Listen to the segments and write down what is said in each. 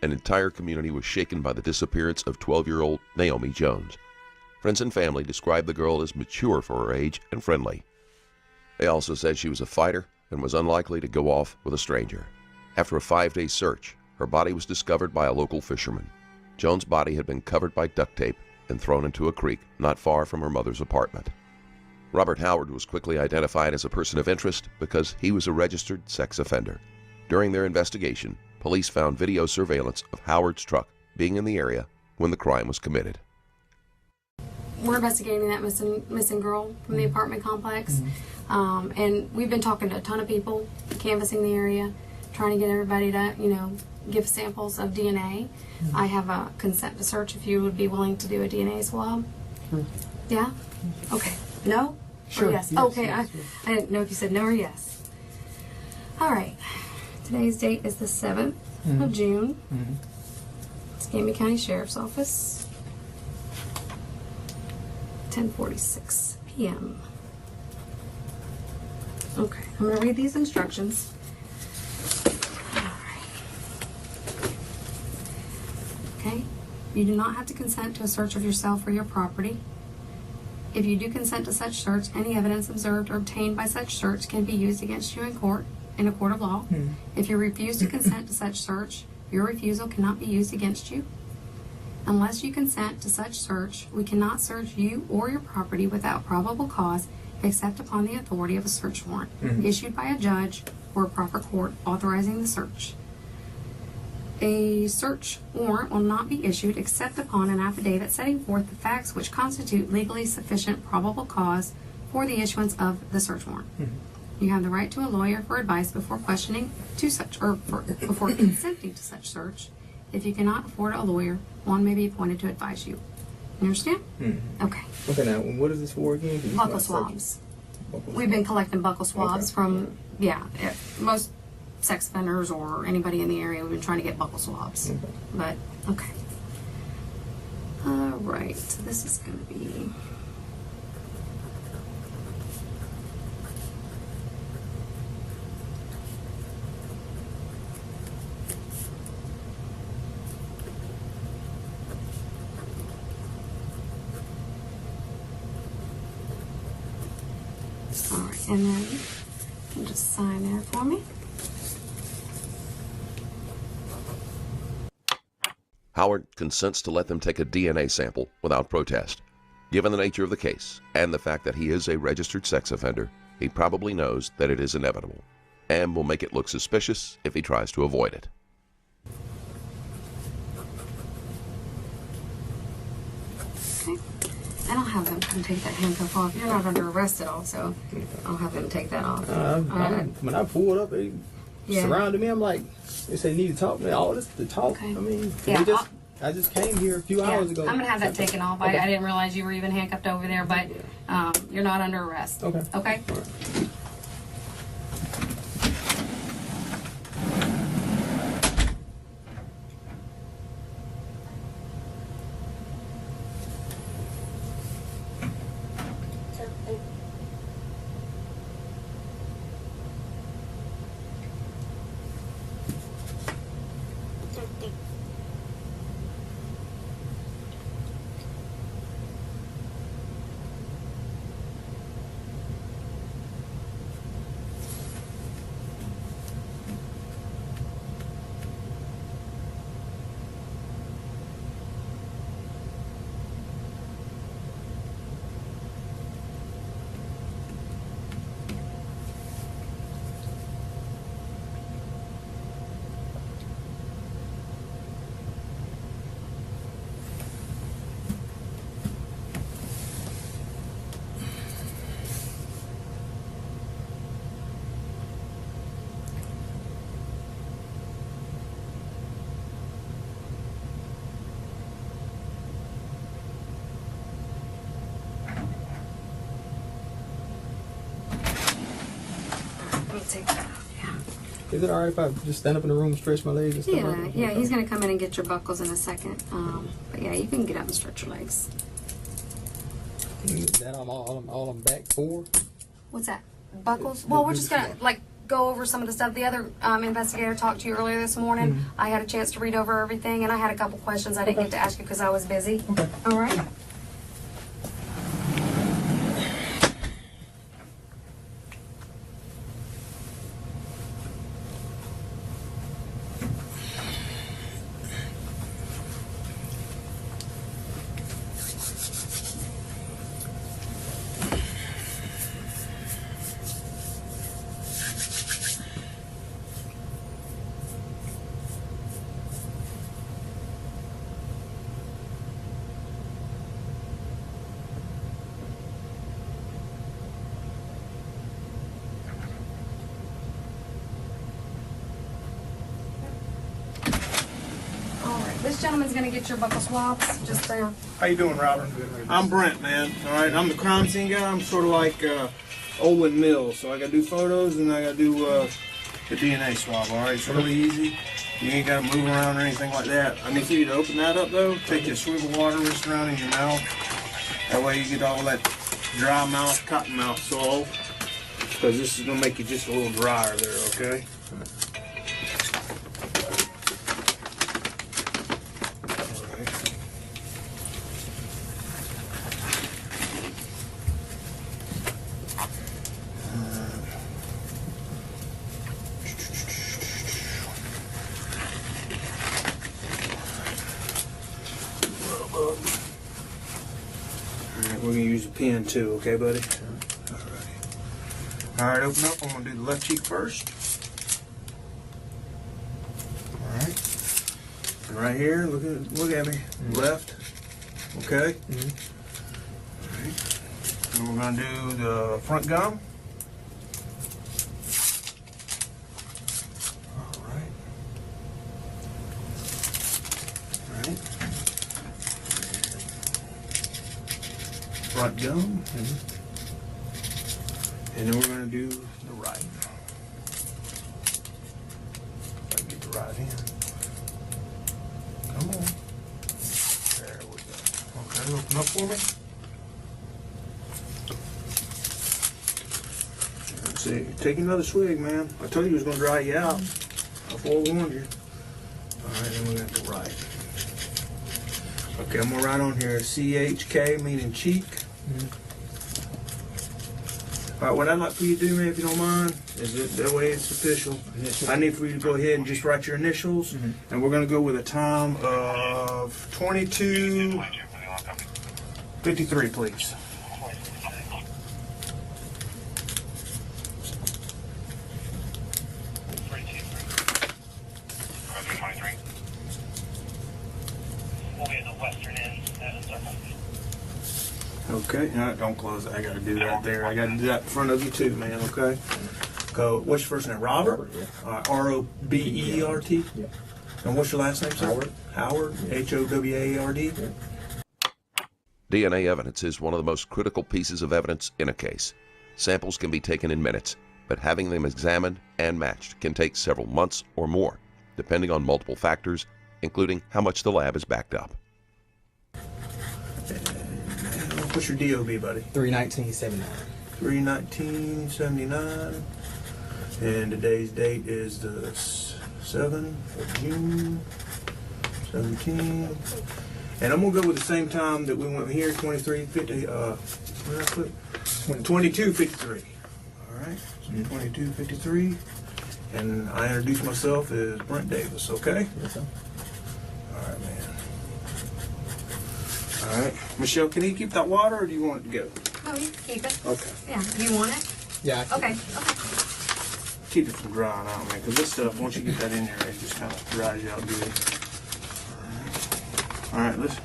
an entire community was shaken by the disappearance of 12-year-old Naomi Jones. Friends and family described the girl as mature for her age and friendly. They also said she was a fighter and was unlikely to go off with a stranger. After a 5-day search, her body was discovered by a local fisherman. Jones' body had been covered by duct tape and thrown into a creek not far from her mother's apartment. Robert Howard was quickly identified as a person of interest because he was a registered sex offender. During their investigation, police found video surveillance of Howard's truck being in the area when the crime was committed. We're investigating that missing girl from the apartment complex, and we've been talking to a ton of people, canvassing the area, trying to get everybody to, give samples of DNA. I have a consent to search if you would be willing to do a DNA swab. Yeah? Okay. No? Sure. Or yes? Yes, Okay. yes, I didn't know if you said no or yes. All right. Today's date is the 7th of June. Escambia County Sheriff's Office. 10:46 p.m. Okay. I'm going to read these instructions. Okay? You do not have to consent to a search of yourself or your property. If you do consent to such search, any evidence observed or obtained by such search can be used against you in a court of law. If you refuse to consent to such search, your refusal cannot be used against you. Unless you consent to such search, we cannot search you or your property without probable cause except upon the authority of a search warrant issued by a judge or a proper court authorizing the search. A search warrant will not be issued except upon an affidavit setting forth the facts which constitute legally sufficient probable cause for the issuance of the search warrant. You have the right to a lawyer for advice before questioning to such, or before consenting to such search. If you cannot afford a lawyer, one may be appointed to advise you. You understand? Okay. Okay, now what is this for again? Buccal swabs. We've been collecting buccal swabs from, most sex offenders or anybody in the area. We've been trying to get buccal swabs. But, okay. All right, so this is going to be... All right, and then you just sign there for me. Howard consents to let them take a DNA sample without protest. Given the nature of the case and the fact that he is a registered sex offender, he probably knows that it is inevitable and will make it look suspicious if he tries to avoid it. Okay. And I'll have them come take that handcuff off. You're not under arrest at all, so I'll have them take that off. When I pulled up, they surrounded me. I'm like, they say need to talk. All this to talk. Okay. I mean, Yeah, I just came here a few hours ago. I'm gonna have that taken off. Okay. I didn't realize you were even handcuffed over there, but you're not under arrest. Okay. Okay. All right. Take that off. Yeah. Is it all right if I just stand up in the room and stretch my legs and stuff like that? Yeah. He's gonna come in and get your buckles in a second. But yeah, you can get up and stretch your legs. That I'm all I'm back for. What's that? Buckles? Well, we're just gonna go over some of the stuff. The other investigator talked to you earlier this morning. I had a chance to read over everything, and I had a couple questions I didn't get to ask you because I was busy. Okay. All right. This gentleman's gonna get your buccal swabs. Just there. How you doing, Robert? I'm Brent, man. All right, I'm the crime scene guy. I'm sort of like Olin Mills, so I gotta do photos and I gotta do the DNA swab. All right, it's really easy. You ain't gotta move around or anything like that. I need you to open that up though. Take your swivel water, rinse around in your mouth. That way you get all that dry mouth, cotton mouth soil. Because this is gonna make you just a little drier there, okay? We're gonna use a pen too, okay, buddy? All right, open up. I'm gonna do the left cheek first. All right, and right here, look at me. Left, okay. All right. And we're gonna do the front gum. All right. All right. Front gum. And then we're going to do the right. If I can get the right in. Come on. There we go. Okay, open up for me. Let's see. Take another swig, man. I told you it was going to dry you out. I forewarned you. All right, then we got the right. Okay, I'm going to write on here CHK, meaning cheek. All right, what I'd like for you to do, man, if you don't mind, is that way it's official. I need for you to go ahead and just write your initials, and we're going to go with a time of 22:53, please. Okay, no, don't close it. I gotta do that there. I gotta do that in front of you too, man, okay? Go, what's your first name? Robert? R-O-B-E-R-T? Yeah. And what's your last name, sir? Howard. Howard, H-O-W-A-R-D? Yeah. DNA evidence is one of the most critical pieces of evidence in a case. Samples can be taken in minutes, but having them examined and matched can take several months or more, depending on multiple factors, including how much the lab is backed up. What's your DOB, buddy? 3/19/79. 3/19/79. And today's date is the 7th of June, 17. And I'm gonna go with the same time that we went here, 23:50. Where did I put? 22:53. All right, so 22:53. And I introduce myself as Brent Davis. Okay. Yes, sir. All right, man. All right, Michelle, can you keep that water, or do you want it to go? No, you can keep it. Okay. Yeah. You want it? Yeah. Okay. Keep it from drying out, man, because this stuff, once you get that in there, it just kind of dries you out good. All right, let's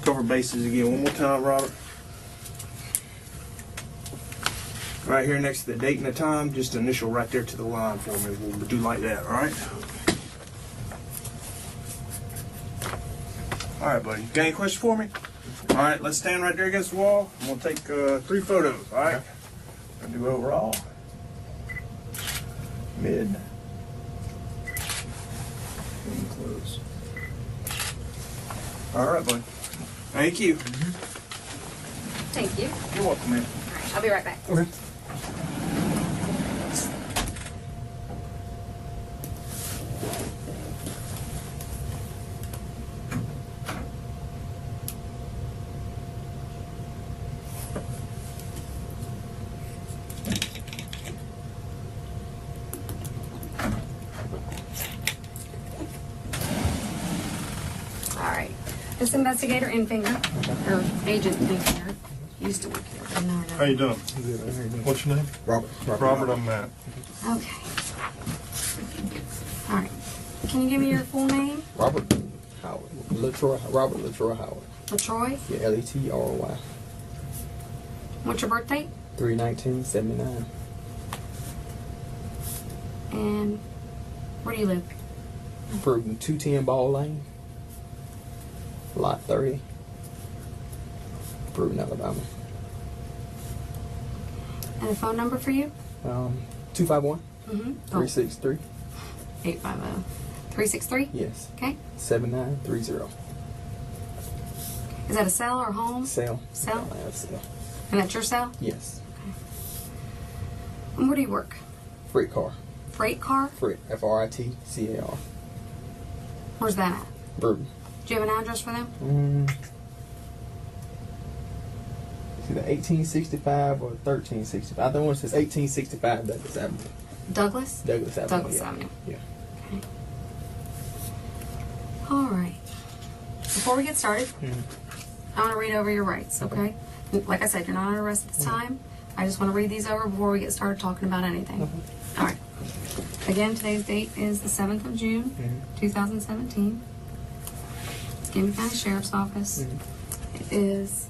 cover bases again one more time, Robert. Right here next to the date and the time, just initial right there to the line for me. We'll do like that, all right? All right, buddy. Got any questions for me? All right, let's stand right there against the wall. I'm going to take 3 photos, all right? I'll do overall. Mid. And close. All right, buddy. Thank you. Thank you. You're welcome, man. All right, I'll be right back. Okay. This investigator Infinger, or Agent Infinger, used to work here. but now I know. How you doing? Good. How you doing? What's your name? Robert. Robert, I'm Matt. Okay. All right. Can you give me your full name? Robert Howard. Robert LaTroy Howard. LaTroy? Yeah, Letroy. What's your birthday? 3/19/79. And where do you live? From 210 Ball Lane, Lot 30, Bruton, Alabama. And a phone number for you? 251 Mm-hmm. 363. 850. 363? Yes. Okay. 7930. Is that a cell or home? Cell. Cell? Cell. And that's your cell? Yes. And where do you work? Freight car. Freight car? Freight. FRITCAR. Where's that at? Bruton. Do you have an address for them? It's either 1865 or 1365. I think one says 1865 Douglas Avenue. Douglas? Douglas Avenue. Douglas yeah. Avenue. Yeah. Okay. All right. Before we get started, I want to read over your rights, okay? Like I said, you're not under arrest at this time. I just want to read these over before we get started talking about anything. All right. Again, today's date is the 7th of June, 2017. Escambia County Sheriff's Office. It is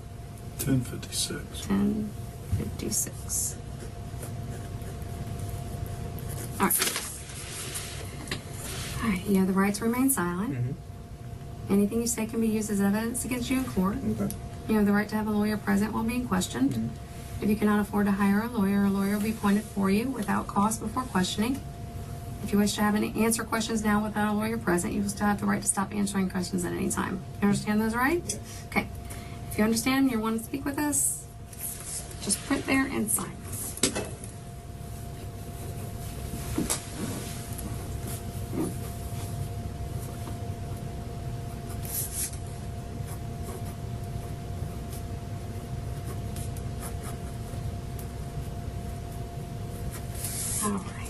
1056. 10:56. All right. All right. You have the right to remain silent. Anything you say can be used as evidence against you in court. Okay. You have the right to have a lawyer present while being questioned. If you cannot afford to hire a lawyer will be appointed for you without cost before questioning. If you wish to answer questions now without a lawyer present, you will still have the right to stop answering questions at any time. You understand those rights? Yes. Okay. If you understand and you want to speak with us, just put there and sign. All right.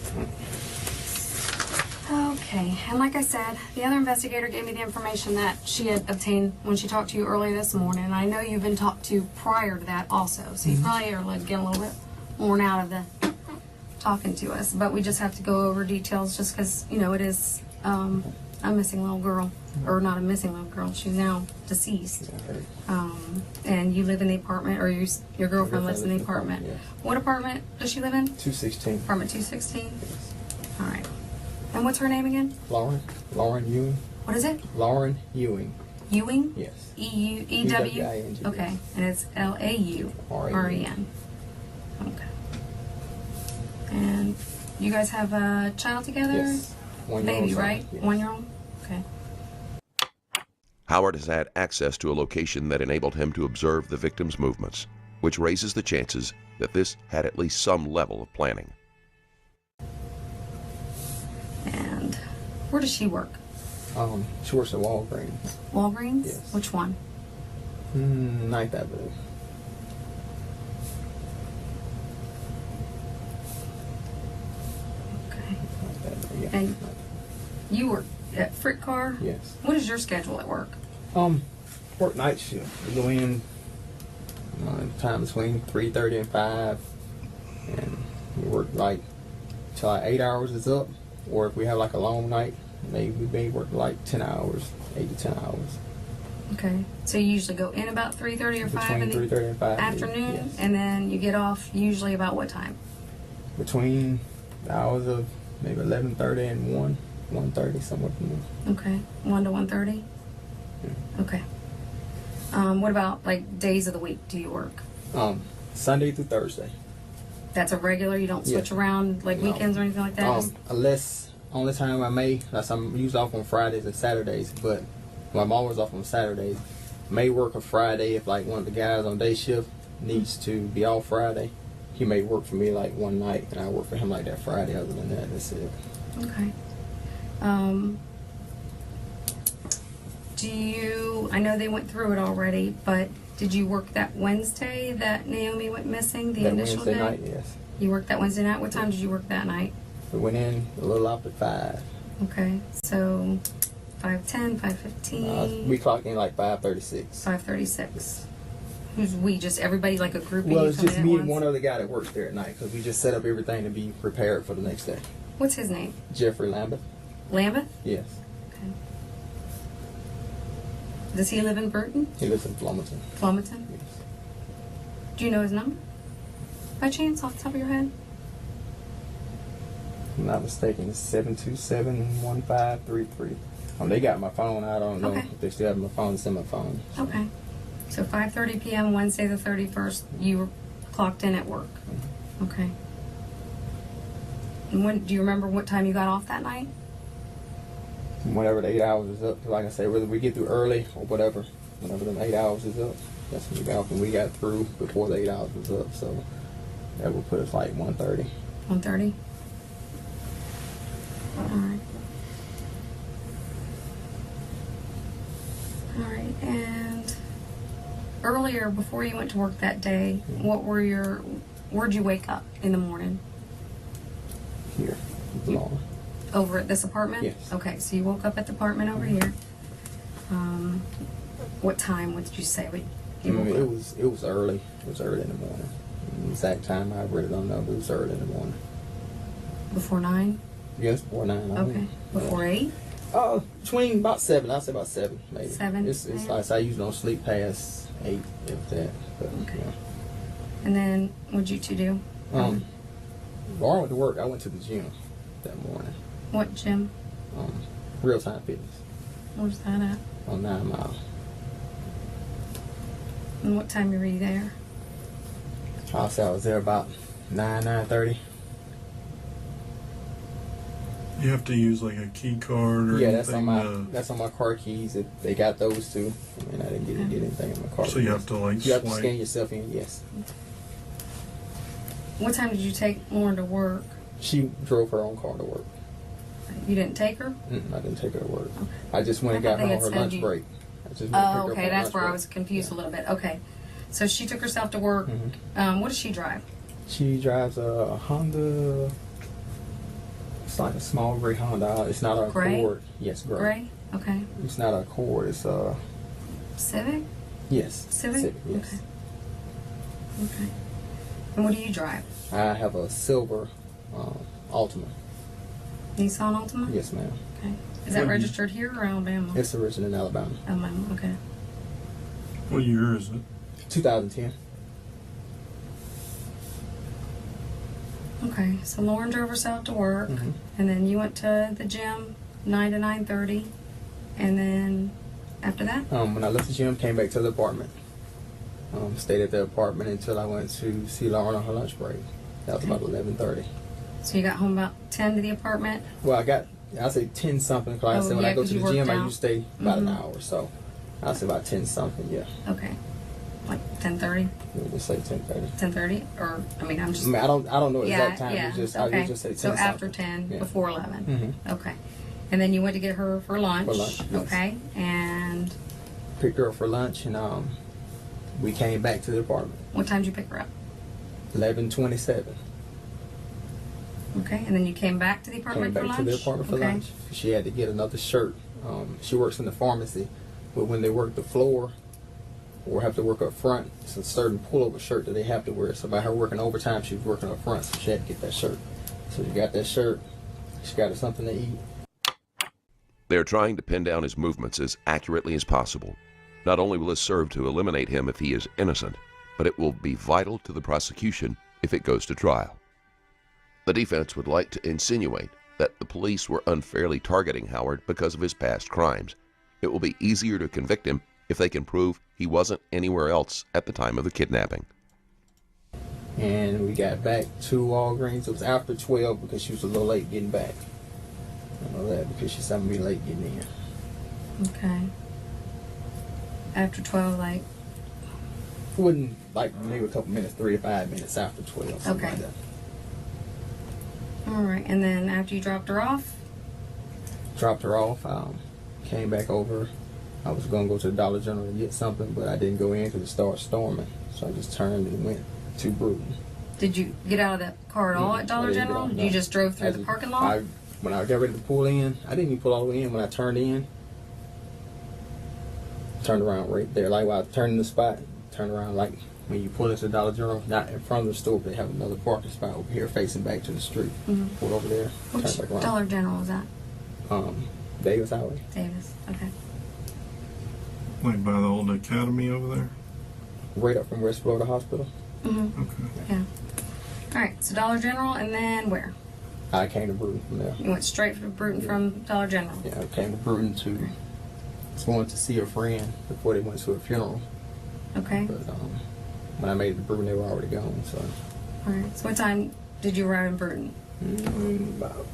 Okay, and like I said, the other investigator gave me the information that she had obtained when she talked to you earlier this morning. And I know you've been talked to prior to that also, so you probably are like, getting a little bit worn out of the talking to us. But we just have to go over details just because, you know, it is a missing little girl. Or not a missing little girl, she's now deceased. I heard. And you live in the apartment, or your girlfriend lives in the apartment. Yes. What apartment does she live in? 216. Apartment 216? Yes. All right. And what's her name again? Lauren Ewing. What is it? Lauren Ewing. Ewing? Yes. E-W? E-W-I-N-G, Okay. And it's L-A-U-R-E-N. Okay. And you guys have a child together? Yes. 1 year old Baby, son. right? Yes. 1 year old? Okay. Howard has had access to a location that enabled him to observe the victim's movements, which raises the chances that this had at least some level of planning. And where does she work? She works at Walgreens. Walgreens? Yes. Which one? 9th Avenue. Okay. 9th Avenue, yeah. And you work at Frick Car? Yes. What is your schedule at work? Work night shift. We go in time between 3:30 and 5, and we work like till like 8 hours is up. Or if we have like a long night, maybe we may work like 10 hours, 8 to 10 hours. Okay. So you usually go in about 3:30 or 5 in Between the 3:30 and 5. afternoon, Yes. and then you get off usually about what time? Between the hours of maybe 11:30 and 1:30, somewhere from there. Okay. 1 to 1:30? Okay. What about like days of the week do you work? Sunday through Thursday. That's a regular? You don't switch around like No. weekends or anything like that? Just- Unless, only time I may, unless I'm usually off on Fridays and Saturdays, but when I'm always off on Saturdays, may work a Friday if like one of the guys on day shift needs to be off Friday. He may work for me like one night, and I work for him like that Friday. Other than that, that's it. Okay. I know they went through it already, but did you work that Wednesday that Naomi went missing, the That initial Wednesday day? night, yes. You worked that Wednesday night? What time did you work that night? We went in a little after 5. Okay, so 5:10, 5:15, We clocked in like 5:36. 5:36. Who's we? Just everybody, like a group of Well, you it's coming just in me at and once? one other guy that works there at night because we just set up everything to be prepared for the next day. What's his name? Jeffrey Lambeth. Lambeth? Yes. Okay. Does he live in Burton? He lives in Flomaton. Flomaton? Yes. Do you know his number? By chance, off the top of your head? If I'm not mistaken, it's 727-1533. They got my phone. I don't know Okay. if they still have my phone. It's in my phone. So. Okay. So 5:30 p.m. Wednesday the 31st, you were clocked in at work. Okay. And when do you remember what time you got off that night? Whenever the 8 hours is up, like I say, whether we get through early or whatever, whenever the 8 hours is up, that's when we got off. And we got through before the 8 hours was up, so that would put us like 1:30. 1:30. All right. All right. And earlier, before you went to work that day, where'd you wake up in the morning? Here, long. Over at this apartment? Yes. Okay, so you woke up at the apartment over here. What time? What did you say? You woke up? It was early. It was early in the morning. The exact time I really don't know, but it was early in the morning. Before 9? Yes, before 9. I Okay. mean, Before 8? Between about 7. I'd say about 7, maybe. 7, It's yeah. like I usually don't sleep past 8, if that. But, Okay. And then what'd you two do? Lauren went to work. I went to the gym that morning. What gym? Real Time Fitness Where's that at? on 9 Mile. And what time were you there? I'll say I was there about 9:30. You have to use like a key card or Yeah, that's on anything. my that's on my car keys. They got those too. I mean, I didn't get anything in my car. So you have to like You have to swipe. scan yourself in. Yes. What time did you take Lauren to work? She drove her own car to work. You didn't take her? I didn't take her to work. I just went and I got thought her they on her had said lunch you- break. I just went and picked her Oh, up on okay. her That's lunch where I break. was confused Yeah. a little bit. Okay. So she took herself to work. Mhm. What does she drive? She drives a Honda. It's like a small gray Honda. It's not a Gray? Accord. Yes, gray. Gray? Okay. It's not a Accord. It's a Civic? yes. Civic? Yes. Okay. Okay. And what do you drive? I have a silver Altima. Nissan Altima? Yes, ma'am. Okay. Is that What do you- registered here or Alabama? It's originated in Alabama. Alabama. Okay. What year is it? 2010. Okay. So Lauren drove herself to work, Mhm. and then you went to the gym 9 to 9:30, and then after that, When I left the gym, came back to the apartment. Stayed at the apartment until I went to see Lauren on her lunch break. That was about 11:30. so you got home about 10 to the apartment. Well, I say 10 something. Because I Oh, said when yeah, I go 'cause to you the gym, worked I out. usually stay about an Mhm. hour. So I say about 10 something. Yeah, Okay. Like 10:30, we'll just say 10:30. 10:30, or I mean, I'm just. I don't know the Yeah, exact time. yeah. It's just Okay. I just say 10 So after something. 10, Yeah. before 11. Mhm. Okay. And then you went to get her for lunch. For lunch, yes. Okay. And Picked her up for lunch, and we came back to the apartment. what time did you pick her up? 11:27. Okay. And then you came back to the Came apartment back for lunch. to the apartment for okay. lunch. She had to get another shirt. She works in the pharmacy, but when they work the floor or have to work up front, it's a certain pullover shirt that they have to wear. So by her working overtime, she was working up front, so she had to get that shirt. So she got that shirt. She got her something to eat. They are trying to pin down his movements as accurately as possible. Not only will this serve to eliminate him if he is innocent, but it will be vital to the prosecution if it goes to trial. The defense would like to insinuate that the police were unfairly targeting Howard because of his past crimes. It will be easier to convict him if they can prove he wasn't anywhere else at the time of the kidnapping. And we got back to Walgreens. It was after 12 because she was a little late getting back. I know that because she saw me late getting in. Okay. After 12, like. Wouldn't like maybe a couple minutes, 3 to 5 minutes after 12. Something Okay. like that. All right. And then after you dropped her off. Dropped her off. Came back over. I was gonna go to the Dollar General and get something, but I didn't go in because it started storming. So I just turned and went to Bruton. Did you get out of the car at all at I Dollar didn't get General? out, You no. just drove through I the just- parking lot? When I got ready to pull in, I didn't even pull all the way in. When I turned in, turned around right there. Like while I turned in the spot, turned around like when you pull into Dollar General, not in front of the store, but they have another parking spot over here facing back to the street. Pulled over there, Which turned back around. Dollar General is that? Davis Highway. Davis. Okay. Like by the old academy over there? Right up from West Florida Hospital. Mm-hmm. Okay. Yeah. All right. So Dollar General, and then where? I came to Bruton from there. You went straight from Bruton from Dollar General. Yeah, I came to Bruton to going to see a friend before they went to a funeral. Okay. But when I made it to Bruton, they were already gone. So All right. So what time did you arrive in Bruton? about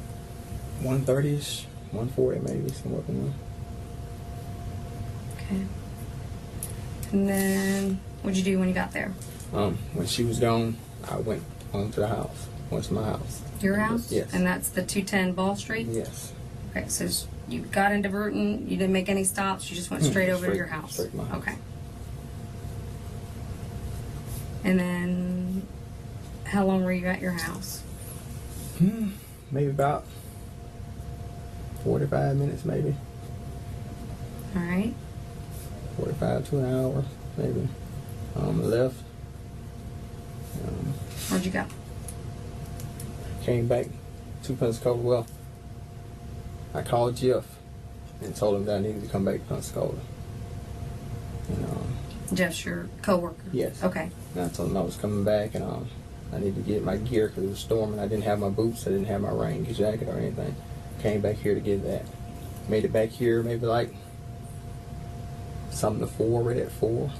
1:30ish, 1:40 maybe, somewhere in there. Okay. And then what'd you do when you got there? When she was gone, I went home to the house. Went to my house. Your house? Yes. And that's the 210 Ball Street? Yes. Okay, so you got into Bruton, you didn't make any stops, you just went straight over to your house? Straight to my house. Okay. And then, how long were you at your house? Maybe about 45 minutes, maybe. All right. 45 to an hour, maybe. Left. Where'd you go? Came back to Pensacola. Well, I called Jeff and told him that I needed to come back to Pensacola. And Jeff's your coworker? yes. Okay. And I told him I was coming back, and I needed to get my gear because it was storming. I didn't have my boots. I didn't have my rain jacket or anything. Came back here to get that. Made it back here maybe like something to 4, right at 4-ish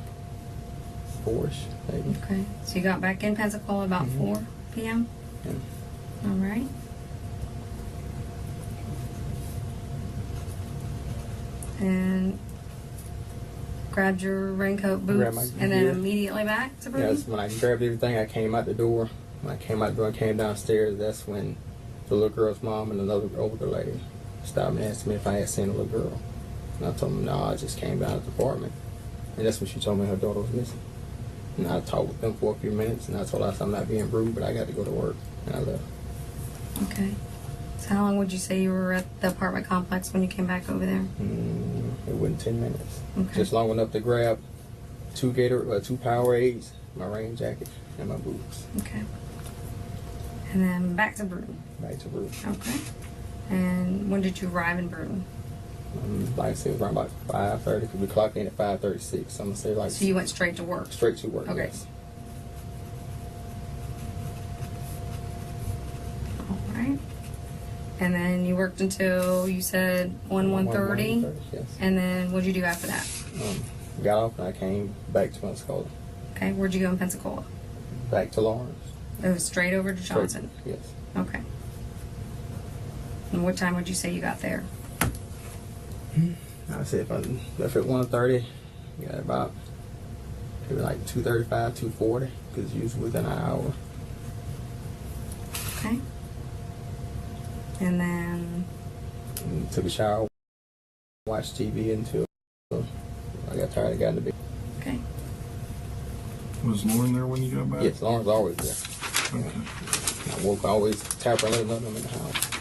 maybe. Okay. So you got back in Pensacola about 4 p.m.? Yeah. All right. And grabbed your raincoat, boots, Grabbed my and then gear. immediately back to Yeah, Bruton? that's when I grabbed everything. I came out the door. When I came out the door and came downstairs, that's when the little girl's mom and another older lady stopped and asked me if I had seen the little girl. And I told them, no, I just came down to the apartment. And that's when she told me her daughter was missing. And I talked with them for a few minutes, and I told her I'm not being rude, but I got to go to work. And I left. Okay. So how long would you say you were at the apartment complex when you came back over there? It wasn't 10 minutes. Okay. Just long enough to grab 2 Powerades, my rain jacket, and my boots. Okay. And then back to Bruton. Back to Bruton. Okay. And when did you arrive in Bruton? Like I said, around about 5:30, because we clocked in at 5:36. So I'm going to say like So you went straight to work? straight to work. Okay. Yes. All right. And then you worked until, you said, 1:30? 1:30, yes. And then what'd you do after that? Got off and I came back to Pensacola. Okay. Where'd you go in Pensacola? Back to Lawrence. It was straight over to Straight- Johnson? Yes. Okay. And what time would you say you got there? I said if I left at 1:30, got about maybe like 2:35, 2:40, because it's usually within an hour. Okay. And then, And took a shower, watched TV until I got tired and got in the bed. okay. Was Lauren there when you got back? Yes, Lawrence always there. Okay. I woke, I always tap her and let her know I'm in the house.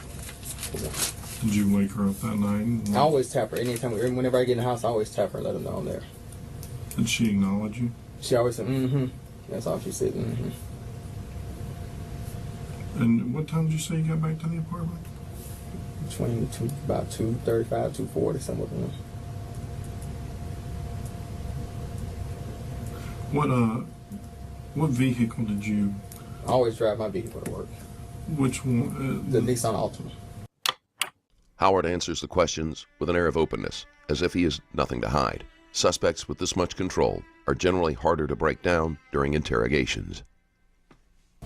Did you wake her up that night? I always tap her whenever I get in the house. I always tap her and let her know I'm there. Did she acknowledge you? She always said, "Mm-hmm." That's all she said. "Mm-hmm." And what time did you say you got back to the apartment? Between about 2:35, 2:40, somewhere in there. What vehicle did you? I always drive my vehicle to work. Which one? The Nissan Altima. Howard answers the questions with an air of openness, as if he has nothing to hide. Suspects with this much control are generally harder to break down during interrogations.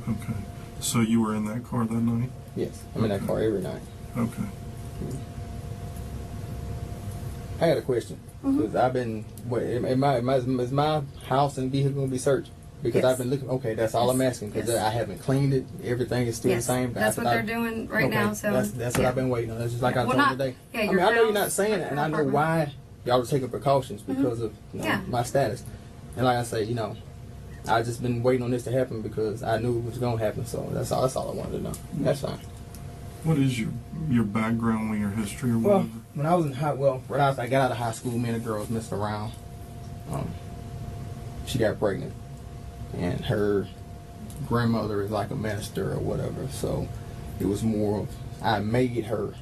Okay. So you were in that car that night? Yes, I'm in that car every night. Okay. I got a question. Because I've been, is my house and vehicle going to be searched? Because Yes. I've been looking, okay, that's all I'm asking. Because Yes. I haven't cleaned it. Everything is still Yes, the same. that's what they're doing right Okay, now. So that's what yeah. I've been waiting on. That's just like Yeah, I well, told you not- today. yeah, I mean, your I know you're house, not saying it, and I know apartment. why y'all are taking precautions because of Yeah. my status. And like I say, I just been waiting on this to happen because I knew it was going to happen. So that's all I wanted to know. That's fine. What is your background or your history or Well, whatever? when I was in right after I got out of high school, me and a girl was messing around, she got pregnant, and her grandmother is like a minister or whatever. So it was more of I made her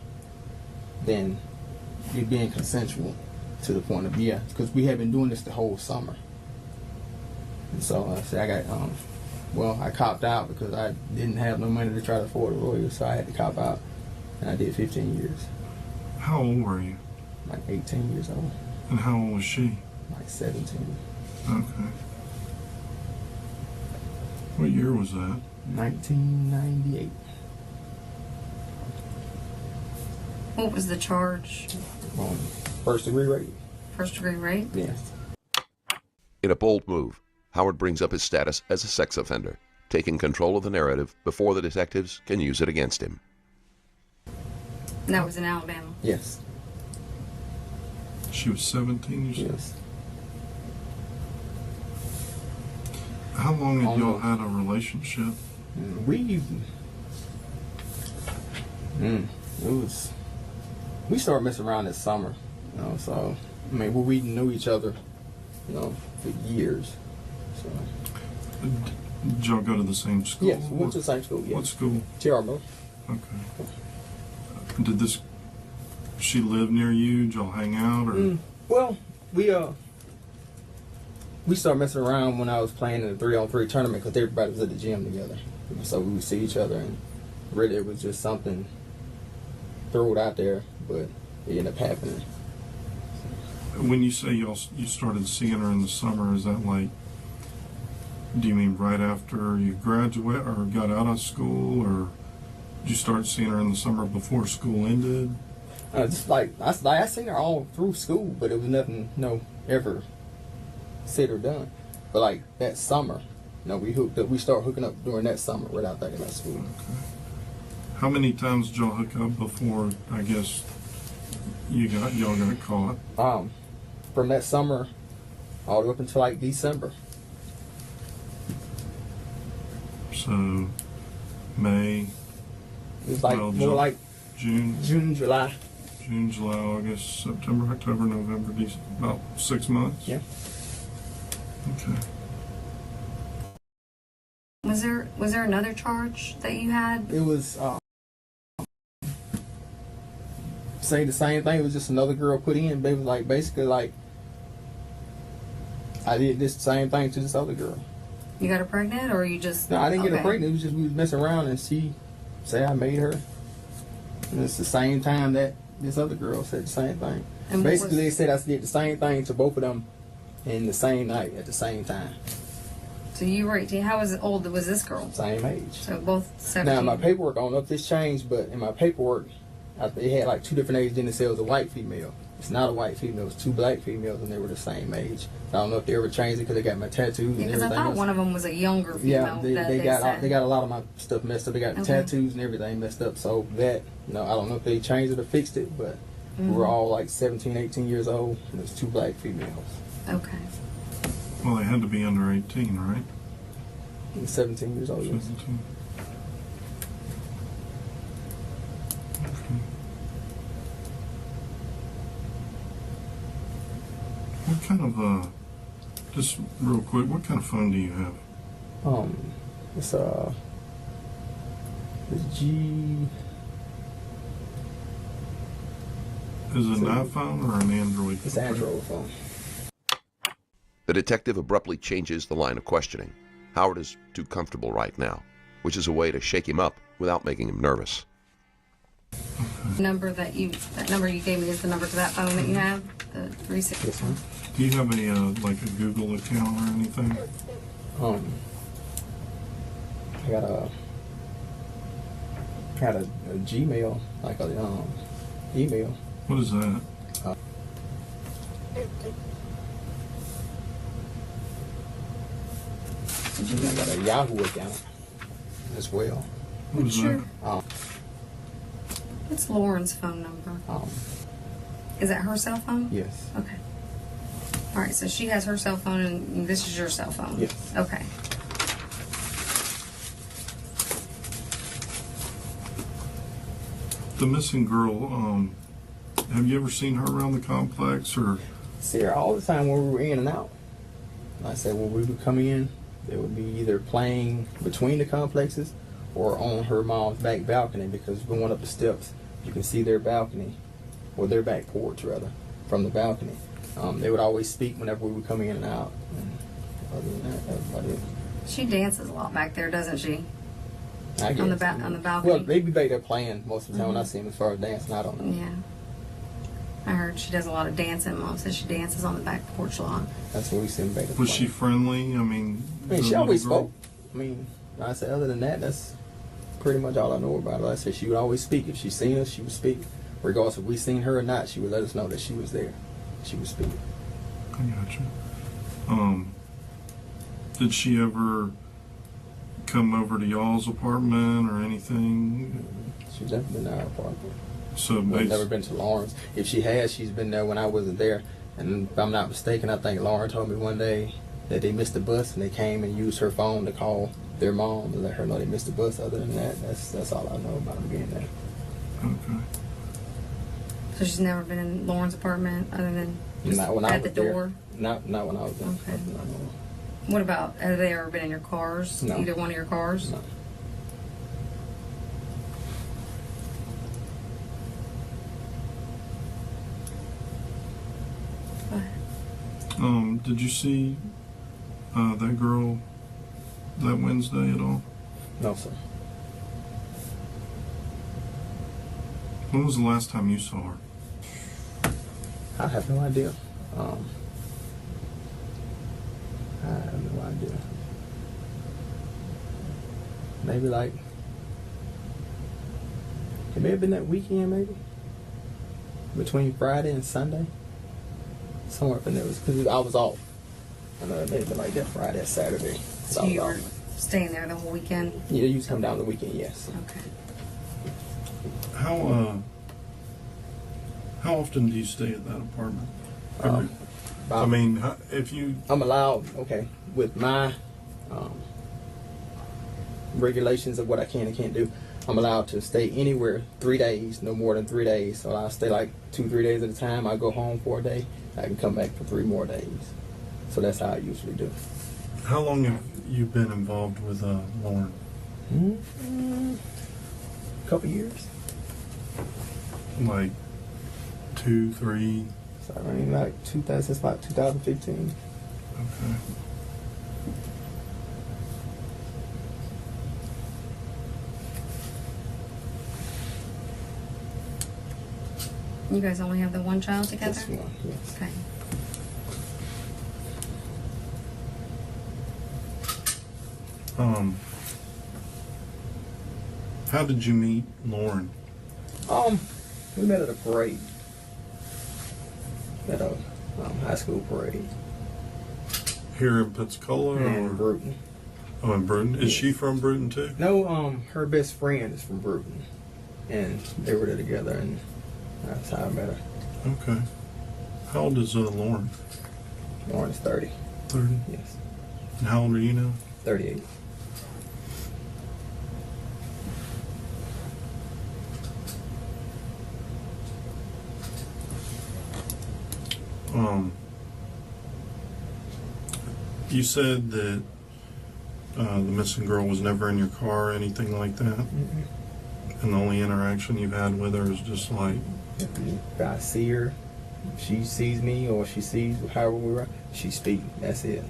than it being consensual to the point of because we had been doing this the whole summer. And so I said I got I copped out because I didn't have no money to try to afford a lawyer, so I had to cop out, and I did 15 years. How old were you? Like 18 years old. And how old was she? Like 17. Okay. What year was that? 1998. What was the charge? First degree rape. First degree rape? Yes. In a bold move, Howard brings up his status as a sex offender, taking control of the narrative before the detectives can use it against him. And that was in Alabama. Yes. She was 17, you said? Yes. How long had y'all had a relationship? We started messing around this summer, so I mean we knew each other, for years. So Did y'all go to the same school? yes, we went to the same school. Yeah. What school? Charmo. Okay. Did she live near you? Did y'all hang out? Or? Well, we started messing around when I was playing in a 3-on-3 tournament because everybody was at the gym together. So we would see each other, and really it was just something thrown out there, but it ended up happening. When you say you started seeing her in the summer, is that like, do you mean right after you graduate or got out of school, or did you start seeing her in the summer before school ended? Just like I seen her all through school, but it was nothing, ever said or done. But like that summer, we started hooking up during that summer right out there in that school. Okay. How many times did y'all hook up before, I guess, y'all got caught? From that summer all the way up until like December. So, May. It was like more like June, July. June, July, August, September, October, November, December, about 6 months? Yeah. Okay. Was there another charge that you had? It was say the same thing. It was just another girl put in. They was like basically like I did this same thing to this other girl. You got her pregnant, or you just? No, I didn't get her okay. pregnant. It was just we was messing around, and she say I made her. And it's the same time that this other girl said the same thing. And what basically, was- they said I did the same thing to both of them in the same night at the same time, So you were 18. How old was this girl? same age. So both 17. Now, my paperwork, I don't know if this changed, but in my paperwork, it had like 2 different ages. Then it said it was a white female. It's not a white female. It's 2 black females, and they were the same age. I don't know if they ever changed it because they got my tattoos and Because everything I thought else. one of them was a younger female. Yeah, they said. got a lot of my stuff messed up. They got the Okay. tattoos and everything messed up. So that, I don't know if they changed it or fixed it, but we were all like 17, 18 years old, and there's 2 black females. Okay. Well, they had to be under 18, right? And 17 years old. Yes. 17. Okay. What kind of, just real quick, what kind of phone do you have? It's G. Is it an iPhone or an Android? It's an Android phone. The detective abruptly changes the line of questioning. Howard is too comfortable right now, which is a way to shake him up without making him nervous. That number you gave me is the number to that phone that you have, the 360. Yes, ma'am. Do you have a like a Google account or anything? I got a Gmail, like a email. What is that? I got a Yahoo account as well. What is that? What's Lauren's phone number? Is that her cell phone? Yes. Okay. All right, so she has her cell phone, and this is your cell phone? Yes. Okay. The missing girl, have you ever seen her around the complex or? See her all the time when we were in and out. Like I said, when we would come in, they would be either playing between the complexes or on her mom's back balcony, because going up the steps, you can see their balcony, or their back porch rather, from the balcony. They would always speak whenever we would come in and out. And other than that, that was about it. She dances a lot back there, doesn't she? I guess. On the balcony. Well, they be back there playing most of the time when I see them. As far as dancing, I don't know. Yeah. I heard she does a lot of dancing. Mom says she dances on the back porch a lot. That's where we see them back there Was playing. she friendly? I mean, She the always little girl? spoke. I mean, like I said, other than that, that's pretty much all I know about her. Like I said, she would always speak. If she seen us, she would speak. Regardless if we seen her or not, she would let us know that she was there. She would speak. I gotcha. Did she ever come over to y'all's apartment or anything? She's never been to our apartment. So We've never been to Lauren's. If she has, she's been there when I wasn't there. And if I'm not mistaken, I think Lauren told me one day that they missed the bus and they came and used her phone to call their mom and let her know they missed the bus. Other than that, that's all I know about them being there. Okay. So she's never been in Lauren's apartment other than just Not when I at the was there. door? Not when I was there. Okay. No. What about, have they ever been in your cars? No. Either one of your cars? No. Go ahead. Did you see that girl that Wednesday at all? No, sir. When was the last time you saw her? I have no idea. I have no idea. Maybe like, it may have been that weekend, maybe between Friday and Sunday. Somewhere up in there, because I was off. I know it may have been like that Friday or Saturday. So I was you were off. staying there the whole weekend? Yeah, you used to come down the weekend, yes. Okay. How often do you stay at that apartment? About- I mean, if you I'm allowed, okay, with my regulations of what I can and can't do, I'm allowed to stay anywhere 3 days, no more than 3 days. So I'll stay like 2-3 days at a time. I go home for a day. I can come back for 3 more days. So that's how I usually do. how long have you been involved with Lauren? Couple years. Like 2, 3? So I mean, like since about 2015. Okay. You guys only have the one child together? This one, yes. Okay. How did you meet Lauren? We met at a parade. At a high school parade Here in Pensacola in or Bruton. oh, in Bruton? Is she from Bruton too? No, her best friend is from Bruton, and they were there together, and that's how I met her. Okay. How old is Lauren? Lauren is 30. 30. Yes, And how old are you now? 38. You said that the missing girl was never in your car or anything like that, and the only interaction you've had with her is just like, If I see her, if she sees me, or she sees however we were, she speaks. That's it.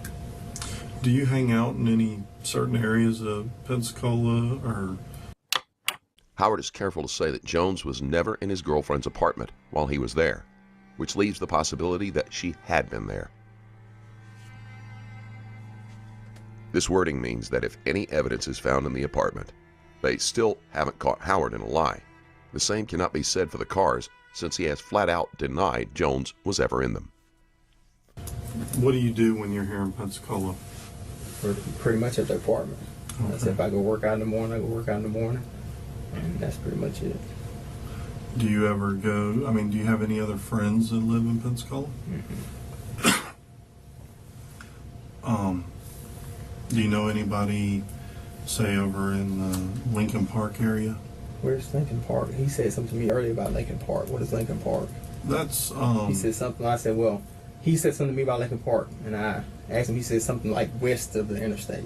do you hang out in any certain areas of Pensacola or? Howard is careful to say that Jones was never in his girlfriend's apartment while he was there, which leaves the possibility that she had been there. This wording means that if any evidence is found in the apartment, they still haven't caught Howard in a lie. The same cannot be said for the cars, since he has flat out denied Jones was ever in them. What do you do when you're here in Pensacola? We're pretty much at the apartment. That's Okay. if I go work out in the morning, I go work out in the morning, and that's pretty much it. Do you ever go? I mean, do you have any other friends that live in Pensacola? Do you know anybody, say, over in the Lincoln Park area? Where's Lincoln Park? He said something to me earlier about Lincoln Park. What is Lincoln Park? That's He said something. I said, well, He said something to me about Lincoln Park, and I asked him. He said something like west of the interstate.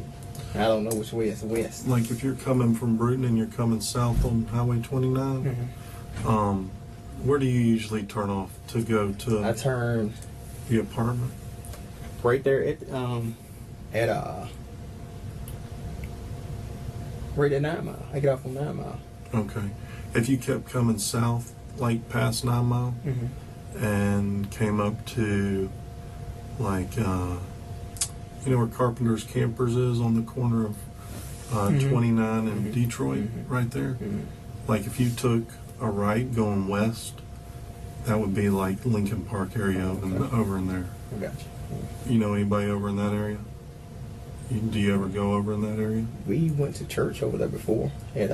I don't know which way it's west. Like if you're coming from Bruton and you're coming south on Highway 29, where do you usually turn off to go to I turn the apartment? right there right at 9 Mile. I get off on 9 Mile. Okay. If you kept coming south, like past 9 Mile, and came up to, like, you know where Carpenter's Campers is on the corner of 29 and Detroit, right there? Like, if you took a right going west, that would be like Lincoln Park area over in there. I got you. You know anybody over in that area? Do you ever go over in that area? We went to church over there before at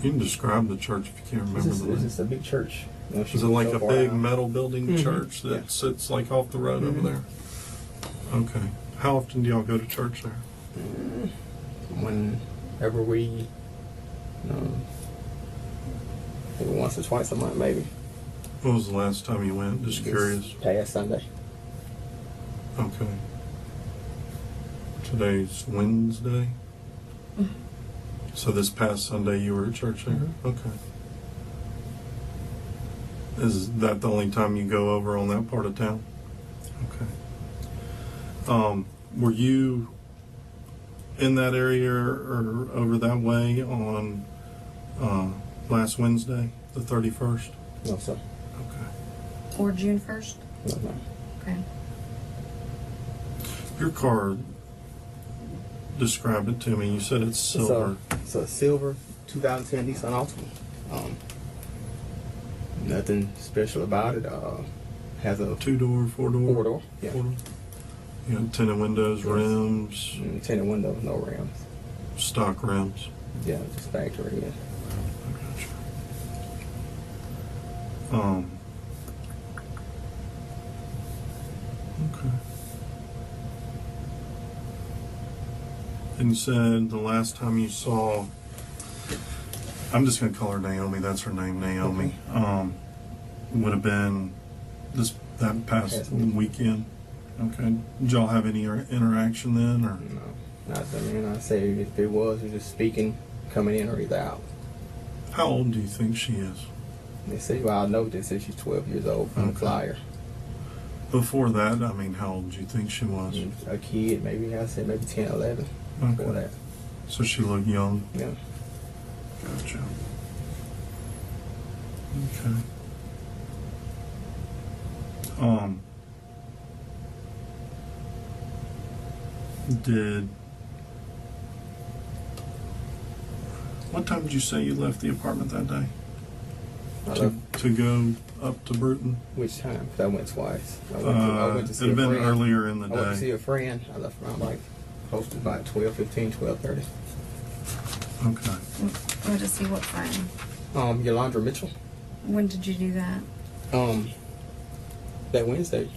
You can describe the church if you can't remember the It's name. just a big church. Is it like a big metal building church that Yeah. sits like off the road over there? Okay. How often do y'all go to church there? Whenever we, maybe once or twice a month, maybe. When was the last time you went? Just curious. Past Sunday. Okay. Today's Wednesday. So this past Sunday you were at church there? Okay. Is that the only time you go over on that part of town? Okay. Were you in that area or over that way on last Wednesday, the 31st? No, sir. Okay. Or June 1st? No. Okay. Your car, describe it to me. You said it's silver. It's a silver 2010 Nissan Altima. Nothing special about it. Has a Two-door, four-door? four-door. Yeah. Four-door. You got tinted windows, rims, Tinted windows, no rims. stock rims. Yeah, just factory. Yeah. I gotcha. Okay. And you said the last time you saw, I'm just gonna call her Naomi. That's her name, Naomi. Would have been that past weekend. Okay. Did y'all have any interaction then, or? No, not. I mean, I say if it was just speaking, coming in or either out. How old do you think she is? They say, well, I know they say she's 12 years old from the Okay. flyer. Before that, I mean, how old do you think she was? A kid, maybe, I said maybe 10, 11. Before Okay. that. So she looked young. Yeah. Gotcha. Okay. What time did you say you left the apartment that day? To go up to Bruton? Which time? 'Cause I went twice. I went to see It had a been friend. earlier in the I went to see day. a friend. I left around like close to about 12:15, 12:30. Okay. Let me just see what time. Yolanda Mitchell. When did you do that? That Wednesday.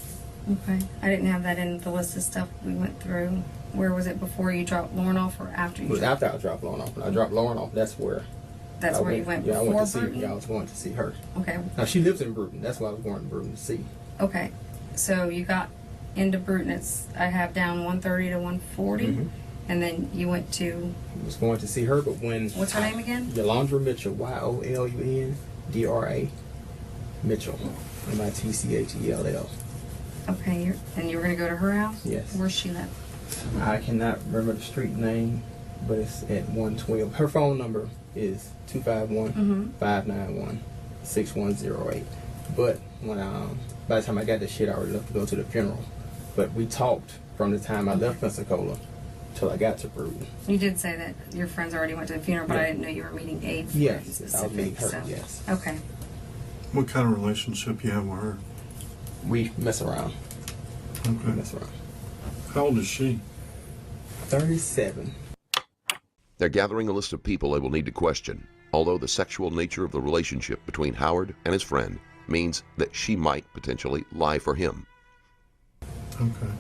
Okay. I didn't have that in the list of stuff we went through. Where was it before you dropped Lauren off or after It you was dropped? after I dropped Lauren off. When I dropped Lauren off, that's where. That's I where you went Yeah, I before went to see. Bruton? Yeah, I was going to see her. Okay. Now she lives in Bruton. That's why I was going to Bruton to see. Okay. So you got into Bruton. I have down 1:30 to 1:40. And then you went to, I was going to see her, but when. what's her name again? Yolanda Mitchell. YOLUNDRA Mitchell. MITCHELL. Okay. And you were going to go to her house? Yes. Where's she live? I cannot remember the street name, but it's at 112. Her phone number is 251-591-6108. But when by the time I got that shit, I already left to go to the funeral. But we talked from the time I left Pensacola till I got to Bruton. You did say that your friends already went to the funeral, but Yeah. I didn't know you were meeting Abe for Yes, specific. I was meeting her. So. Yes, Okay. What kind of relationship you have with her? we mess around. Okay. Mess around. How old is she? 37. They're gathering a list of people they will need to question, although the sexual nature of the relationship between Howard and his friend means that she might potentially lie for him. Okay.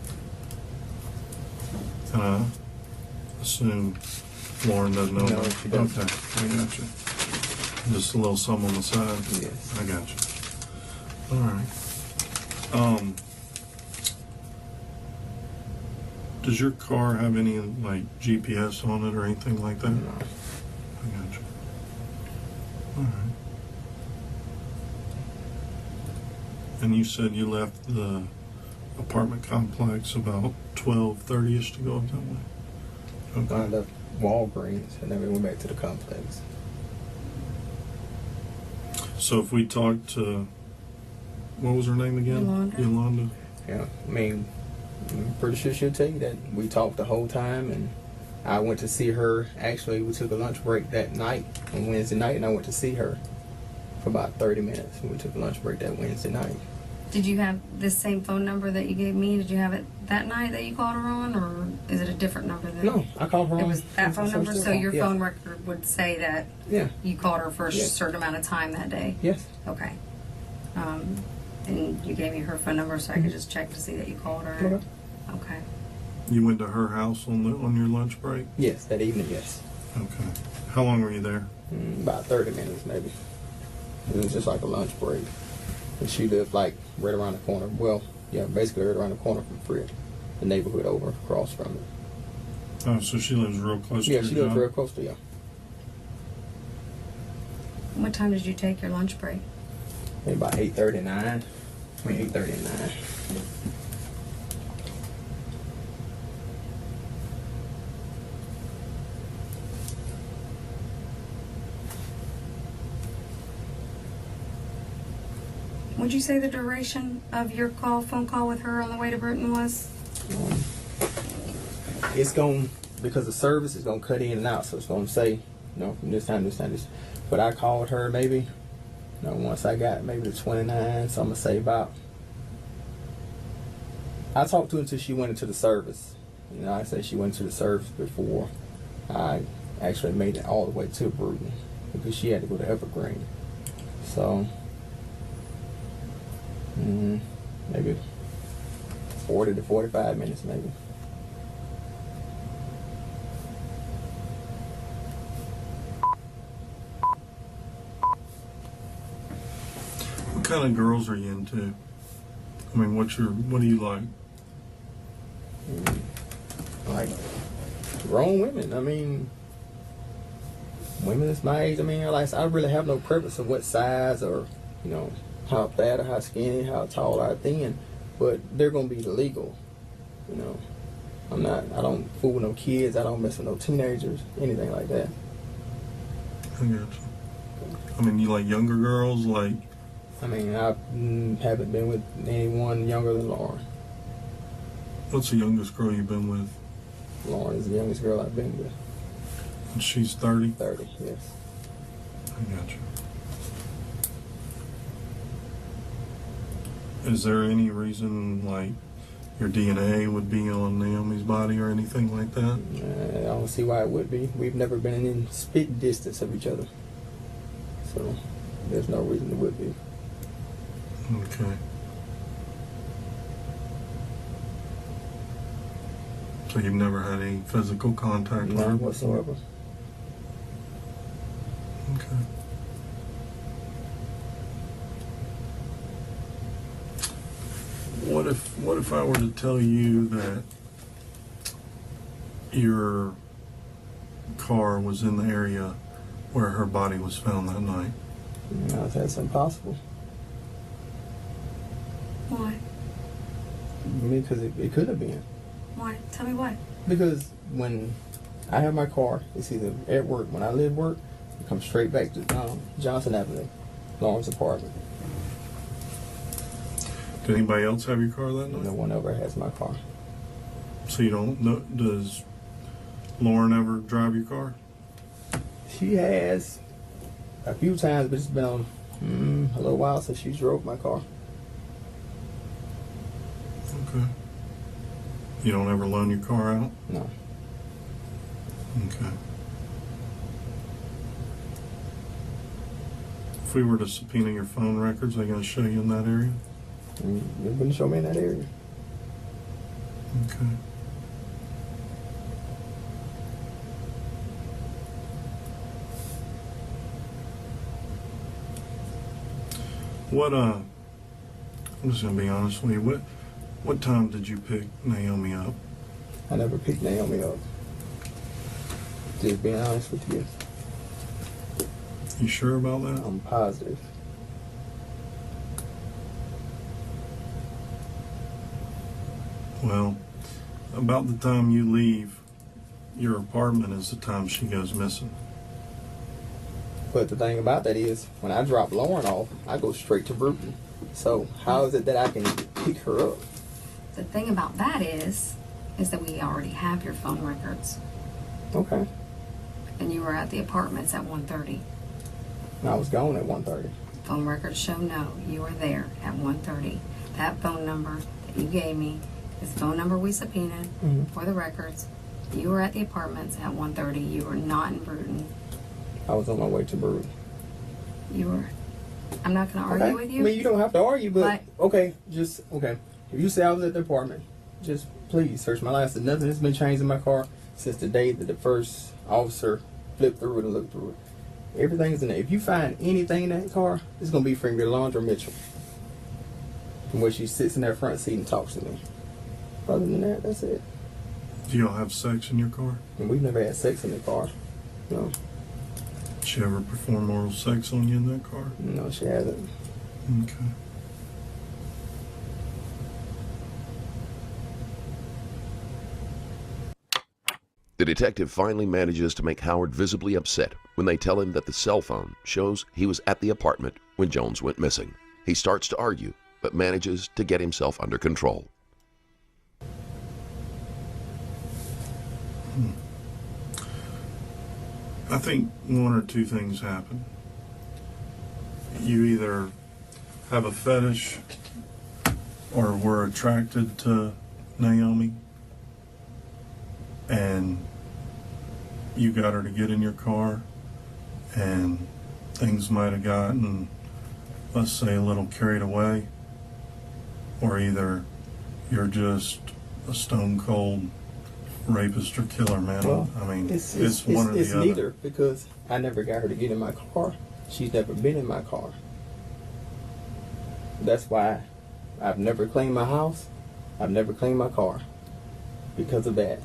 And I assume Lauren doesn't know No, about she it? doesn't. Okay, I got you. Just a little sum on the side? Yes. I got you. All right. Does your car have any, like, GPS on it or anything like that? No. I got you. All right. And you said you left the apartment complex about 12:30ish to go up that way? I Okay. left Walgreens and then we went back to the complex. So if we talked to, what was her name again? Yolanda. Yeah, I mean, I'm pretty sure she'll tell you that we talked the whole time, and I went to see her. Actually, we took a lunch break that night on Wednesday night, and I went to see her for about 30 minutes. We took a lunch break that Wednesday night. Did you have this same phone number that you gave me? Did you have it that night that you called her on, or is it a different number? No, I called her. It on- was that phone number, so your yeah. phone record would say that Yeah. you called her for a Yes. certain amount of time that day. Yes. Okay. And you gave me her phone number so I could just check to see that you called her. Okay. Okay. You went to her house on your lunch break? Yes, that evening. Yes. Okay. How long were you there? About 30 minutes, maybe. It was just like a lunch break. And she lived like right around the corner. Well, yeah, basically right around the corner from Fred, the neighborhood over across from it. Oh, so she lives real close Yeah, to she your lives job? very close to you. What time did you take your lunch break? Maybe about 8:39. I mean 8:39. Would you say the duration of your phone call with her on the way to Bruton was? It's going, because the service is going to cut in and out, so it's going to say, from this time, this time, this. But I called her maybe, once I got maybe the 29, so I'm going to say about, I talked to her until she went into the service. I said she went into the service before I actually made it all the way to Bruton, because she had to go to Evergreen. So, maybe 40 to 45 minutes, maybe. What kind of girls are you into? I mean, what do you like? Like grown women. I mean, women that's my age. I mean, I really have no preference of what size or how fat or how skinny, how tall or how thin, but they're gonna be legal. I don't fool with no kids. I don't mess with no teenagers, anything like that. I got you. I mean, you like younger girls, like. I mean, I haven't been with anyone younger than Lauren. What's the youngest girl you've been with? Lauren is the youngest girl I've been with. And she's 30? 30, yes. I got you. Is there any reason, like, your DNA would be on Naomi's body or anything like that? I don't see why it would be. We've never been in spitting distance of each other. So there's no reason it would be. Okay. So you've never had any physical contact with her None before? whatsoever. Okay. What if I were to tell you that your car was in the area where her body was found that night? That's impossible. Why? Because it could have been. Why? Tell me why. Because when I have my car, it's either at work. When I leave work, it comes straight back to Johnson Avenue, Lauren's apartment. Did anybody else have your car that night? No one ever has my car. So you don't know, does Lauren ever drive your car? She has a few times, but it's been a little while since she drove my car. Okay. You don't ever loan your car out? No. Okay. If we were to subpoena your phone records, are they going to show you in that area? You wouldn't show me in that area. Okay. What, I'm just gonna be honest with you. What time did you pick Naomi up? I never picked Naomi up. Just being honest with you. You sure about that? I'm positive. Well, about the time you leave your apartment is the time she goes missing. But the thing about that is, when I drop Lauren off, I go straight to Bruton. So how is it that I can pick her up? The thing about that is that we already have your phone records. Okay. And you were at the apartments at 1:30. And I was gone at 1:30. Phone records show no, you were there at 1:30. That phone number that you gave me is the phone number we subpoenaed for the records. You were at the apartments at 1:30. You were not in Bruton. I was on my way to Bruton. You were. I'm not going to argue with you. I mean, you don't have to argue, but But- okay. If you say I was at the apartment, just please search my license. Nothing has been changed in my car since the day that the first officer flipped through it and looked through it. Everything's in there. If you find anything in that car, it's going to be from Yolanda Mitchell. From where she sits in that front seat and talks to me. Other than that, that's it. Do y'all have sex in your car? And we've never had sex in the car. No. Did she ever perform oral sex on you in that car? No, she hasn't. Okay. The detective finally manages to make Howard visibly upset when they tell him that the cell phone shows he was at the apartment when Jones went missing. He starts to argue, but manages to get himself under control. I think one or two things happen. You either have a fetish or were attracted to Naomi and you got her to get in your car and things might have gotten, let's say, a little carried away, or either you're just a stone cold rapist or killer, man. Well, I mean, it's one or the other. neither, because I never got her to get in my car. She's never been in my car. That's why I've never cleaned my house. I've never cleaned my car because of that.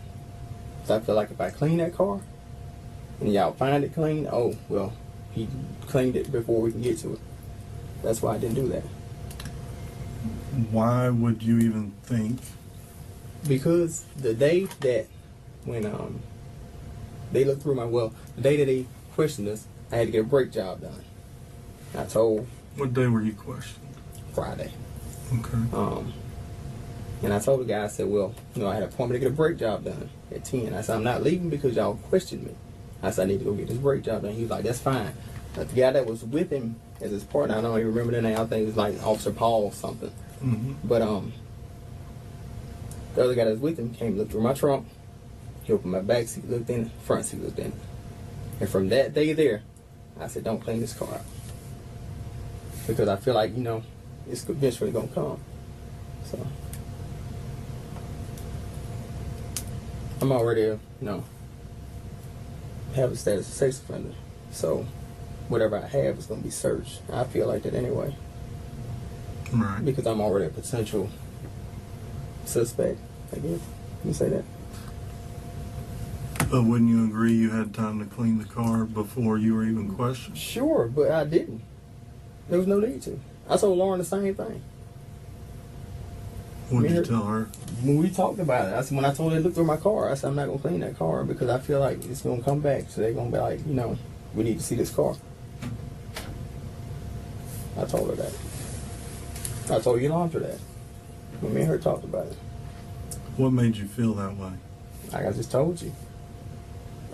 So I feel like if I clean that car and y'all find it clean, oh, well, he cleaned it before we can get to it. That's why I didn't do that. Why would you even think? Because the day that when they looked through the day that they questioned us, I had to get a brake job done. I told What day were you questioned? Friday. Okay. And I told the guy, I said, well, I had an appointment to get a brake job done at 10. I said, I'm not leaving because y'all questioned me. I said, I need to go get this brake job done. He was like, that's fine. But the guy that was with him as his partner, I don't even remember the name. I think it was like Officer Paul or something. Mm-hmm. But the other guy that was with him came, looked through my trunk. He opened my back seat, looked in it, front seat looked in it. And from that day there, I said, don't clean this car out. Because I feel like, it's eventually going to come. So, I'm already, have a status of sex offender. So, whatever I have is going to be searched. I feel like that anyway. Right. Because I'm already a potential suspect, I guess. Can you say that? But wouldn't you agree you had time to clean the car before you were even questioned? Sure, but I didn't. There was no need to. I told Lauren the same thing. What did you Mir- tell her? When we talked about it, I said, when I told her to look through my car, I said, I'm not going to clean that car because I feel like it's going to come back. So they're going to be like, we need to see this car. I told her that. I told Yolanda that. When me and her talked about it. What made you feel that way? Like I just told you.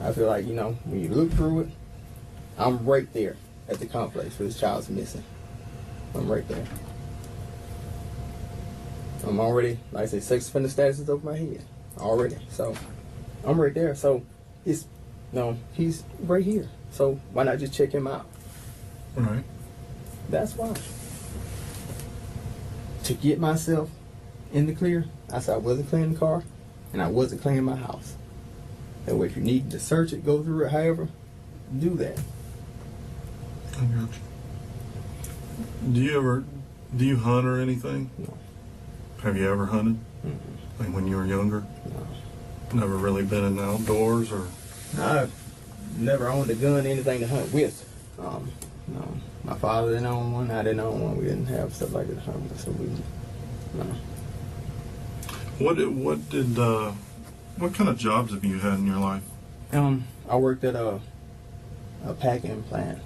I feel like, when you look through it, I'm right there at the complex where this child's missing. I'm right there. I'm already, like I said, sex offender status is over my head. Already. So, I'm right there. So, he's right here. So, why not just check him out? Right. That's why. To get myself in the clear, I said I wasn't cleaning the car, and I wasn't cleaning my house. That way, if you need to search it, go through it, however, do that. I got you. Do you hunt or anything? No. Have you ever hunted? Mm-mm. Like when you were younger? No. Never really been in the outdoors or? I've never owned a gun, anything to hunt with. No. My father didn't own one. I didn't own one. We didn't have stuff like that to hunt with, so we, no. What kind of jobs have you had in your life? I worked at a packing plant.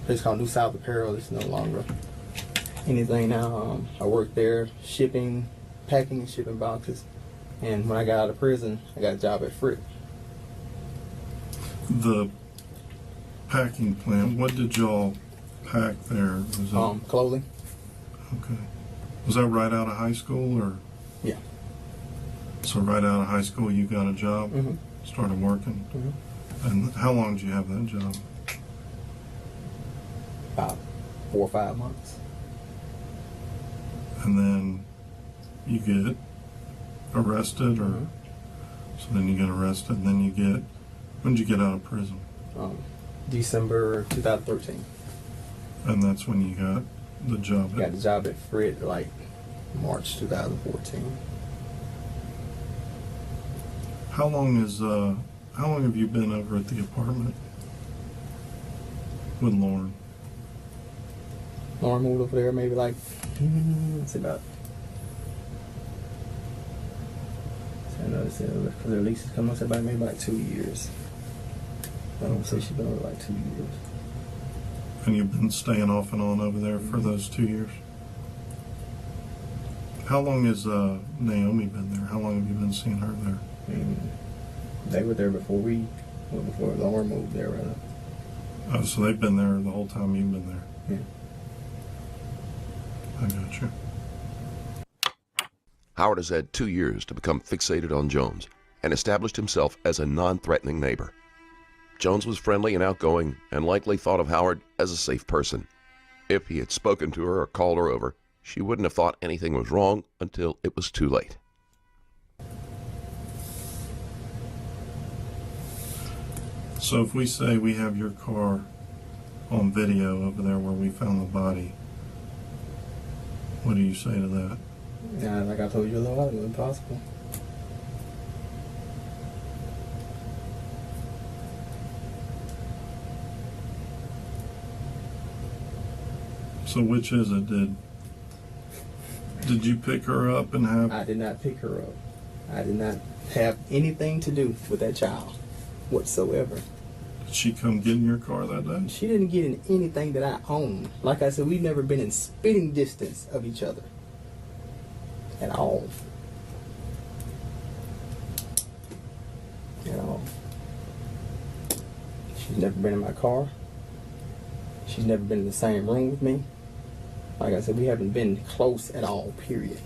Place called New South Apparel. It's no longer anything now. I worked there packing and shipping boxes. And when I got out of prison, I got a job at Frick. The packing plant, what did y'all pack there? Was it, Clothing. okay. Was that right out of high school or? Yeah. So right out of high school you got a job? Mm-hmm. Started working? Mm-hmm. And how long did you have that job? About 4 or 5 months. And then you get arrested or? Mhm. So then you get arrested and then when did you get out of prison? December 2013. And that's when you got the job Got the job at Frick like March 2014. How long have you been over at the apartment with Lauren? Lauren moved over there maybe like, it's about, I know it's because their lease is coming up, about maybe like 2 years. I don't say she's been over like 2 years. And you've been staying off and on over there for those 2 years? How long has Naomi been there? How long have you been seeing her there? They were there before before Lauren moved there, rather. Oh, so they've been there the whole time you've been there? Yeah. I got you. Howard has had 2 years to become fixated on Jones and established himself as a non-threatening neighbor. Jones was friendly and outgoing and likely thought of Howard as a safe person. If he had spoken to her or called her over, she wouldn't have thought anything was wrong until it was too late. So if we say we have your car on video over there where we found the body, what do you say to that? Yeah, like I told you a little while ago, impossible. So which is it? Did you pick her up and have? I did not pick her up. I did not have anything to do with that child whatsoever. Did she come get in your car that day? She didn't get in anything that I own. Like I said, we've never been in spitting distance of each other at all. At all. She's never been in my car. She's never been in the same room with me. Like I said, we haven't been close at all, period.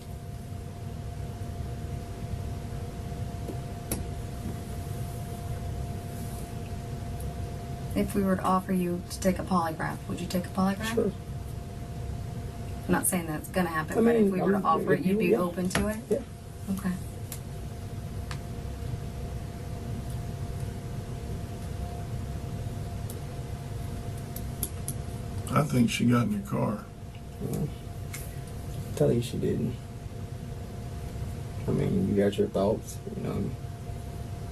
If we were to offer you to take a polygraph, would you take a polygraph? Sure. I'm not saying that's going to happen, I but if mean, we were to offer it, you'd be yeah. open to it? Yeah. Okay. I think she got in your car. Tell you she didn't. I mean, you got your thoughts, you know.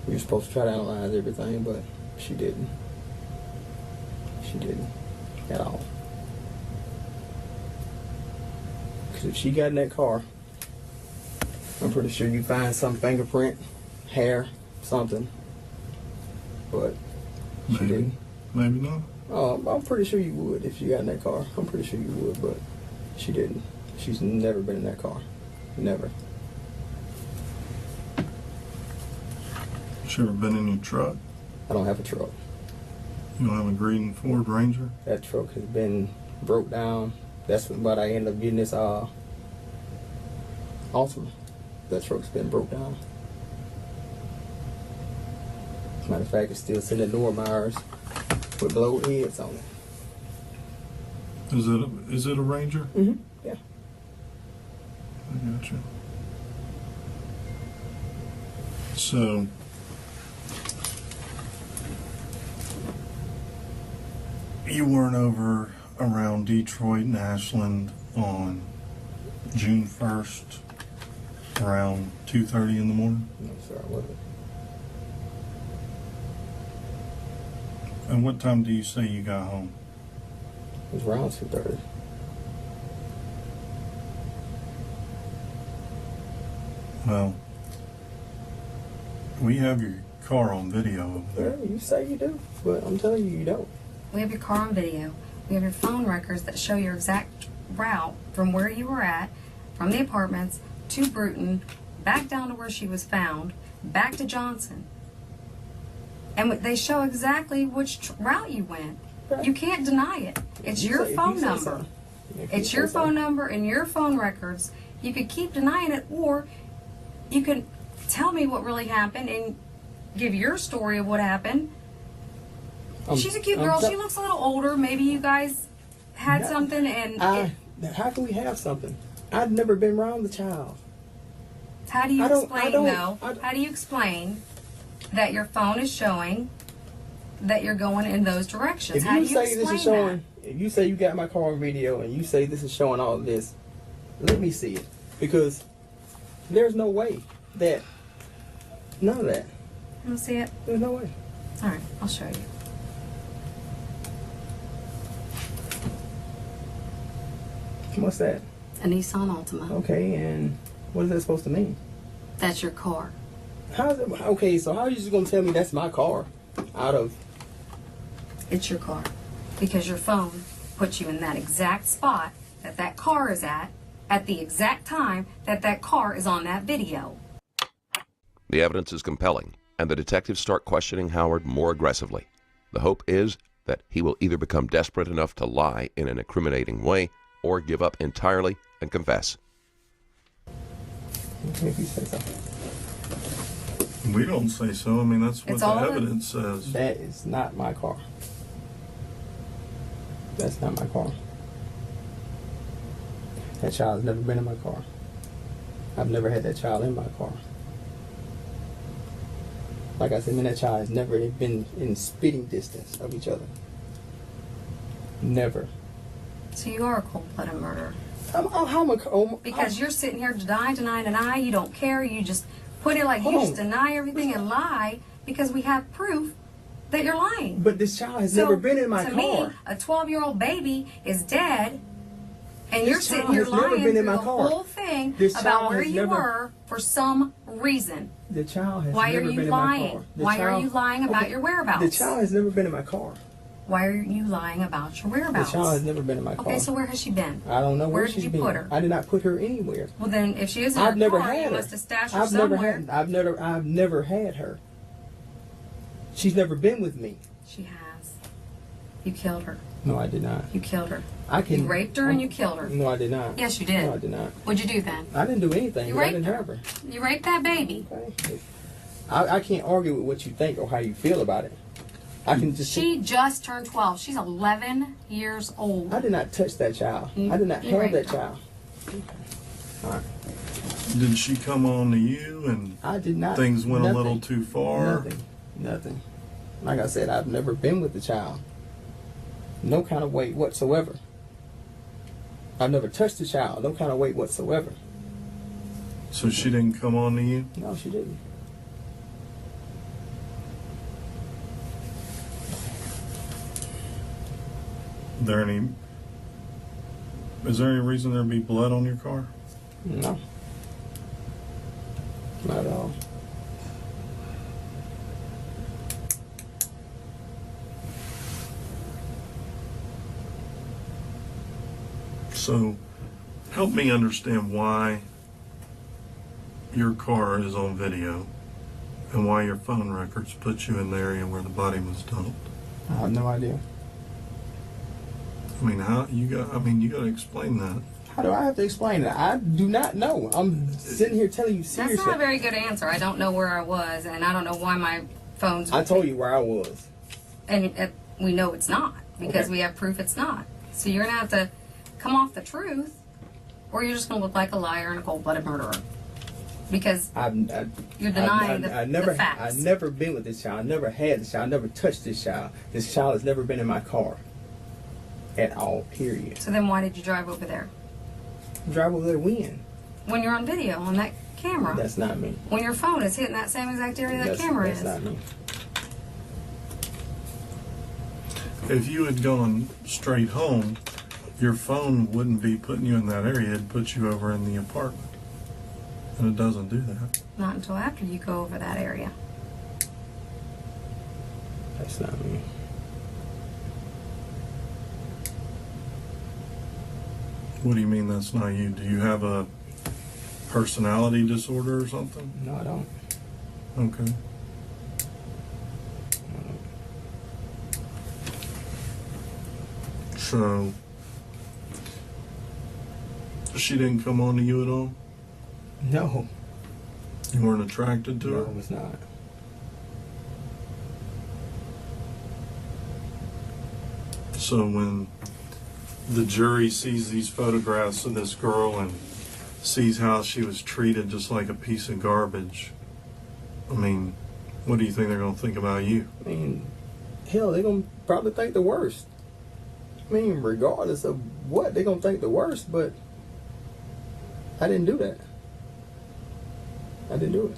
You're supposed to try to analyze everything, but she didn't. She didn't. At all. Because if she got in that car, I'm pretty sure you find some fingerprint, hair, something. But she Maybe. didn't. Maybe not. I'm pretty sure you would if you got in that car. I'm pretty sure you would, but she didn't. She's never been in that car. Never. She ever been in your truck? I don't have a truck. You don't have a green Ford Ranger? That truck has been broke down. That's what I ended up getting this Altima. That truck's been broke down. As a matter of fact, it's still sitting at Normeyer's with blowed heads on it. Is it a Ranger? Mm-hmm. Yeah. I got you. So, you weren't over around Detroit and Ashland on June 1st around 2:30 in the morning? No, sir, I wasn't. And what time do you say you got home? It was around 2:30. Well, we have your car on video over there. Yeah, you say you do, but I'm telling you, you don't. We have your car on video. We have your phone records that show your exact route from where you were at, from the apartments to Bruton, back down to where she was found, back to Johnson. And they show exactly which route you went. You can't deny it. It's your phone number. It's your phone number and your phone records. You could keep denying it, or you can tell me what really happened and give your story of what happened. She's a cute girl. She looks a little older. Maybe you guys had something and... how can we have something? I've never been around the child. How do you explain, though? How do you explain that your phone is showing that you're going in those directions? If How you do you say this is showing, if you say you got my car on video and you say this is showing all of this, let me see it. Because there's no way that, none of that. You don't see it? There's no way. All right, I'll show you. What's that? A Nissan Altima. Okay, and what is that supposed to mean? That's your car. How's it? Okay, so how are you just gonna tell me that's my car? Out of It's your car. Because your phone puts you in that exact spot that that car is at the exact time that that car is on that video. The evidence is compelling, and the detectives start questioning Howard more aggressively. The hope is that he will either become desperate enough to lie in an incriminating way or give up entirely and confess. if you say so. We don't say so. I mean, that's what It's the all evidence says. That is not my car. That's not my car. That child has never been in my car. I've never had that child in my car. Like I said, me and that child has never been in spitting distance of each other. Never. So you are a cold-blooded murderer. Because you're sitting here deny, you don't care, you just put it like you just deny everything and lie because we have proof that you're lying. But this child has never been in my to car. me, a 12-year-old baby is dead, and This you're sitting child here has never lying been in through my the car. whole thing This about child where has you never- were for some reason. The child has Why are never you been in my car. lying? The Why are child- you lying about Okay, your whereabouts? The child has never been in my car. Why are you lying about your whereabouts? The child has never been in my car. Okay, so where has she been? I don't know Where where did she's you been. put her? I did not put her anywhere. Well, then, if she is in I've her never car, had you her. must have stashed her I've never somewhere. had. I've never had her. She's never been with me. She has. You killed her. No, I did not. You killed her. I can. You raped her and you killed her. No, I did not. Yes, you did. No, I did not. What'd you do then? I didn't do anything. You but I raped didn't her. have her. You raped that baby. Okay. I can't argue with what you think or how you feel about it. I can just. She just turned 12. She's 11 years old. I did not touch that child. I did not You have raped that her. child. Okay. All right. Did she come on to you and I did not. things went nothing, a little too far? Nothing. Like I said, I've never been with the child. No kind of weight whatsoever. I've never touched the child. No kind of weight whatsoever. So she didn't come on to you? No, she didn't. Is there any reason there'd be blood on your car? No. Not at all. So help me understand why your car is on video and why your phone records put you in the area where the body was dumped. I have no idea. I mean, you got to explain that. How do I have to explain it? I do not know. I'm sitting here telling you seriously. That's not a very good answer. I don't know where I was, and I don't know why my phone's... I told you where I was. And we know it's not, because Okay. we have proof it's not. So you're going to have to come off the truth, or you're just going to look like a liar and a cold-blooded murderer. Because you're denying the facts. I've never been with this child. I never had this child. I never touched this child. This child has never been in my car. at all, period. So then why did you drive over there? Drive over there when? When you're on video on that camera. That's not me. When your phone is hitting that same exact area that camera that's is. not me. If you had gone straight home, your phone wouldn't be putting you in that area. It'd put you over in the apartment. And it doesn't do that. Not until after you go over that area. That's not me. What do you mean that's not you? Do you have a personality disorder or something? No, I don't. Okay. So, she didn't come on to you at all? No. You weren't attracted to No, her? it's not. So when the jury sees these photographs of this girl and sees how she was treated just like a piece of garbage, I mean, what do you think they're going to think about you? I mean, hell, they're going to probably think the worst. I mean, regardless of what, they're going to think the worst, but I didn't do that. I didn't do it.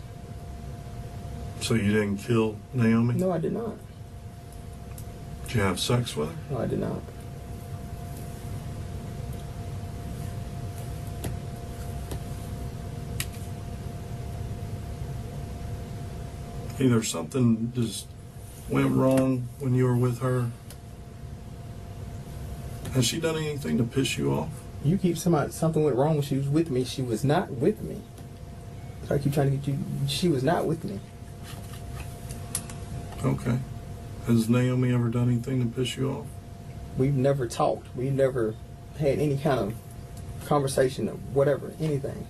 So you didn't kill Naomi? No, I did not. Did you have sex with her? No, I did not. Either something just went wrong when you were with her. Has she done anything to piss you off? You keep saying something went wrong when she was with me. She was not with me. So I keep trying to get you. She was not with me. Okay. Has Naomi ever done anything to piss you off? We've never talked. We've never had any kind of conversation or whatever, anything.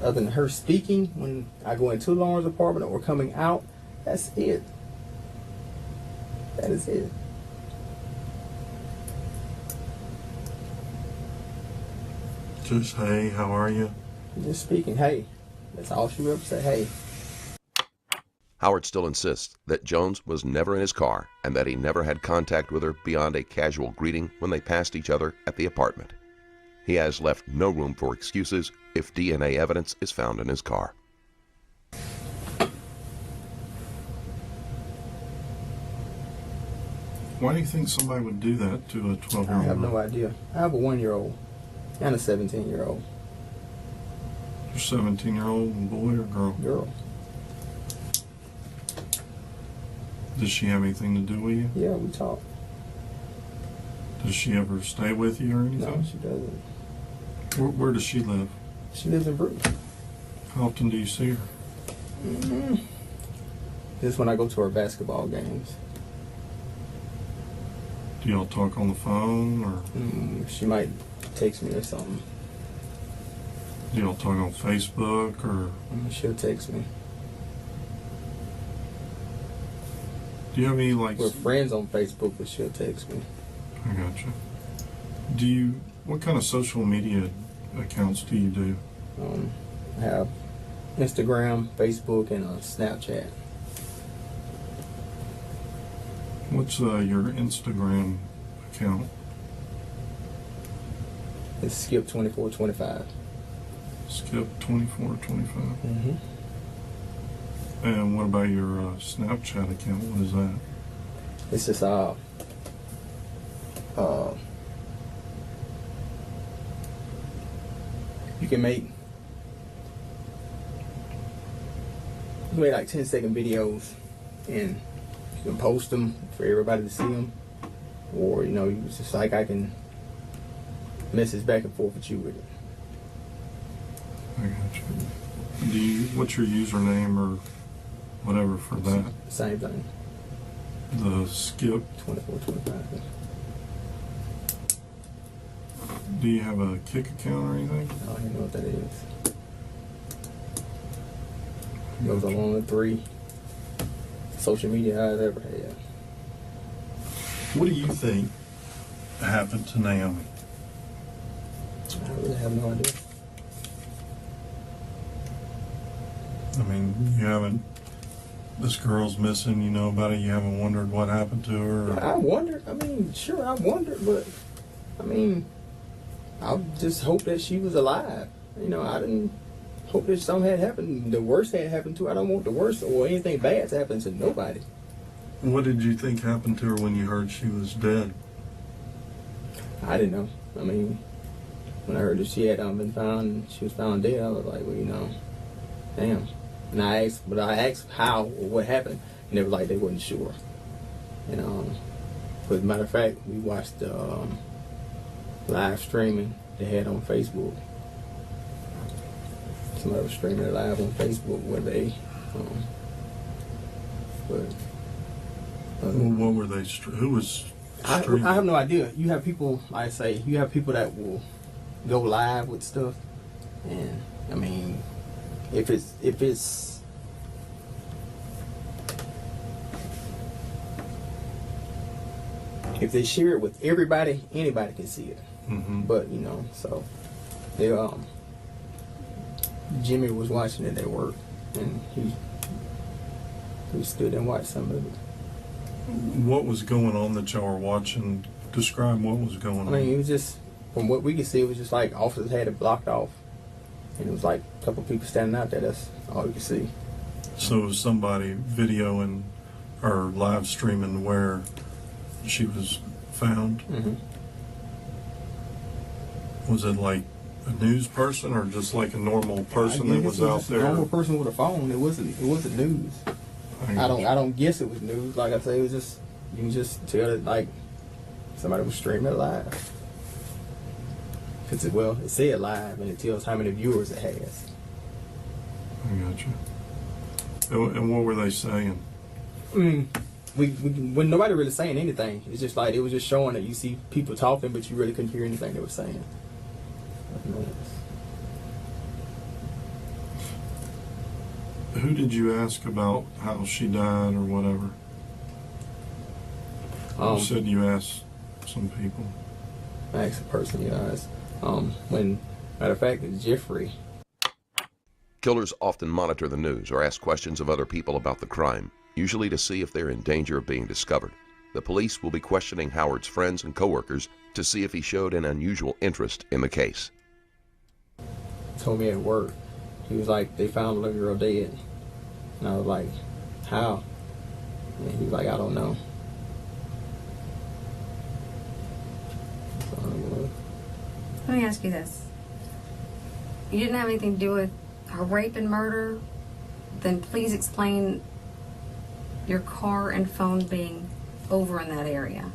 Other than her speaking when I go into Lauren's apartment or coming out, that's it. That is it. Just, hey, how are you? Just speaking, hey. That's all she would ever say, hey. Howard still insists that Jones was never in his car and that he never had contact with her beyond a casual greeting when they passed each other at the apartment. He has left no room for excuses if DNA evidence is found in his car. Why do you think somebody would do that to a I 12-year-old? have no idea. I have a 1-year-old and a 17-year-old Your 17-year-old boy or girl? girl. Does she have anything to do with you? Yeah, we talk. Does she ever stay with you or anything? No, she doesn't. Where does she live? She lives in Brooklyn. How often do you see her? This is when I go to her basketball games. Do y'all talk on the phone or She might text me or something. do y'all talk on Facebook or She'll text me. do you have any like? We're friends on Facebook, but she'll text me. I gotcha. What kind of social media accounts do you do? I have Instagram, Facebook, and Snapchat. What's your Instagram account? It's Skip2425. Skip 2425. Mm-hmm. And what about your Snapchat account? What is that? It's just you can make like 10-second videos and you can post them for everybody to see them, or it's just like I can message back and forth with you with it. I gotcha. What's your username or whatever for that? Same thing. The Skip. 2425. Do you have a Kick account or anything? I don't even know what that is. Those are one of the 3 social media I've ever had. What do you think happened to Naomi? I really have no idea. I mean, you haven't this girl's missing, you know about it, you haven't wondered what happened to her? Or? I wondered. I mean, sure, I wondered, but I mean, I just hope that she was alive. You know, I didn't hope that something had happened. The worst had happened to her. I don't want the worst or anything bad to happen to nobody. What did you think happened to her when you heard she was dead? I didn't know. I mean, when I heard that she had been found, she was found dead, I was like, well, you know, damn. And I asked how or what happened, and they were like, they wasn't sure. You know, but as a matter of fact, we watched the live streaming they had on Facebook. Somebody was streaming it live on Facebook where they, What were they? Who was streaming? I have no idea. You have people, like I say, you have people that will go live with stuff, and I mean, if they share it with everybody, anybody can see it. Mm-hmm. But you know, so they Jimmy was watching it at work, and he stood and watched some of it. What was going on that y'all were watching? Describe what was going on. I mean, it was just, from what we could see, it was just like officers had it blocked off, and it was like a couple people standing out there. That's all you could see. So it was somebody videoing or live streaming where she was found? Mm-hmm. Was it like a news person or just like a normal person I that guess was it out just there? A normal person with a phone. It wasn't news. I don't guess it was news. Like I say, it was just, you can just tell that like somebody was streaming it live. Cause it said live and it tells how many viewers it has. I got you. And what were they saying? I mean, when nobody really saying anything, it's just like it was just showing that you see people talking, but you really couldn't hear anything they were saying. Who did you ask about how she died or whatever? You said you asked some people. I asked a person, guys. Matter of fact, Jeffrey. Killers often monitor the news or ask questions of other people about the crime, usually to see if they're in danger of being discovered. The police will be questioning Howard's friends and coworkers to see if he showed an unusual interest in the case. Told me at work, he was like, they found a little girl dead. And I was like, how? And he was like, I don't know. So, Let me ask you this. You didn't have anything to do with her rape and murder? Then please explain your car and phone being over in that area.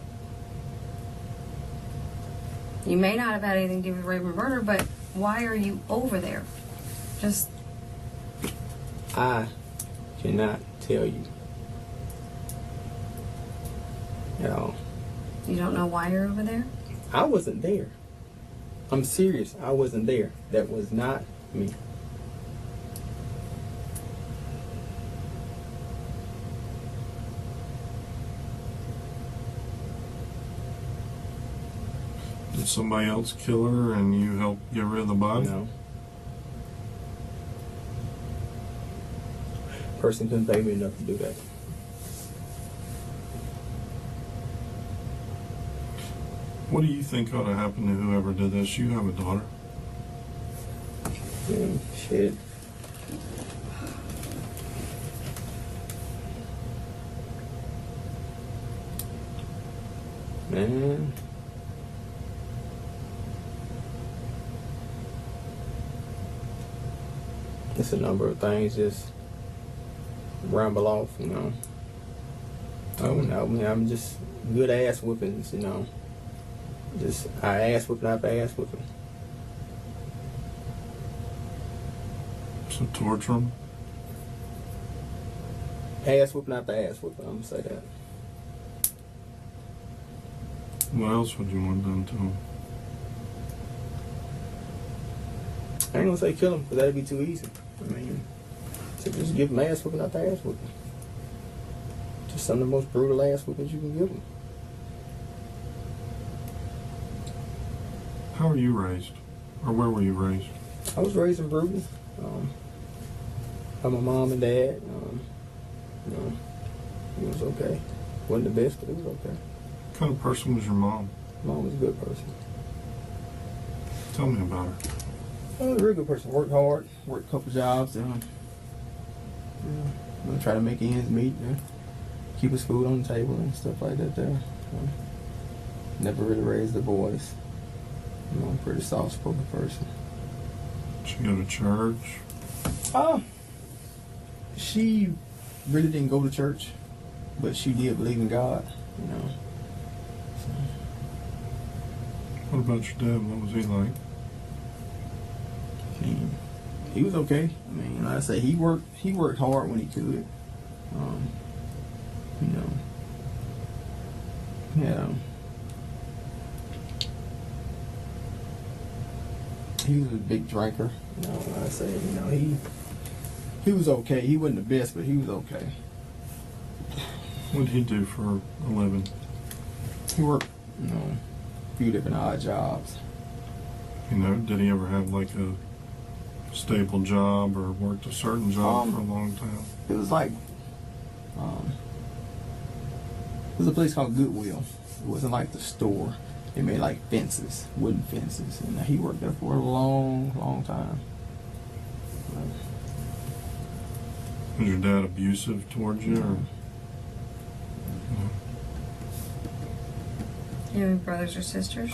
You may not have had anything to do with rape and murder, but why are you over there? Just... I cannot tell you at all. You don't know why you're over there? I wasn't there. I'm serious. I wasn't there. That was not me. Did somebody else kill her and you helped get rid of the body? No. Person couldn't pay me enough to do that. What do you think ought to happen to whoever did this? You have a daughter. Shit. Man. It's a number of things just ramble off, you know. I'm just good ass whoopings, you know. Just ass whooping after ass whooping. So torture them? Ass whooping after ass whooping, I'm gonna say that. What else would you want done to them? I ain't gonna say kill them, because that'd be too easy. I mean, so just give them ass whooping after ass whooping. Just some of the most brutal ass whoopings you can give them. How were you raised? Or where were you raised? I was raised in Bruton by my mom and dad. You know, he was okay. Wasn't the best, but it was okay. What kind of person was your mom? Mom was a good person. Tell me about her. A real good person. Worked hard. Worked a couple jobs. Try to make ends meet. Keep his food on the table and stuff like that. There. Never really raised the boys. You know, pretty soft-spoken person. Did she go to church? She really didn't go to church, but she did believe in God. You know. So. What about your dad? What was he like? He was okay. I mean, like I say, he worked hard when he could. You know, yeah. He was a big drinker. You know, like I say, you know, he was okay. He wasn't the best, but he was okay. What did he do for a living? He worked, you know, a few different odd jobs. You know, did he ever have like a stable job or worked a certain job for a long time? It was like, there's a place called Goodwill. It wasn't like the store. They made like fences, wooden fences, and he worked there for a long, long time. Was your dad abusive towards you? Or? Do you have any brothers or sisters?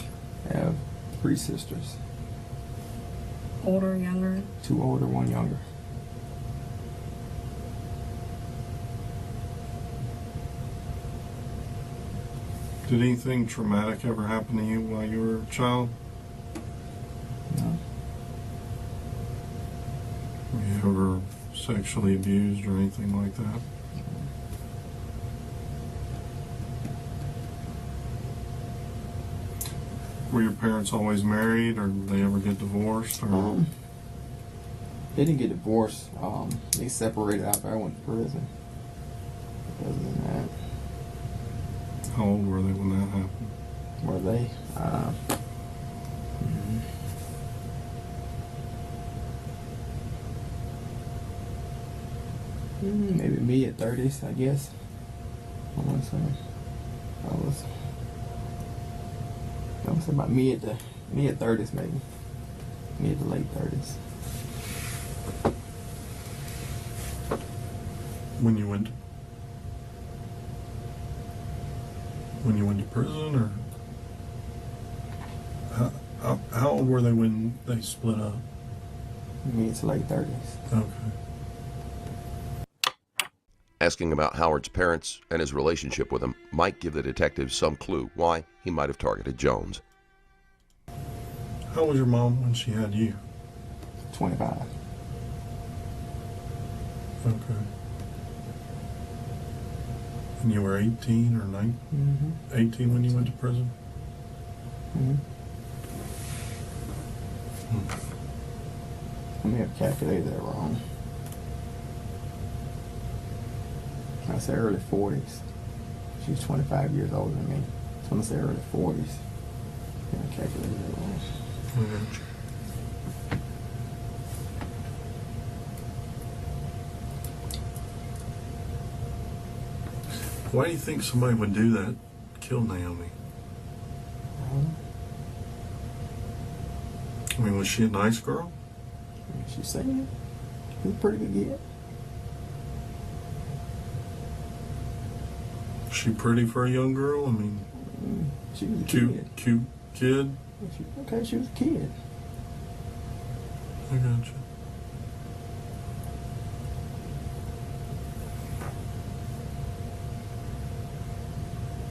I have 3 sisters. Older, younger? 2 older, 1 younger. Did anything traumatic ever happen to you while you were a child? No. Were you ever sexually abused or anything like that? Were your parents always married, or did they ever get divorced? Or? They didn't get divorced. They separated after I went to prison. Other than that, How old were they when that happened? were they? Maybe mid-30s, I guess. I want to say. I would say about mid-30s, maybe. Mid to late 30s. When you went to prison, or how old were they when they split up? Mid to late 30s. Okay. Asking about Howard's parents and his relationship with them might give the detectives some clue why he might have targeted Jones. How old was your mom when she had you? 25. Okay. And you were 18 or 19? Mm-hmm. 18 when you went to prison? Mm-hmm. I may have calculated that wrong. I said early 40s. She's 25 years older than me. So I'm going to say early 40s. Yeah, I calculated that wrong. Okay. Why do you think somebody would do that? Kill Naomi? I mean, was she a nice girl? She's saying it was a pretty good kid. Was she pretty for a young girl? I mean, She was a cute kid? She was a kid. I gotcha.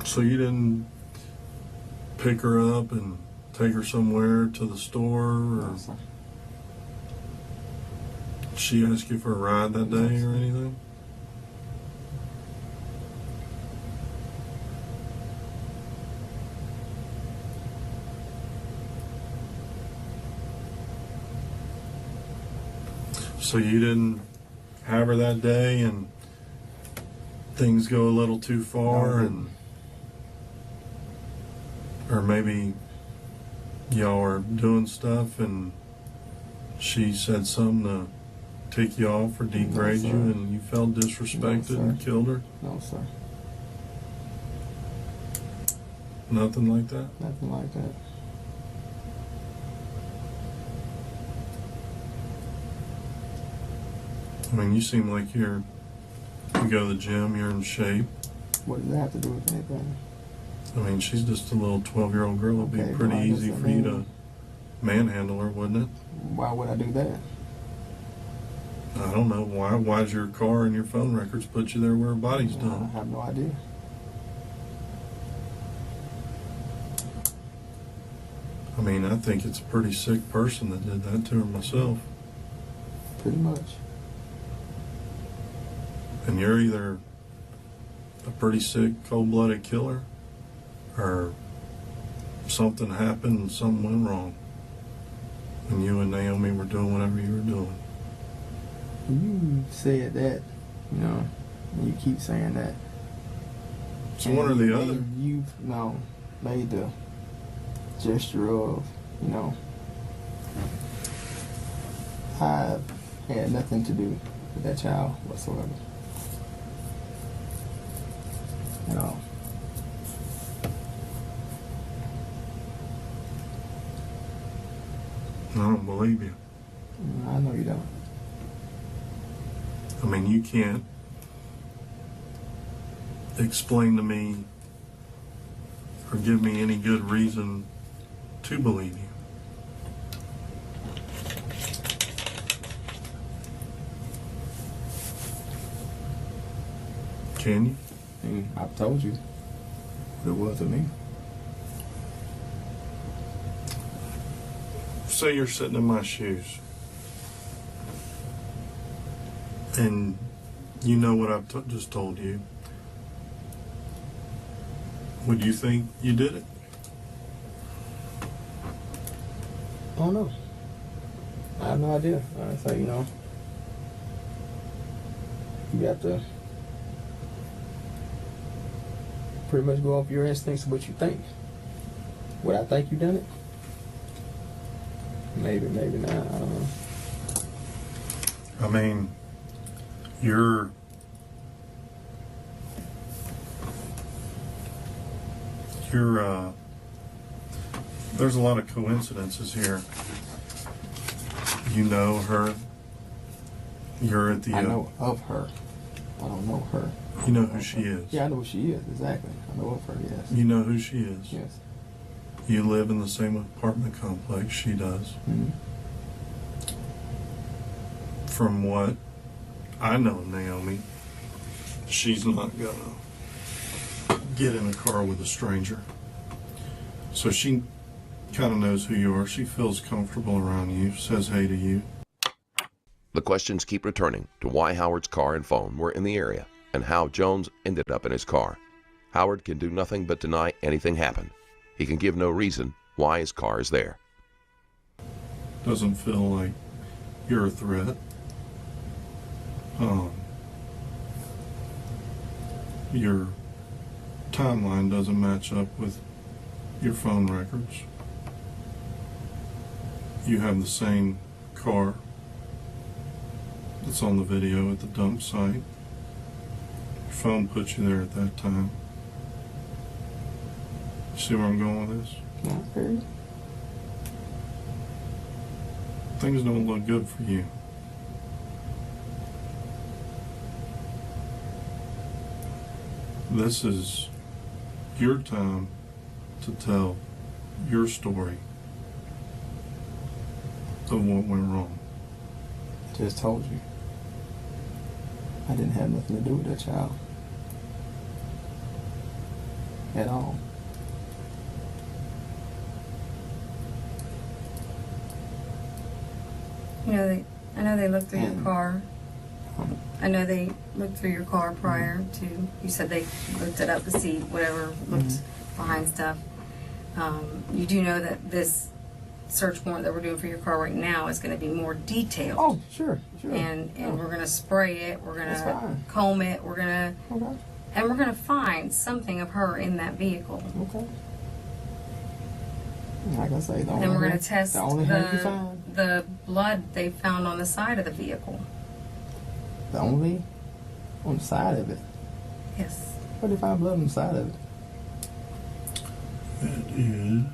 So you didn't pick her up and take her somewhere to the store, or No, sir. did she ask you for a ride that day or anything? So you didn't have her that day and things go a little too far, No. and or maybe y'all are doing stuff and she said something to take you off or degrade sir. you and you felt disrespected No, and sir. killed her? No, sir. Nothing like that? Nothing like that. I mean, you seem like you go to the gym, you're in shape. What does that have to do with anything? I mean, she's just a little 12-year-old girl. It'd be Okay, pretty well, I easy guess for I you mean- to manhandle her, wouldn't it? Why would I do that? I don't know. Why's your car and your phone records put you there where her body's I done? have no idea. I mean, I think it's a pretty sick person that did that to her myself. Pretty much. And you're either a pretty sick, cold-blooded killer, or something happened and something went wrong. And you and Naomi were doing whatever you were doing. You said that, you know, and you keep saying that. It's one or the other. You've made the gesture of, you know, I had nothing to do with that child whatsoever. At all. I don't believe you. I know you don't. I mean, you can't explain to me or give me any good reason to believe you. Can you? And I've told you what it was to me. Say you're sitting in my shoes and you know what I've just told you. Would you think you did it? I don't know. I have no idea. So, you know, you have to pretty much go off your instincts of what you think. Would I think you done it? Maybe, maybe not. I don't know. I mean, you're there's a lot of coincidences here. You know her. You're at the I know of her. I don't know her. you know who she is. Yeah, I know who she is, exactly. I know of her, yes. You know who she is. Yes. You live in the same apartment complex she does. Mm-hmm. From what I know, Naomi, she's not gonna get in a car with a stranger. So she kind of knows who you are. She feels comfortable around you, says hey to you. The questions keep returning to why Howard's car and phone were in the area and how Jones ended up in his car. Howard can do nothing but deny anything happened. He can give no reason why his car is there. Doesn't feel like you're a threat. Your timeline doesn't match up with your phone records. You have the same car that's on the video at the dump site. Your phone put you there at that time. You see where I'm going with this? Not very. Things don't look good for you. This is your time to tell your story of what went wrong. I just told you. I didn't have nothing to do with that child. At all. You know, I know they looked through your And- car. I know they looked through your car prior to. You said they looked it up to see whatever looked behind stuff. You do know that this search warrant that we're doing for your car right now is going to be more detailed. Oh, sure. And Yeah. we're going to spray it. We're going That's to fine. comb it. We're going to Okay. and we're going to find something of her in that vehicle. Okay. Like I say, And we're going to test the only hair you find. the blood they found on the side of the vehicle. Only on the side of it. Yes. What if I have blood on the side of it? It is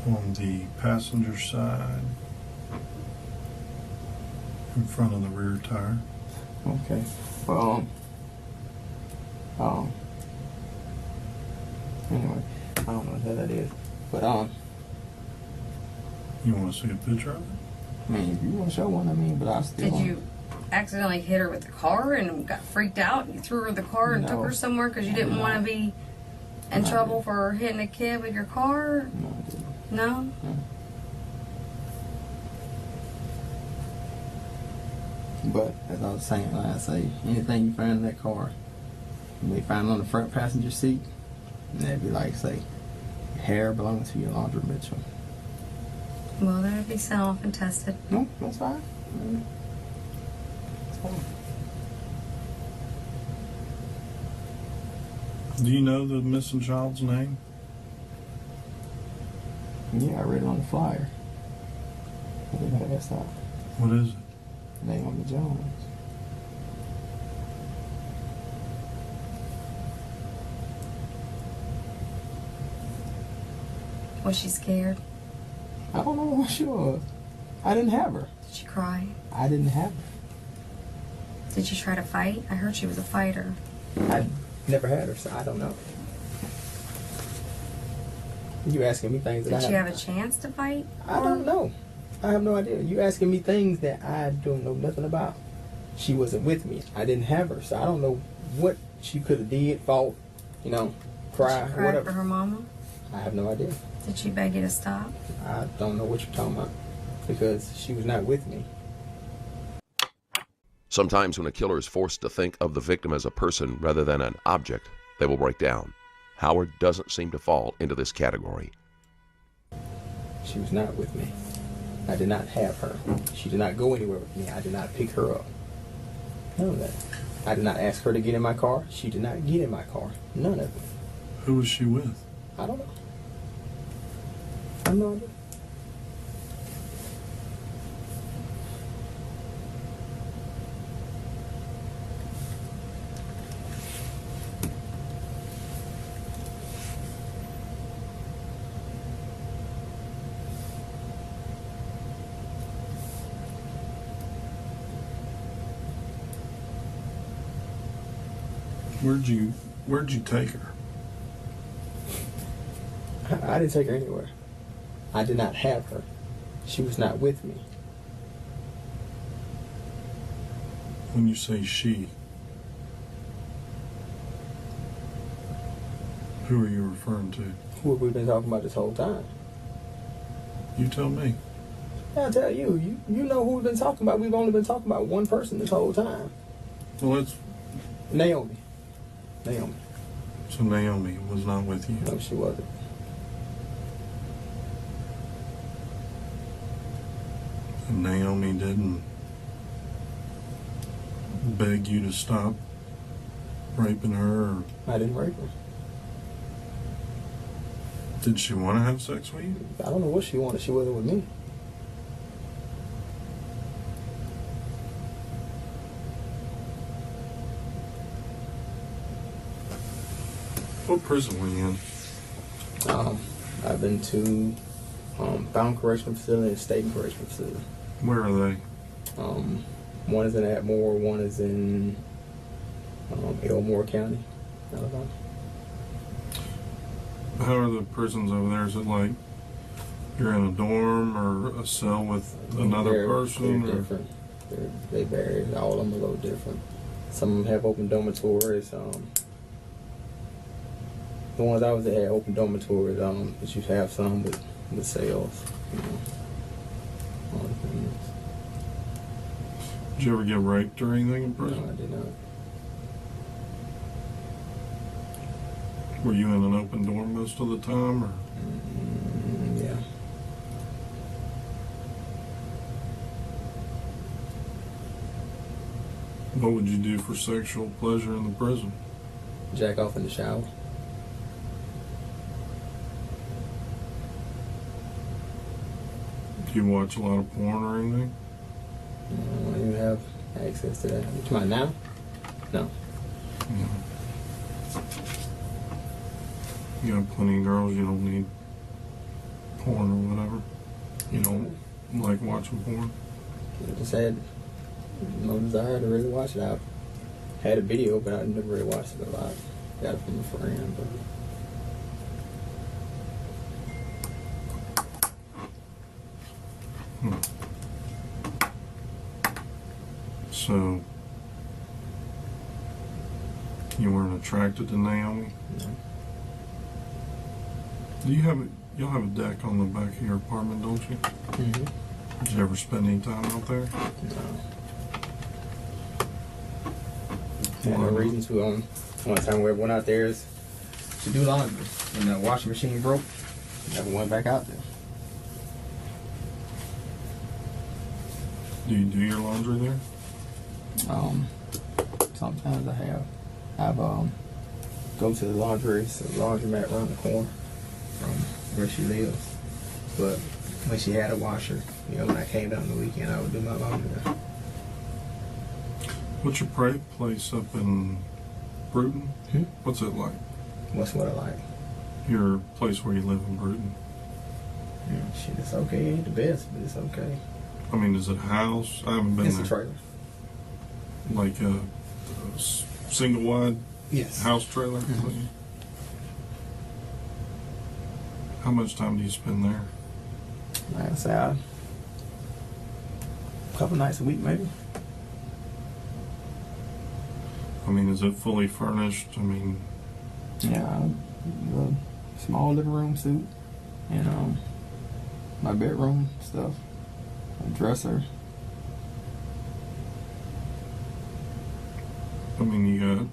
on the passenger side in front of the rear tire. Okay. Well, anyway, I don't know what that is. But, You want to see a picture of it? I mean, if you want to show one, I mean, but I still. Did you accidentally hit her with the car and got freaked out? You threw her in the car and took No. her somewhere because you didn't want to be in No, I trouble didn't. for hitting a kid with your car? No, I didn't. No? No. But as I was saying, like I say, anything you find in that car, you may find it on the front passenger seat, and that'd be like, say, hair belonging to your laundry Mitchell. Well, that'd be sent off and tested. No, that's fine. That's fine. Do you know the missing child's name? Yeah, I read it on the flyer. I didn't have that stuff. What is it? Naomi Jones. Was she scared? I don't know what she was. I didn't have her. Did she cry? I didn't have Did she try to fight? I heard she was a fighter. her. I never had her, so I don't know. You asking me things that Did I she have a chance to fight? I don't know. I have no idea. You asking me things that I don't know nothing about. She wasn't with me. I didn't have her, so I don't know what she could have did, fought, cry, Did she cry whatever. for her mama? I have no idea. Did she beg you to stop? I don't know what you're talking about because she was not with me. Sometimes when a killer is forced to think of the victim as a person rather than an object, they will break down. Howard doesn't seem to fall into this category. She was not with me. I did not have her. She did not go anywhere with me. I did not pick her up. None of that. I did not ask her to get in my car. She did not get in my car. None of it. Who was she with? I don't know. I have no idea. Where'd you take her? I didn't take her anywhere. I did not have her. She was not with me. When you say she, who are you referring to? Who have we been talking about this whole time? You tell me. I'll tell you. You know who we've been talking about. We've only been talking about one person this whole time. Well, it's Naomi. so Naomi was not with you. No, she wasn't. And Naomi didn't beg you to stop raping her, or I didn't rape her. did she want to have sex with you? I don't know what she wanted. She wasn't with me. What prison were you in? I've been to Fountain Correctional Facility and State Correctional Facility. Where are they? One is in Atmore, one is in Elmore County, Alabama. How are the prisons over there? Is it like you're in a dorm or a cell with another They're person? Or? different. They vary. All of them are a little different. Some of them have open dormitories. The ones I was at had open dormitories, but you have some with cells. All the things. Did you ever get raped or anything in No, prison? I did not. Were you in an open dorm most of the time, or Yeah. what would you do for sexual pleasure in the prison? Jack off in the shower. Do you watch a lot of porn or anything? I don't even have access to that. You talking about now? No. Yeah. You got plenty of girls, you don't need porn or whatever. You don't like watching porn? I just had no desire to really watch it. I had a video, but I never really watched it a lot. Got it from a friend, but. So, you weren't attracted to Naomi? No. Do you have a, you'll have a deck on the back of your apartment, don't you? Mm-hmm. Did you ever spend any time out there? No. Had no reason to. One time we went out there is to do laundry, and the washing machine broke. Never went back out there. Do you do your laundry there? Sometimes I have. I've go to the laundromat around the corner from where she lives. But when she had a washer, when I came down the weekend, I would do my laundry there. What's your place up in Bruton? Hmm? What's it like? What's what I like? Your place where you live in Bruton? Shit, it's okay. It ain't the best, but it's okay. I mean, is it a house? I haven't been It's there. a trailer. Like a single wide Yes. house trailer? Mhm. How much time do you spend there? Like I say, a couple nights a week, maybe. I mean, is it fully furnished? I mean, Yeah, a small living room suite, and my bedroom stuff, a dresser. I mean, you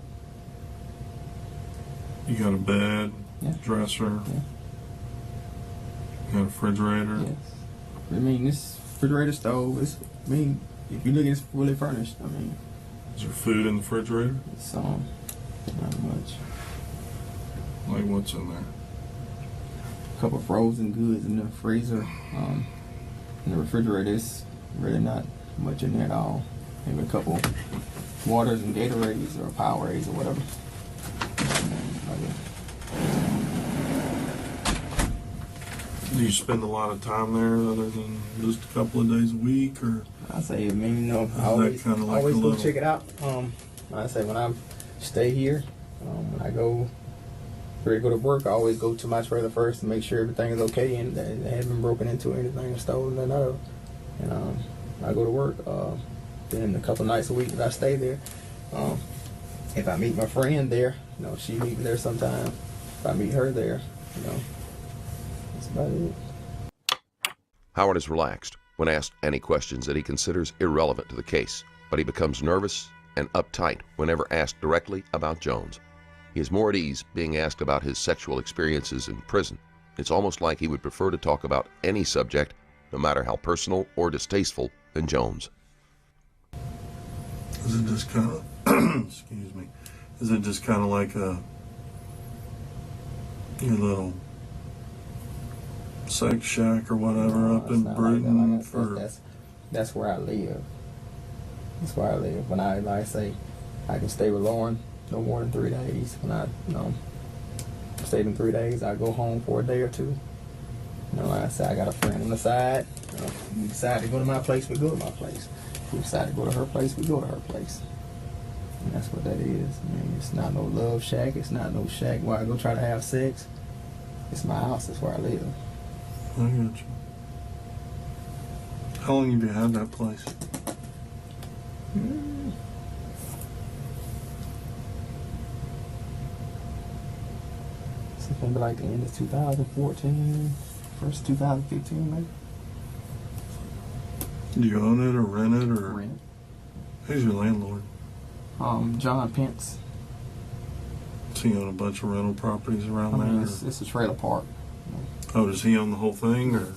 got a bed, Yeah. dresser, Yeah. you got a refrigerator. Yes. I mean, this refrigerator stove is. I mean, if you look at it, it's fully furnished. I mean, Is there food in the refrigerator? it's not much. Like what's in there? A couple frozen goods in the freezer. In the refrigerator, it's really not much in there at all. Maybe a couple waters and Gatorades or Powerades or whatever. Do you spend a lot of time there other than just a couple of days a week, or I say, I mean, I that always, kinda like always a go little- check it out. I say when I stay here, when I go ready to go to work, I always go to my trailer first to make sure everything is okay and that it hasn't been broken into or anything or stolen or none of it. And I go to work. Then a couple nights a week that I stay there. If I meet my friend there, she meet me there sometime. If I meet her there, that's about it. Howard is relaxed when asked any questions that he considers irrelevant to the case, but he becomes nervous and uptight whenever asked directly about Jones. He is more at ease being asked about his sexual experiences in prison. It's almost like he would prefer to talk about any subject, no matter how personal or distasteful, than Jones. is it just kind of, excuse me, is it just kind of like your little sex shack or whatever up It's in not Bruton? like that. That's where I live. That's where I live. When I say I can stay with Lauren no more than 3 days. When I stayed in 3 days, I go home for a day or two. Like I say, I got a friend on the side. We decide to go to my place, we go to my place. If we decide to go to her place, we go to her place. And that's what that is. I mean, it's not no love shack. It's not no shack where I go try to have sex. It's my house. That's where I live. I got you. How long have you had that place? It's gonna be like the end of 2014, first 2015 maybe. Do you own it or rent it or Rent. who's your landlord? John Pence. Does he own a bunch of rental properties around I mean, there? it's a trailer park. Oh, does he own the whole thing, or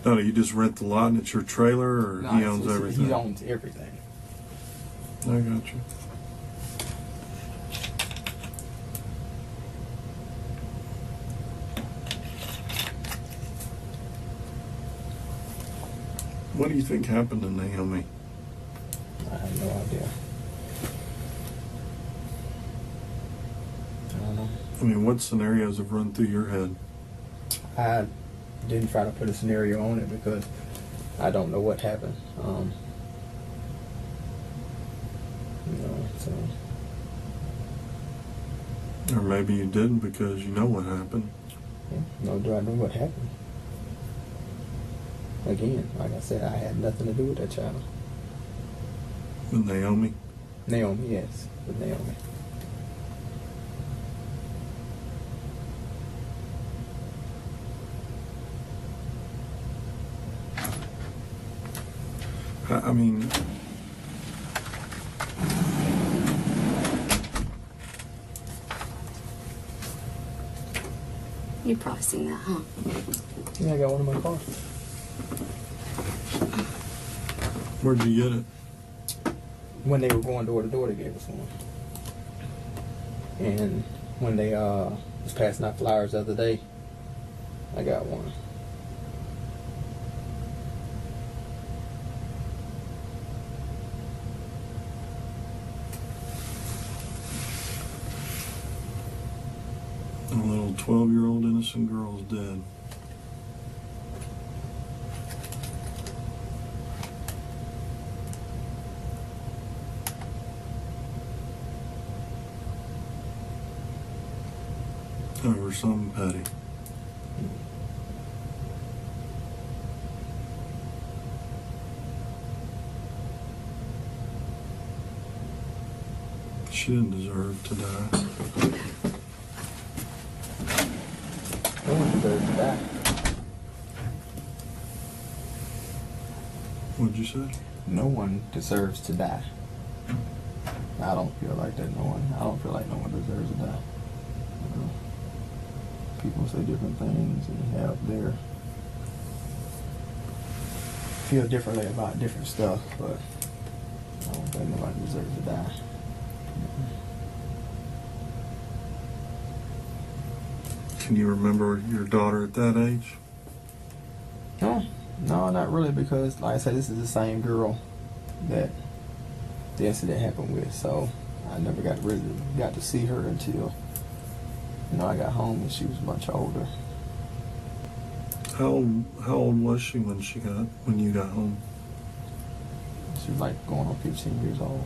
no? You just rent the lot and it's your trailer, or No, he owns everything? He owns everything. I got you. What do you think happened to Naomi? I have no idea. I don't know. I mean, what scenarios have run through your head? I didn't try to put a scenario on it because I don't know what happened. So Or maybe you didn't because you know what happened. no, do I know what happened? Again, like I said, I had nothing to do with that child. With Naomi? Naomi, yes, with Naomi. I mean, You've probably seen that, huh? Yeah, I got one in my car. where'd you get it? When they were going door to door, they gave us one. And when they was passing out flyers the other day, I got one. A little 12-year-old innocent girl's dead. Over something petty. She didn't deserve to die. No one deserves to die. What'd you say? No one deserves to die. I don't feel like that. I don't feel like no one deserves to die. You know, people say different things and have their feel differently about different stuff, but I don't think nobody deserves to die. Can you remember your daughter at that age? No, not really, because like I said, this is the same girl that the incident happened with, so I never got to see her until I got home and she was much older. How old was she when you got home? She was like going on 15 years old.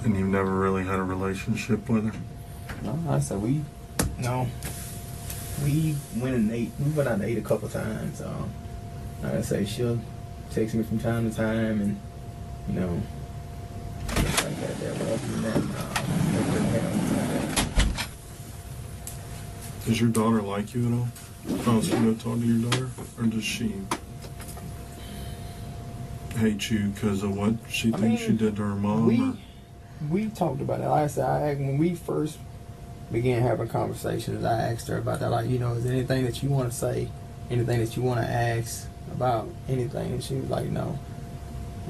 And you've never really had a relationship with her? No, like I said we went and ate. We went out and ate a couple times. Like I say, she'll text me from time to time, and things like that. But other than that, never really had anything like that. Does your daughter like you at all? Oh, so you go talk to your daughter? Or does she hate you because of what she thinks you did to her mom? We talked about that. Like I said, when we first began having conversations, I asked her about that. Like, is there anything that you want to say, anything that you want to ask about anything? And she was like, no.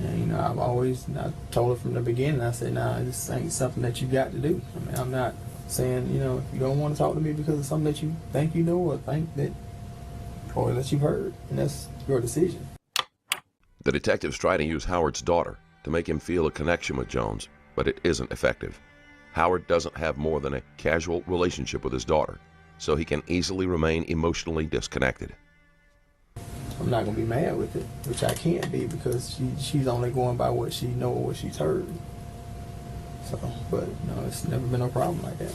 And I told her from the beginning. I said, nah, this ain't something that you got to do. I mean, I'm not saying, if you don't want to talk to me because of something that you think you know or that you've heard, and that's your decision. The detectives try to use Howard's daughter to make him feel a connection with Jones, but it isn't effective. Howard doesn't have more than a casual relationship with his daughter, so he can easily remain emotionally disconnected. I'm not going to be mad with it, which I can't be because she's only going by what she knows or what she's heard. So, but no, it's never been a problem like that.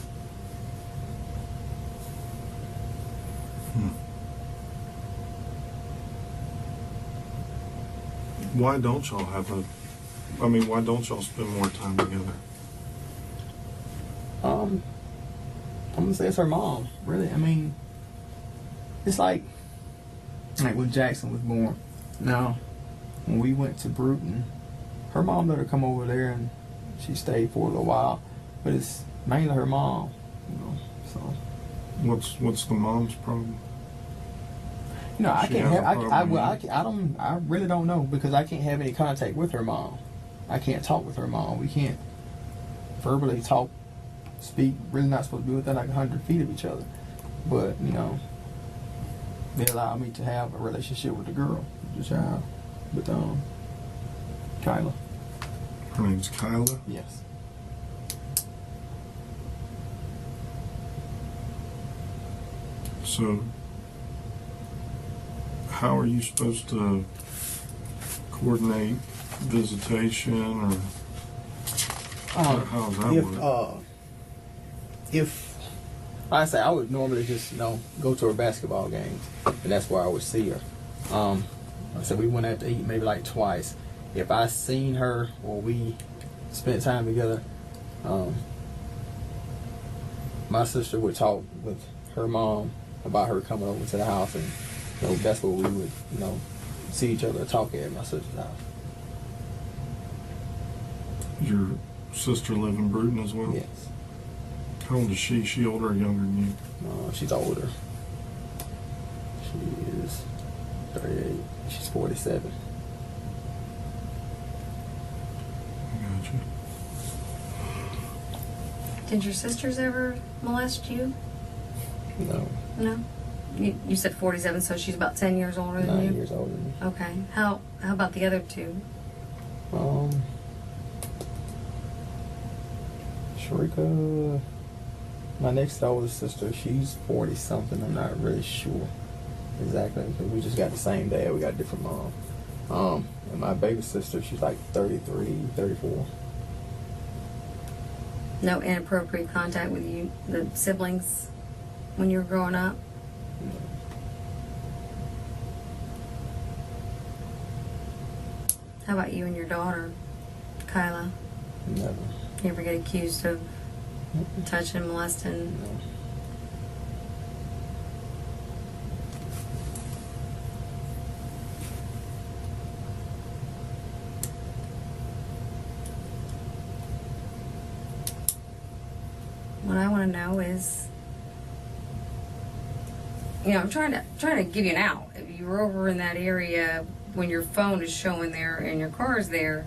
Why don't y'all why don't y'all spend more time together? I'm gonna say it's her mom, really. I mean, it's like when Jackson was born. Now, when we went to Bruton, her mom let her come over there and she stayed for a little while, but it's mainly her mom, so. What's the mom's problem? I She can't has have. a problem. I really don't know because I can't have any contact with her mom. I can't talk with her mom. We can't verbally talk, speak. Really not supposed to be within like 100 feet of each other. But they allowed me to have a relationship with the girl, the child, with Kyla. Her name's Kyla. Yes. So, how are you supposed to coordinate visitation, or how does that work? If like I say, I would normally just go to her basketball games, and that's where I would see her. Like I said, we went out to eat maybe like twice. If I seen her or we spent time together, my sister would talk with her mom about her coming over to the house, and that's where we would see each other talk at my sister's house. Your sister live in Bruton as well? Yes. How old is she? Is she older or younger than you? She's older. She is 38. She's 47. I got you. Did your sisters ever molest you? No. No? You said 47, so she's about 10 years older than 9 you? years older than me. Okay. How about the other two? Sharika, my next oldest sister, she's 40 something. I'm not really sure exactly because we just got the same dad. We got different mom. And my baby sister, she's like 33, 34. No inappropriate contact with you, the siblings, when you were growing up? How about you and your daughter, Kyla? Never. You ever get accused of touching, molesting? No. What I want to know is, I'm trying to give you an out. If you were over in that area when your phone is showing there and your car is there,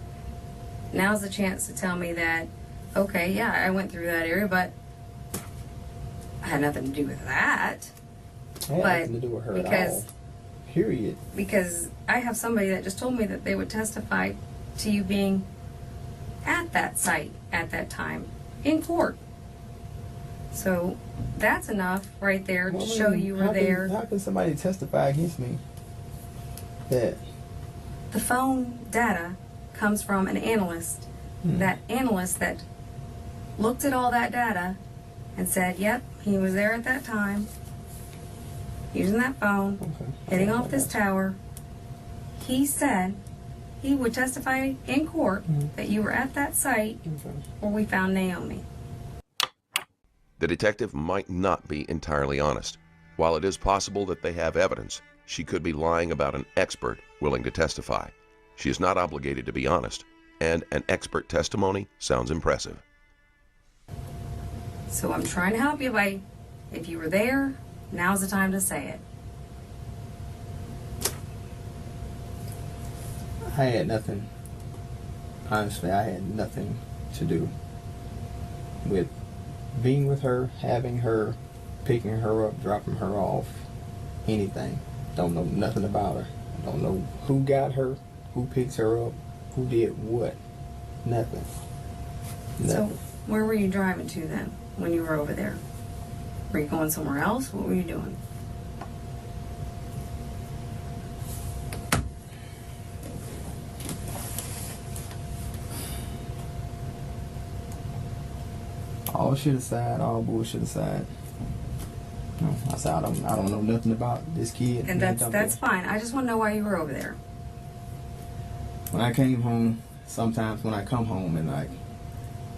now's the chance to tell me that, okay, yeah, I went through that area, but I had nothing to do with that. It had nothing to do with her at all. Period. Because I have somebody that just told me that they would testify to you being at that site at that time in court. So that's enough right there to show you were there. How can somebody testify against me? That The phone data comes from an analyst. That analyst that looked at all that data and said, yep, he was there at that time, using that phone, heading off this tower. He said he would testify in court that you were at that site where we found Naomi. The detective might not be entirely honest. While it is possible that they have evidence, she could be lying about an expert willing to testify. She is not obligated to be honest, and an expert testimony sounds impressive. So I'm trying to help you by, if you were there, now's the time to say it. I had nothing. Honestly, I had nothing to do with being with her, having her, picking her up, dropping her off, anything. Don't know nothing about her. Don't know who got her, who picked her up, who did what. Nothing. So where were you driving to then when you were over there? Were you going somewhere else? What were you doing? All shit aside, all bullshit aside. No, I said I don't know nothing about this kid. And that's fine. I just want to know why you were over there. When I came home, sometimes when I come home and I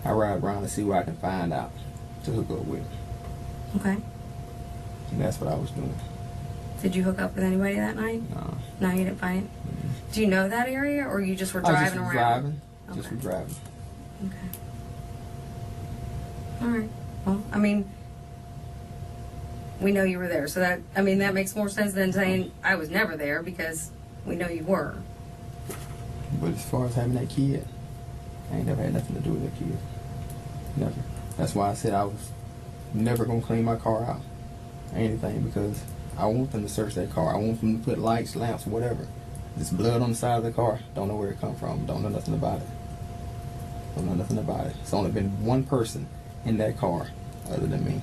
ride around to see what I can find out to hook up with. Okay. And that's what I was doing. Did you hook up with anybody that night? No. No, you didn't find it? Do you know that area, or you just were I was driving just around? Just Okay. for driving. Okay. All right. Well, I mean, we know you were there, so that makes more sense than saying I was never there, because we know you were. But as far as having that kid, I ain't never had nothing to do with that kid. Never. That's why I said I was never gonna clean my car out or anything, because I want them to search that car. I want them to put lights, lamps, whatever. There's blood on the side of the car. Don't know where it come from. Don't know nothing about it. Don't know nothing about it. It's only been one person in that car other than me,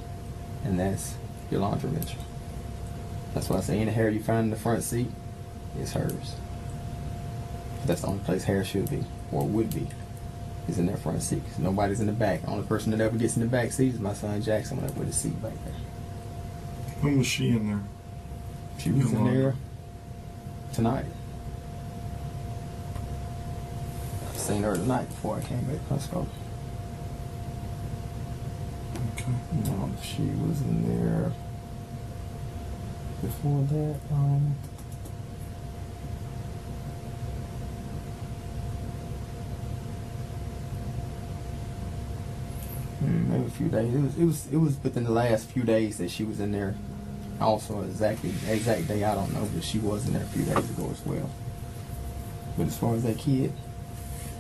and that's Yolanda Mitchell. That's why I say any hair you find in the front seat is hers. That's the only place hair should be, or would be, is in their front seat. 'Cause nobody's in the back. The only person that ever gets in the back seat is my son Jackson when I put his seat back there. When was she in there? She was in Yolanda. there tonight. I seen her tonight before I came back. Let's go. Okay. She was in there before that. Maybe a few days. It was within the last few days that she was in there. Also, exact day I don't know, but she was in there a few days ago as well. But as far as that kid,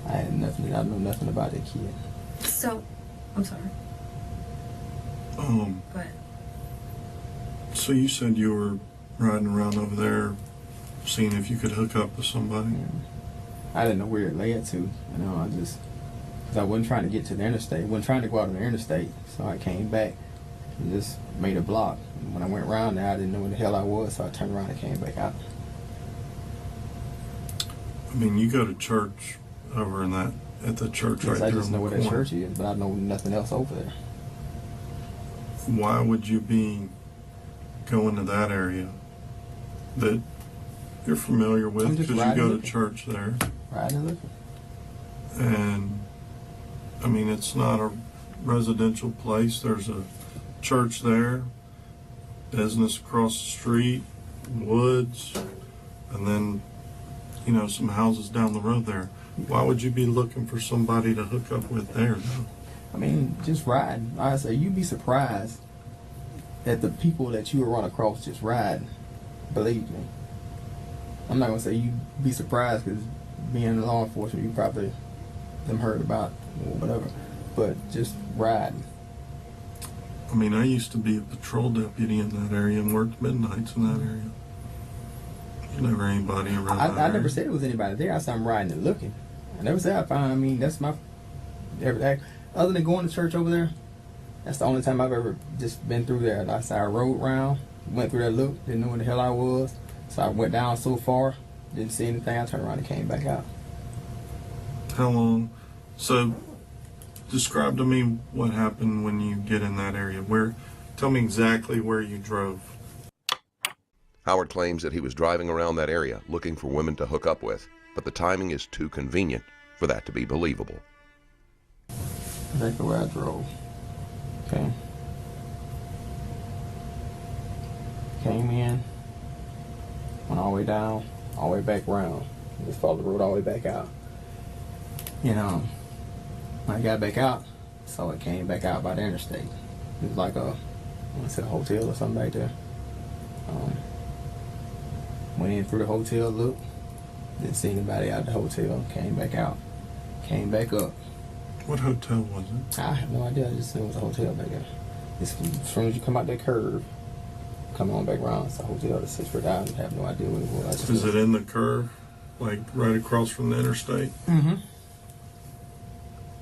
I know nothing about that kid. So, I'm sorry. Um, Go ahead. Mm-hmm. so you said you were riding around over there, seeing if you could hook up with somebody. I didn't know where it led to. Because I wasn't trying to get to the interstate. Wasn't trying to go out on the interstate. So I came back and just made a block. And when I went around there, I didn't know where the hell I was, so I turned around and came back out. I mean, you go to church over in that at the church right Yes, there. I just on know the where that corner. church is, but I know nothing else over there. Why would you be going to that area that you're familiar I'm with just because you riding go to looking. church there? Riding and looking. And I mean, it's not a residential place. There's a church there, business across the street, woods, and then, some houses down the road there. Why would you be looking for somebody to hook up with there, though? I mean, just riding. Like I say, you'd be surprised at the people that you will run across just riding. Believe me. I'm not gonna say you'd be surprised because being in law enforcement, you probably heard about or whatever. But just riding. I mean, I used to be a patrol deputy in that area and worked midnights in that area. There's never anybody around that I never area. said it was anybody there. I said I'm riding and looking. I never said I found. I mean, that's my everything. Other than going to church over there, that's the only time I've ever just been through there. Like I said, I rode around, went through that loop, didn't know where the hell I was. So I went down so far, didn't see anything. I turned around and came back out. How long? So, describe to me what happened when you get in that area. Tell me exactly where you drove. Howard claims that he was driving around that area looking for women to hook up with, but the timing is too convenient for that to be believable. Exactly where I drove. Okay. Came in, went all the way down, all the way back around. Just followed the road all the way back out. When I got back out, so it came back out by the interstate. It was like a hotel or something right there. Went in through the hotel, looked, didn't see anybody out the hotel, came back out, came back up. What hotel was it? I have no idea, I just knew it was a hotel back there. As soon as you come out that curve, come on back around, it's a hotel that sits for down, I have no idea what it was. I just Is it in the curve? Like right across from the interstate? Mm-hmm.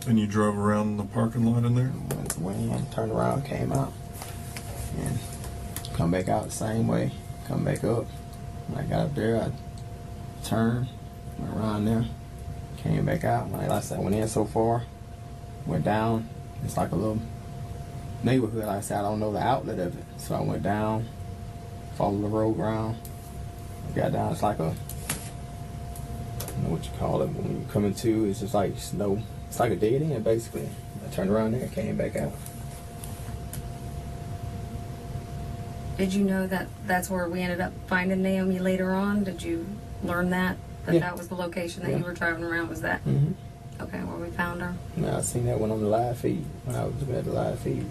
And you drove around the parking lot in there? Went in, turned around, came out, and come back out the same way, come back up. When I got up there, I turned, went around there, came back out. Like I said, I went in so far, went down. It's like a little neighborhood. Like I said, I don't know the outlet of it. So I went down, followed the road around, got down. It's like I don't know what you call it, but when you come into, it's just like snow. It's like a dead end, basically. I turned around there and came back out. Did you know that that's where we ended up finding Naomi later on? Did you learn that? Yeah. That was the location that Yeah. you were driving around? Was that? Mm-hmm. Okay, where we found her? Now I seen that one on the live feed when I was looking at the live feed.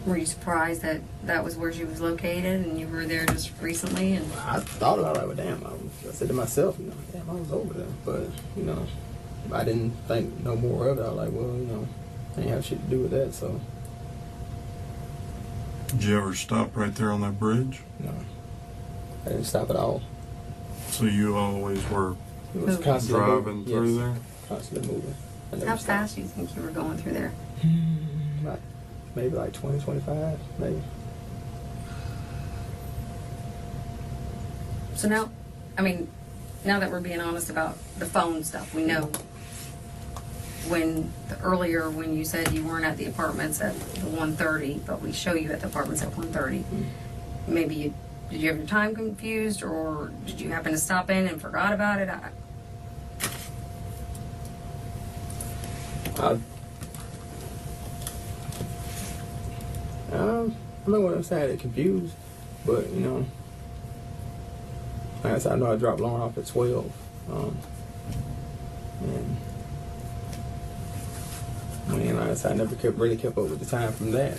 Were you surprised that that was where she was located and you were there just recently? And I thought about it, like, well, damn, I said to myself, damn, I was over there. But, I didn't think no more of it. I was like, well, I didn't have shit to do with that, so. Did you ever stop right there on that bridge? No, I didn't stop at all. So you always were It was Moving. constantly driving moving. through Yes, there? constantly moving. I never How stopped. fast do you think you were going through there? Like, maybe like 20, 25, maybe. So now, I mean, now that we're being honest about the phone stuff, we know earlier when you said you weren't at the apartments at the 1:30, but we show you at the apartments at 1:30. Maybe did you have your time confused, or did you happen to stop in and forgot about it? I know what I'm saying. It confused, but you know, like I said, I know I dropped Lauren off at 12, and I mean, like I said, I never really kept up with the time from that.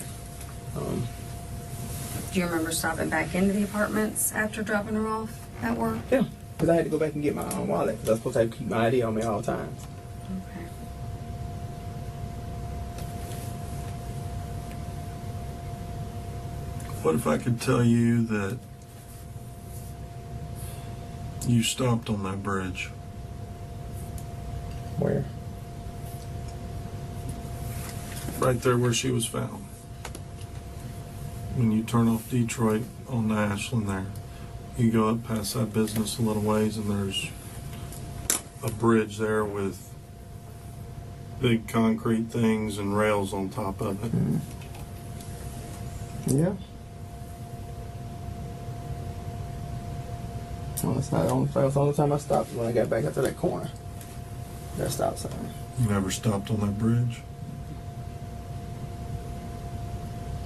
Do you remember stopping back into the apartments after dropping her off at work? Yeah, because I had to go back and get my own wallet because I was supposed to have to keep my ID on me all the time. Okay. What if I could tell you that you stopped on that bridge? Where? Right there where she was found. When you turn off Detroit on Ashland there, you go up past that business a little ways and there's a bridge there with big concrete things and rails on top of it. Yeah. Well, that's not the only, that was the only time I stopped when I got back after that corner. That stop sign. You never stopped on that bridge?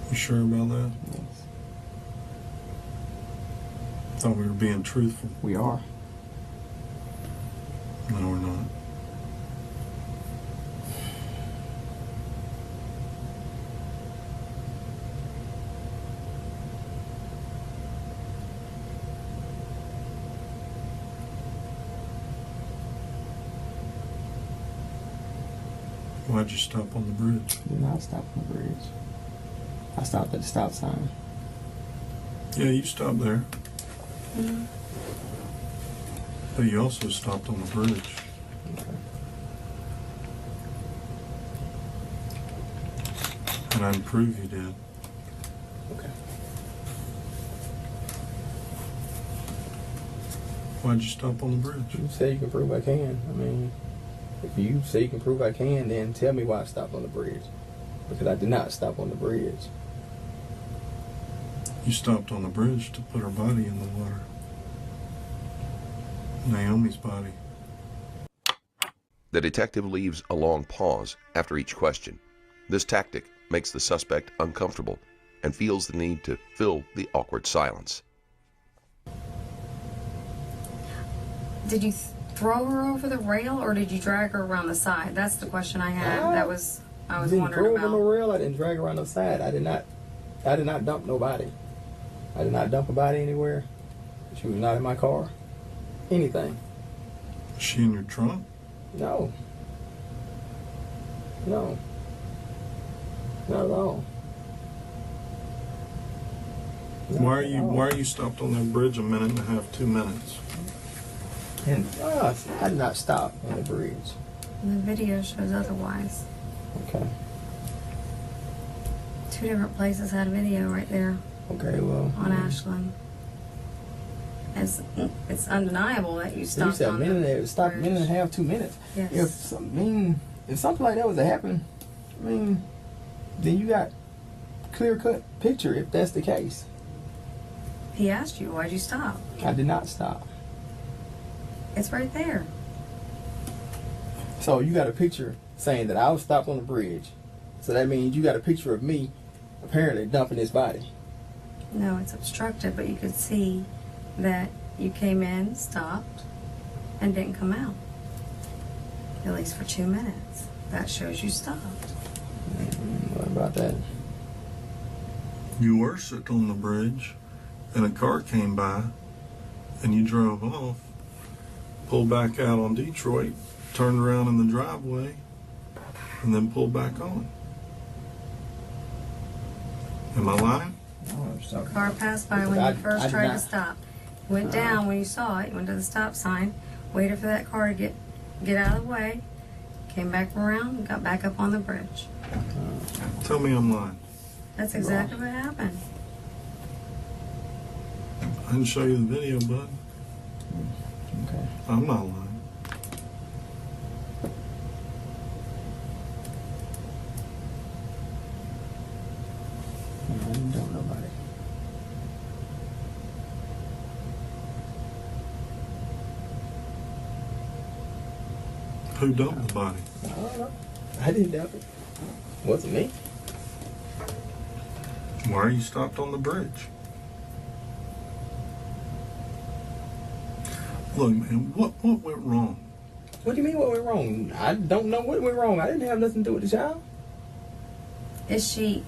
You sure about that? Yes. Thought we were being truthful. We are. No, we're not. Why'd you stop on the bridge? I did not stop on the bridge. I stopped at the stop sign. Yeah, you stopped there. Mm-hmm. But you also stopped on the bridge. Okay. And I can prove you did. Okay. Why'd you stop on the bridge? You say you can prove I can. I mean, if you say you can prove I can, then tell me why I stopped on the bridge. Because I did not stop on the bridge. You stopped on the bridge to put her body in the water. Naomi's body. The detective leaves a long pause after each question. This tactic makes the suspect uncomfortable and feels the need to fill the awkward silence. Did you throw her over the rail, or did you drag her around the side? That's the question I had. I was didn't wondering throw her on the about. rail. I didn't drag her around the side. I did not dump nobody. I did not dump a body anywhere. She was not in my car. Anything. Is she in your trunk? No. No. Not at all. Not Why are at you all. why are you stopped on that bridge a minute and a half, 2 minutes? And I did not stop on the bridge. The video shows otherwise. Okay. Two different places had a video right there Okay, well. on Ashland. It's undeniable that you You stopped said a on minute, the it stopped a bridge. minute and a half, 2 minutes. Yes. If something like that was to happen, I mean, then you got clear cut picture if that's the case. He asked you, why'd you stop? I did not stop. It's right there. So you got a picture saying that I was stopped on the bridge. So that means you got a picture of me apparently dumping his body. No, it's obstructed, but you could see that you came in, stopped, and didn't come out. At least for 2 minutes. That shows you stopped. What about that? You were sitting on the bridge and a car came by and you drove off, pulled back out on Detroit, turned around in the driveway, and then pulled back on. Am I lying? what you're talking Car about. passed by Because when I you first did tried to not- stop. Went down when you saw it, went to the stop sign, waited for that car to get out of the way, came back around, got back up on the bridge. Tell me I'm lying. That's exactly what happened. I didn't show you the video, bud. Okay. I'm not lying. I didn't dump nobody. Who dumped the body? I don't know. I didn't dump it. Wasn't me. Why are you stopped on the bridge? Look, man, what went wrong? What do you mean what went wrong? I don't know what went wrong. I didn't have nothing to do with the child. Is she?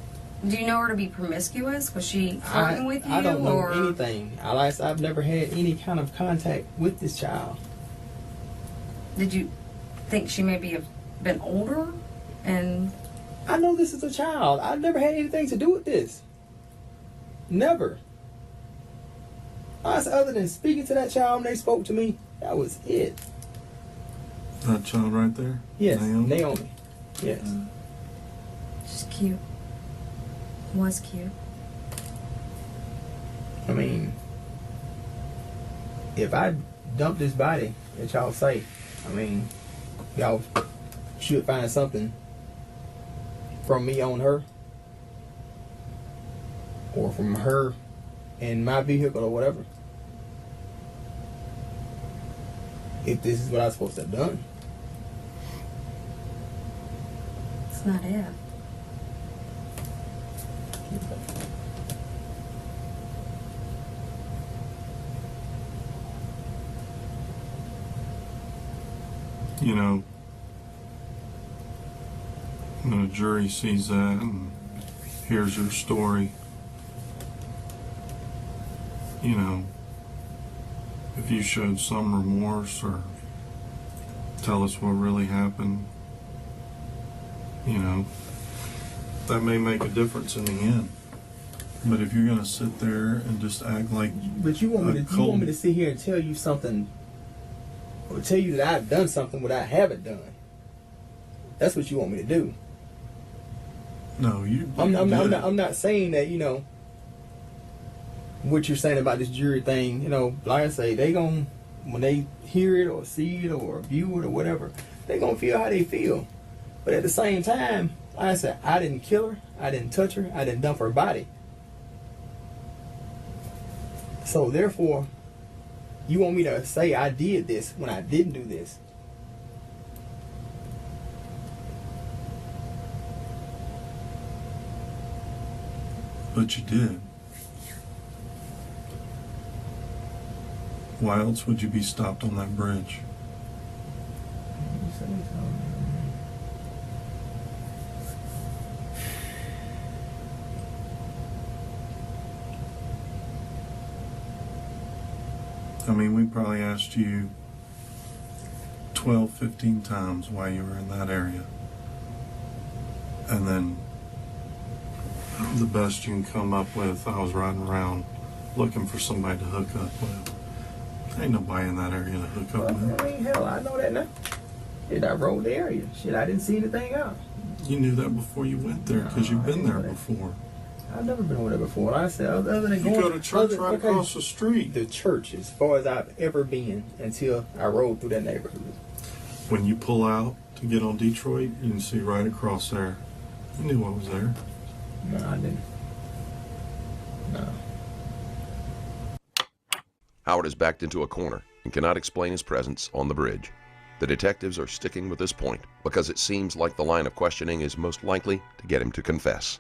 Do you know her to be promiscuous? Was she flirting with you? I don't know or anything. I've never had any kind of contact with this child. did you think she maybe have been older? And I know this is a child. I've never had anything to do with this. Never. Other than speaking to that child when they spoke to me, that was it. That child right there? Yes, Naomi? Naomi. Yes. she's cute. Was cute. I mean, if I dump this body that y'all say, I mean, y'all should find something from me on her, or from her in my vehicle or whatever. If this is what I was supposed to have done. It's not it. You know, when a jury sees that and hears your story, you know, if you showed some remorse or tell us what really happened, you know, that may make a difference in the end. But if you're gonna sit there and just act like, But you want me to sit here and tell you something, or tell you that I've done something what I haven't done. That's what you want me to do. no, you. I'm not saying that, you know, what you're saying about this jury thing, you know, like I say, they gon' when they hear it or see it or view it or whatever, they gonna feel how they feel. But at the same time, like I said, I didn't kill her, I didn't touch her, I didn't dump her body. So therefore, you want me to say I did this when I didn't do this. But you did. Why else would you be stopped on that bridge? I mean, we probably asked you 12, 15 times why you were in that area. And then the best you can come up with, I was riding around looking for somebody to hook up with. Ain't nobody in that area to hook up with. I mean, hell, I know that now. Shit, I rode the area. Shit, I didn't see anything else. You knew that before you went there because you've been there I know that. before. I've never been over there before. Like I said, other than You going go to church other- right okay, across the street. the church, as far as I've ever been until I rode through that neighborhood. When you pull out to get on Detroit, you can see right across there. You knew what was there. No, I didn't. No. Howard is backed into a corner and cannot explain his presence on the bridge. The detectives are sticking with this point because it seems like the line of questioning is most likely to get him to confess.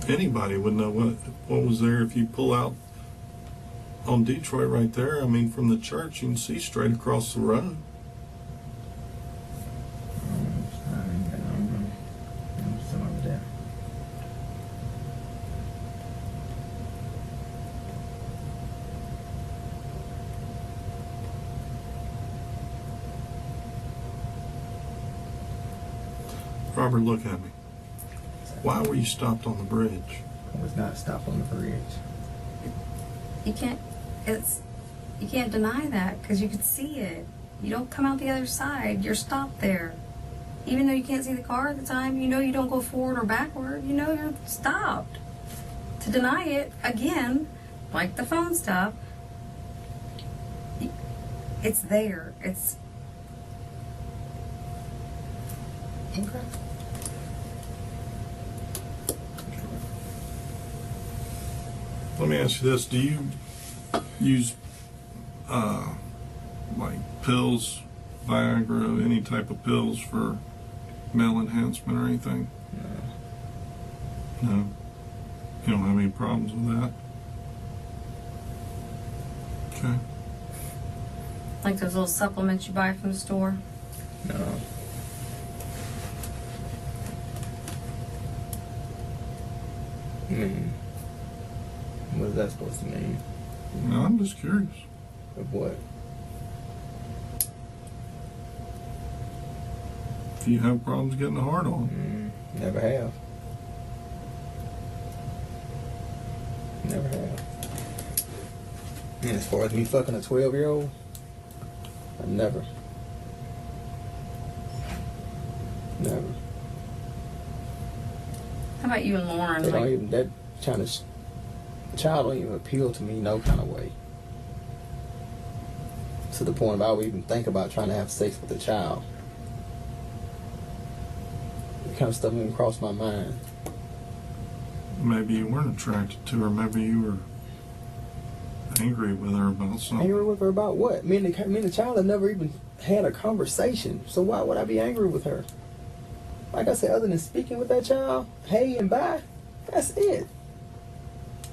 Anybody would know what was there if you pull out on Detroit right there. I mean, from the church, you can see straight across the road. Robert, look at me. Why were you stopped on the bridge? I was not stopped on the bridge. You can't, you can't deny that because you could see it. You don't come out the other side. You're stopped there. Even though you can't see the car at the time, you know you don't go forward or backward. You know you're stopped. To deny it, again, like the phone stuff, it's there. It's... Okay. Let me ask you this: do you use like pills, Viagra, any type of pills for male enhancement or anything? No. You don't have any problems with that? Okay. Like those little supplements you buy from the store. No. What is that supposed to mean? No, I'm just curious. Of what? If you have problems getting a hard on. Never have. Never have. And as far as me fucking a 12-year-old, I never. Never. How about you and Lauren? They don't Like, even, that kind of child don't even appeal to me no kind of way. To the point of I would even think about trying to have sex with a child. That kind of stuff didn't even cross my mind. Maybe you weren't attracted to her. Maybe you were angry with her about something. Angry with her about what? Me and the child have never even had a conversation. So why would I be angry with her? Like I said, other than speaking with that child, hey and bye, that's it.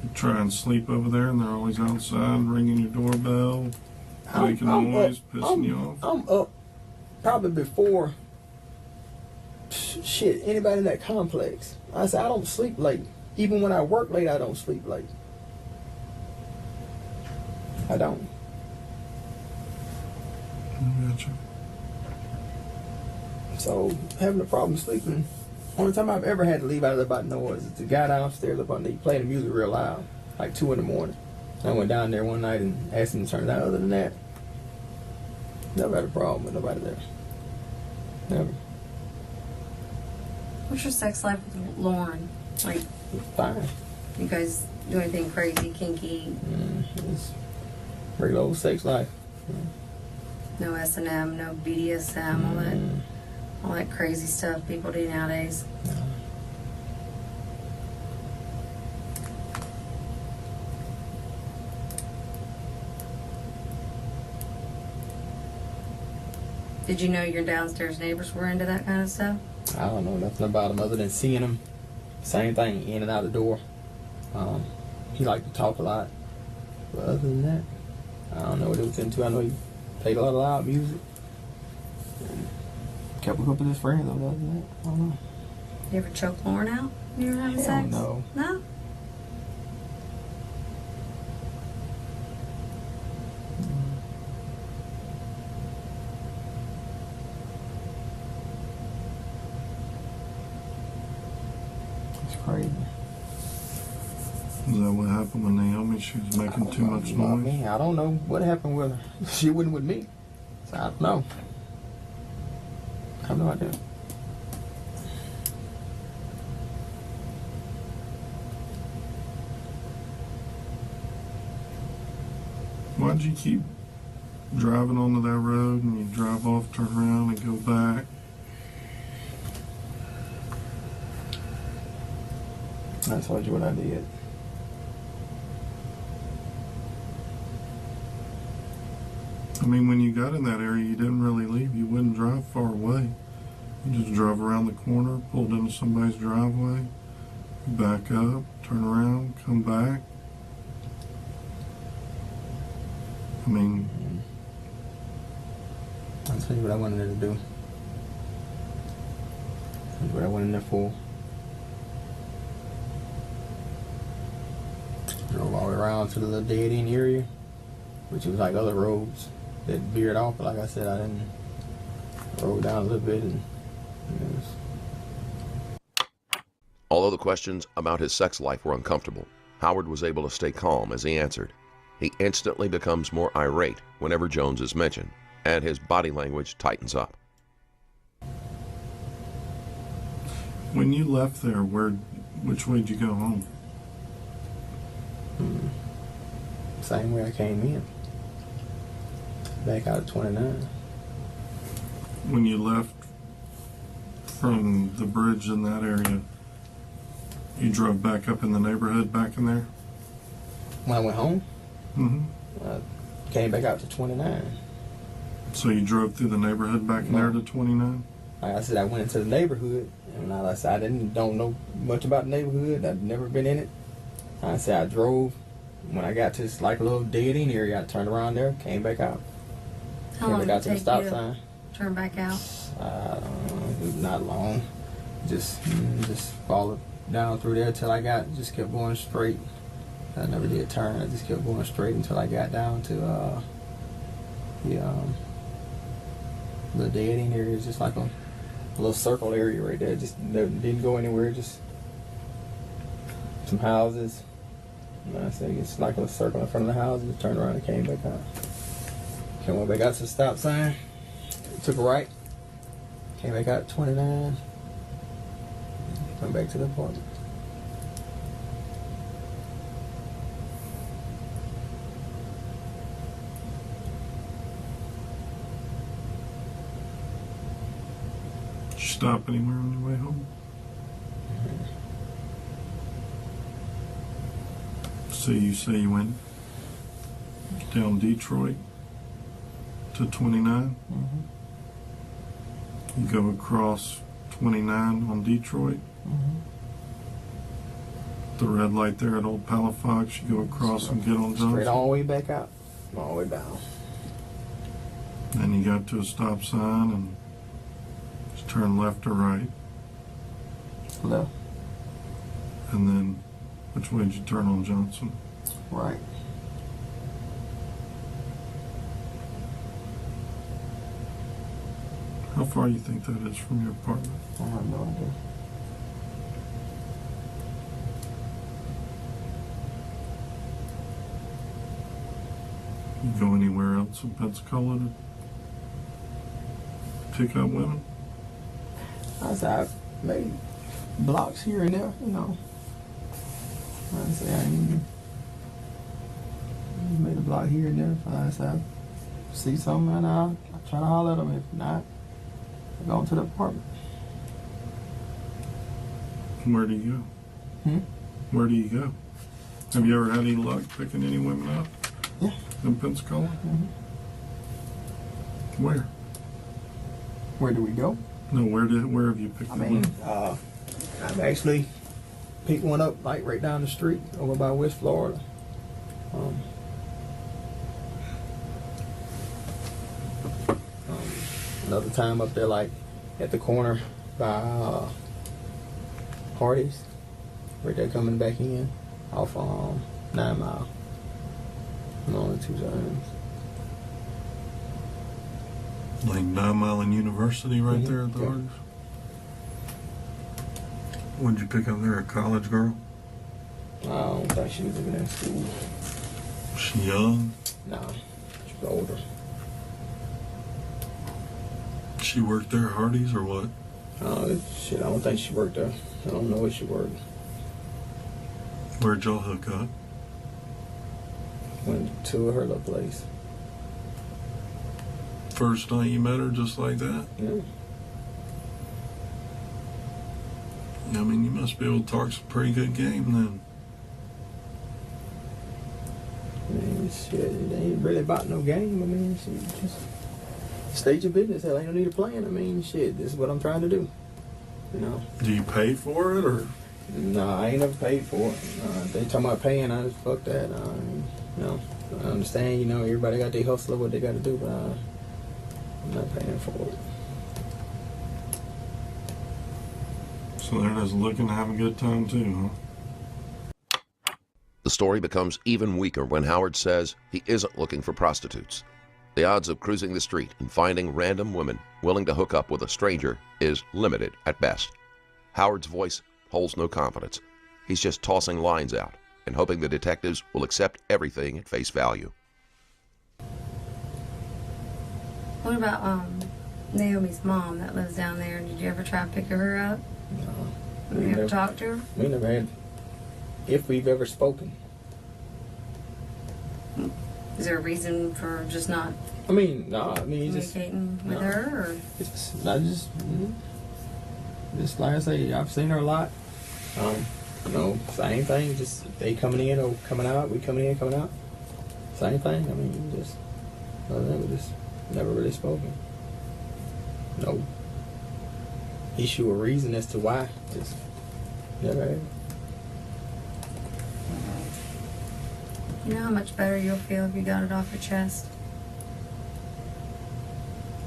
You try and sleep over there, and they're always outside ringing your doorbell, making I'm noise, up, pissing you off. I'm up probably before shit anybody in that complex. I said I don't sleep late. Even when I work late, I don't sleep late. I don't. I gotcha. So having a problem sleeping. Only time I've ever had to leave out of there about noise is the guy downstairs up on there playing the music real loud, like 2 in the morning. I went down there one night and asked him to turn it down. Other than that, never had a problem with nobody there. Never. what's your sex life with Lauren? Like, Fine. you guys do anything crazy, kinky? It's regular old sex life. No S&M, no BDSM, all that crazy stuff people do nowadays. Did you know your downstairs neighbors were into that kind of stuff? I don't know nothing about him other than seeing him. Same thing, in and out the door. He liked to talk a lot. But other than that, I don't know what he was into. I know he played a lot of loud music. And kept a couple of his friends. Other than that, I don't know. You ever choke Lauren out when you were having Hell sex? no. No? It's crazy. Is that what happened with Naomi? She was making too much noise? I don't know what happened with her. She wasn't with me. So I don't know. I have no idea. Why'd you keep driving onto that road and you drive off, turn around, and go back? I told you what I did. I mean, when you got in that area, you didn't really leave. You wouldn't drive far away. You just drove around the corner, pulled into somebody's driveway, back up, turn around, come back. I mean, I'll tell you what I went in there to do. That's what I went in there for. Drove all the way around to the little dead end area, which was like other roads that veered off. But like I said, I didn't. Rode down a little bit and it was Although the questions about his sex life were uncomfortable, Howard was able to stay calm as he answered. He instantly becomes more irate whenever Jones is mentioned, and his body language tightens up. When you left there, which way did you go home? Same way I came in. Back out of 29. When you left from the bridge in that area, you drove back up in the neighborhood back in there? When I went home, Mm-hmm. I came back out to 29. So you drove through the neighborhood back in there to 29? Like I said, I went into the neighborhood, and like I said, don't know much about the neighborhood. I've never been in it. I said I drove. When I got to this like little dead end area, I turned around there, came back out. How Came long back did out it to the take stop you to sign. turn back out? Not long. Just followed down through there till I just kept going straight. I never did turn. I just kept going straight until I got down to the dead end area. It's just like a little circle area right there. Just didn't go anywhere. Just some houses. And I said it's like a circle in front of the houses. Turned around and came back out. Went back out to the stop sign. Took a right. Came back out 29. Went back to the apartment. Did you stop anywhere on your way home? So you say you went down Detroit to 29? Mm-hmm. You go across 29 on Detroit? Mm-hmm. The red light there at Old Palafox, you go across and get on Johnson? Straight all the way back out. All the way down. Then you got to a stop sign and just turn left or right. Left. And then which way did you turn on Johnson? Right. How far do you think that is from your apartment? I have no idea. You go anywhere else in Pensacola to pick up women? I said I made blocks here and there, you know. I said I made a block here and there. I said I see something and I try to holler at them. If not, I go into the apartment. Where do you go? Where do you go? Have you ever had any luck picking any women up? Yeah. In Pensacola? Mm-hmm. Where? Where do we go? No, where have you picked I them mean, up? I've actually picked one up like right down the street over by West Florida. Another time up there like at the corner by Hardy's, right there coming back in off 9 Mile. Only 2 times. Like 9 Mile and University right there at the Yeah. Hardee's? What did you pick up there? A college girl? I don't think she was even in school. Was she young? Nah, she was older. She worked there at Hardee's or what? Shit, I don't think she worked there. I don't know where she worked. Where'd y'all hook up? Went to her little place. First night you met her just like that? Yeah. I mean, you must be able to talk some pretty good game then. I mean, shit, it ain't really about no game. I mean, shit, just state your business. Hell, ain't no need of playing. I mean, shit, this is what I'm trying to do. You know? Do you pay for it or? Nah, I ain't never paid for it. They talking about paying, I just fuck that. You know, I understand, you know, everybody got their hustle of what they got to do, but I'm not paying for it. So they're just looking to have a good time too, huh? The story becomes even weaker when Howard says he isn't looking for prostitutes. The odds of cruising the street and finding random women willing to hook up with a stranger is limited at best. Howard's voice holds no confidence. He's just tossing lines out and hoping the detectives will accept everything at face value. What about Naomi's mom that lives down there? Did you ever try to pick her up? No. You ever talk to her? We never had, if we've ever spoken. Is there a reason for just not I mean, no, I mean, just, communicating with no. her? Or? Just like I say, I've seen her a lot. You know, same thing, just they coming in or coming out, we coming in, coming out. Same thing, I mean, just, other than that, we just never really spoken. No issue or reason as to why, just never had. You know how much better you'll feel if you got it off your chest?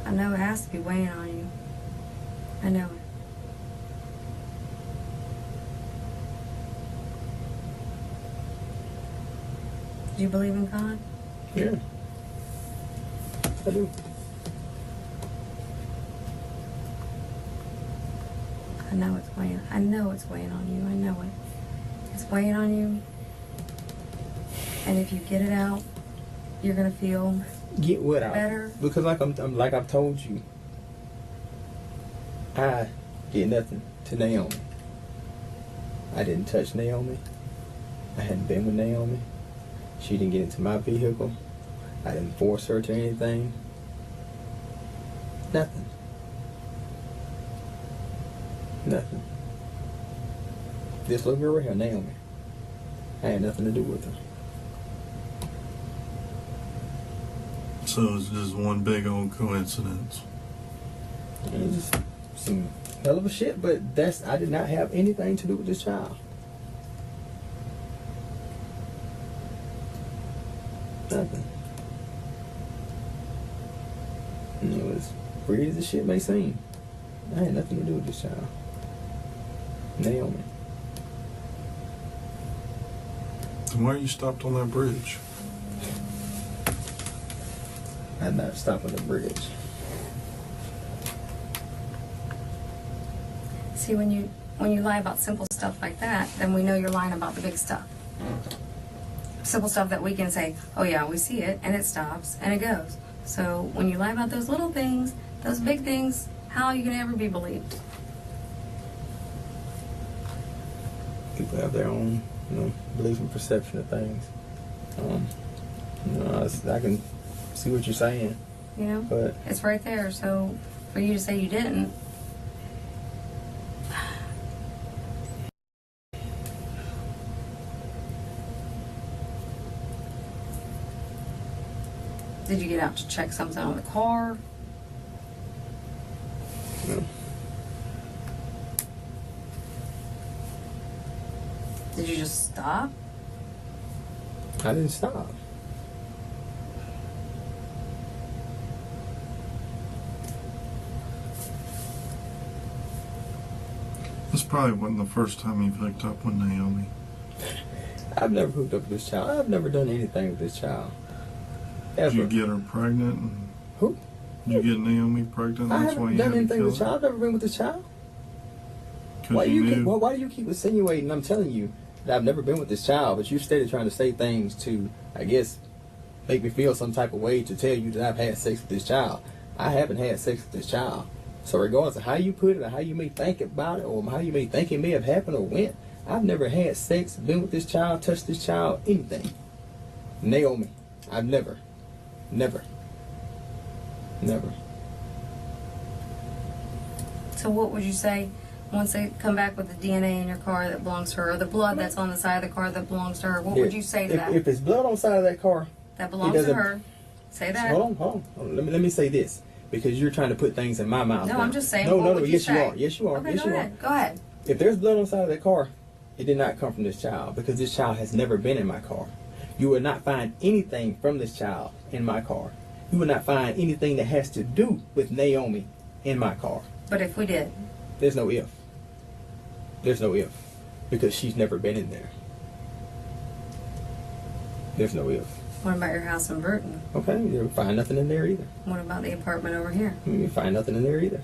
I know it has to be weighing on you. I know it. Do you believe in God? Yeah, I do. I know it's weighing. I know it's weighing on you. I know it. It's weighing on you. And if you get it out, you're gonna feel Get what out? better. Because like I'm like I've told you, I did nothing to Naomi. I didn't touch Naomi. I hadn't been with Naomi. She didn't get into my vehicle. I didn't force her to anything. Nothing. Nothing. This little girl right here, Naomi, I had nothing to do with her. So it's just one big old coincidence. And it just some hell of a shit, but I did not have anything to do with this child. Nothing. And it was weird as the shit may seem. I had nothing to do with this child. Naomi. Then why are you stopped on that bridge? I'd not stop on the bridge. See, when you lie about simple stuff like that, then we know you're lying about the big stuff. Simple stuff that we can say, oh yeah, we see it, and it stops, and it goes. So when you lie about those little things, those big things, how are you going to ever be believed? People have their own, belief and perception of things. I can see what you're saying, You know? but It's right there, so for you to say you didn't, did you get out to check something on the car? no. Did you just stop? I didn't stop. This probably wasn't the first time you've hooked up with Naomi. I've never hooked up with this child. I've never done anything with this child. Did you Ever. get her pregnant? And Who? you get Naomi pregnant? I That's why haven't you done had to anything kill with this her? child. I've never been with this child. Because you knew. Why do you keep insinuating? I'm telling you that I've never been with this child, but you started trying to say things to, I guess, make me feel some type of way to tell you that I've had sex with this child. I haven't had sex with this child. So regardless of how you put it or how you may think about it or how you may think it may have happened or went, I've never had sex, been with this child, touched this child, anything. Naomi, I've never. So what would you say once they come back with the DNA in your car that belongs to her, or the blood that's on the side of the car that belongs to her? What would you say to that? If it's blood on the side of that car, That belongs doesn't- to her. Say that. Hold on. Let me say this, because you're trying to put things in my mouth. No, now. I'm just saying. No, what would you yes, say? you are. Yes, you are. Okay, yes, go you ahead. are. Go ahead. If there's blood on the side of that car, it did not come from this child, because this child has never been in my car. You will not find anything from this child in my car. You will not find anything that has to do with Naomi in my car. But if we did, There's no if. There's no if, because she's never been in there. There's no if. what about your house in Burton? Okay, you'll find nothing in there either. What about the apartment over here? You find nothing in there either.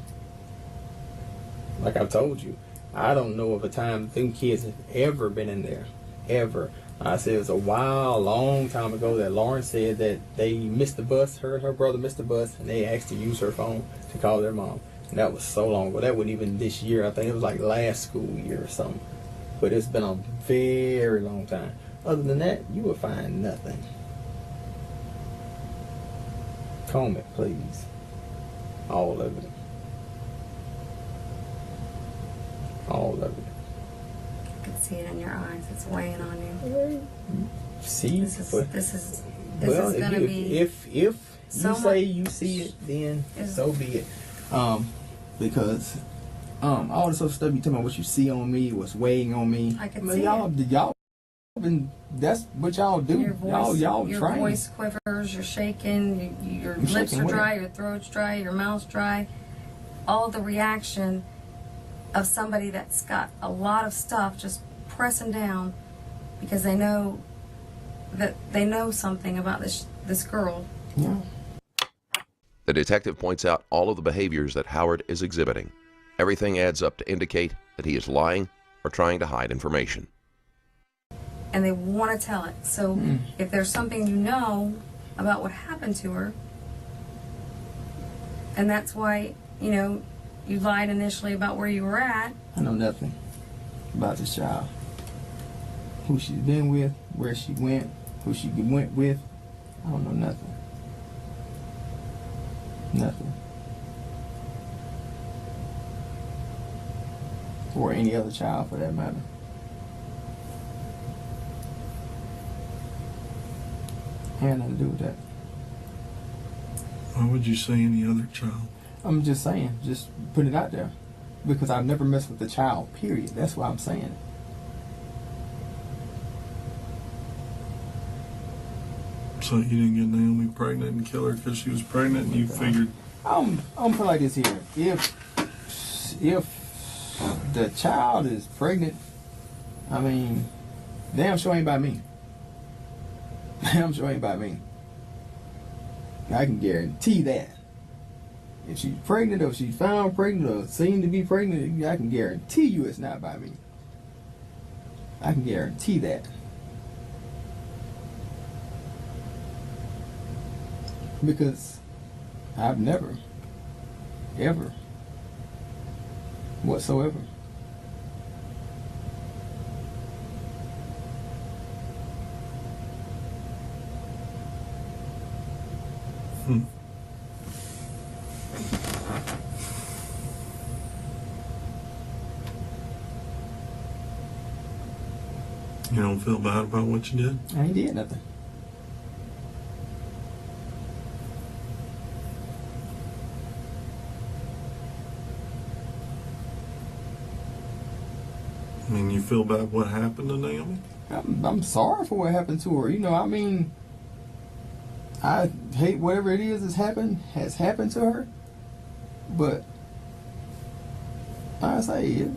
Like I've told you, I don't know of a time them kids have ever been in there, ever. I said it was a long time ago that Lauren said that they missed the bus. Her and her brother missed the bus, and they asked to use her phone to call their mom. And that was so long ago. That wasn't even this year. I think it was like last school year or something. But it's been a very long time. Other than that, you will find nothing. Comb it, please. All of it. All of it. I can see it in your eyes. It's weighing on you. See? This is Well, gonna be if you so say much- you see it, then so be it. Because all this other stuff you talking about, what you see on me, what's weighing on me. I can mean, see y'all been, that's what y'all do. Your voice, y'all your train. voice quivers. You're shaking. Your You're lips shaking are where? dry. Your throat's dry. Your mouth's dry. All the reaction of somebody that's got a lot of stuff just pressing down because they know something about this girl. Yeah. The detective points out all of the behaviors that Howard is exhibiting. Everything adds up to indicate that he is lying or trying to hide information. And they want to tell it. So if there's something you know about what happened to her, and that's why, you lied initially about where you were at. I know nothing about this child. Who she's been with, where she went, who she went with. I don't know nothing. Nothing. Or any other child for that matter. Had nothing to do with that. Why would you say any other child? I'm just saying, just put it out there. Because I've never messed with the child, period. That's why I'm saying it. So you didn't get Naomi pregnant and kill her because she was pregnant, and you figured I'm put like this here. If the child is pregnant, I mean, damn sure ain't by me. Damn sure ain't by me. I can guarantee that. If she's pregnant, or if she's found pregnant, or seen to be pregnant, I can guarantee you it's not by me. I can guarantee that. Because I've never, ever, whatsoever. you don't feel bad about what you did. I ain't did nothing. I mean, you feel bad what happened to Naomi? I'm sorry for what happened to her. I mean, I hate whatever it is has happened to her. But I say it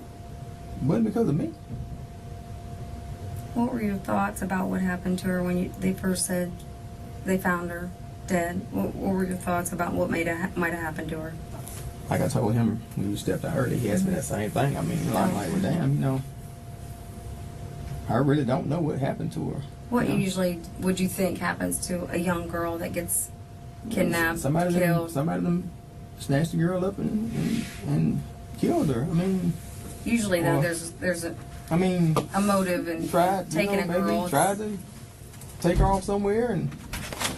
wasn't because of me. What were your thoughts about what happened to her when they first said they found her dead? What were your thoughts about what might have happened to her? Like I told him when you stepped out early, he asked me that same thing. I mean, I'm like, well, damn, I really don't know what happened to her. What usually would you think happens to a young girl that gets kidnapped, Somebody killed? them snatched the girl up and killed her. I mean, Usually, though, there's I mean, a motive in tried, taking a girl. maybe tried to take her off somewhere and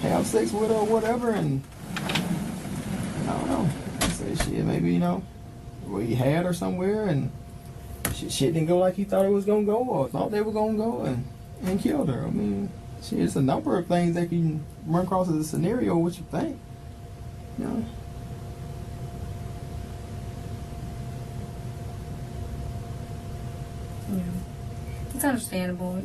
have sex with her or whatever, and I don't know. I say shit, maybe he had her somewhere and shit didn't go like he thought it was gonna go or thought they were gonna go and killed her. I mean, shit, it's a number of things that can run across as a scenario. What you think, Yeah. It's understandable.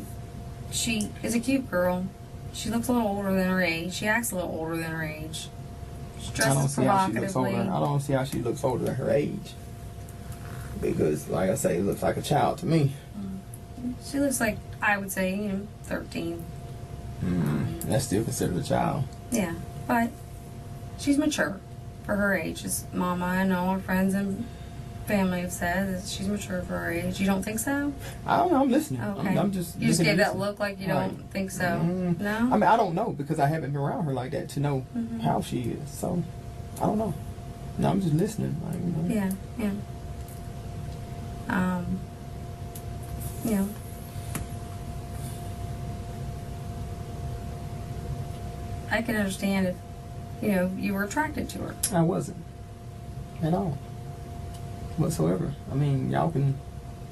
She is a cute girl. She looks a little older than her age. She acts a little older than her age. She I don't dresses see how she looks older. provocatively. I don't see how she looks older than her age. Because, like I say, it looks like a child to me. She looks like, I would say, 13. That's still considered a child. Yeah, but she's mature for her age. She's mama and all her friends and family have said that she's mature for her age. You don't think so? I don't know. I'm listening. Okay. I'm just. You just looking gave to that listen. look like you Right. don't think so. No? I mean, I don't know because I haven't been around her like that to know how she is. So, I don't know. No, I'm just listening. Like, you know. Yeah, yeah. You know. I can understand if, you know, you were attracted to her. I wasn't at all whatsoever. I mean, y'all can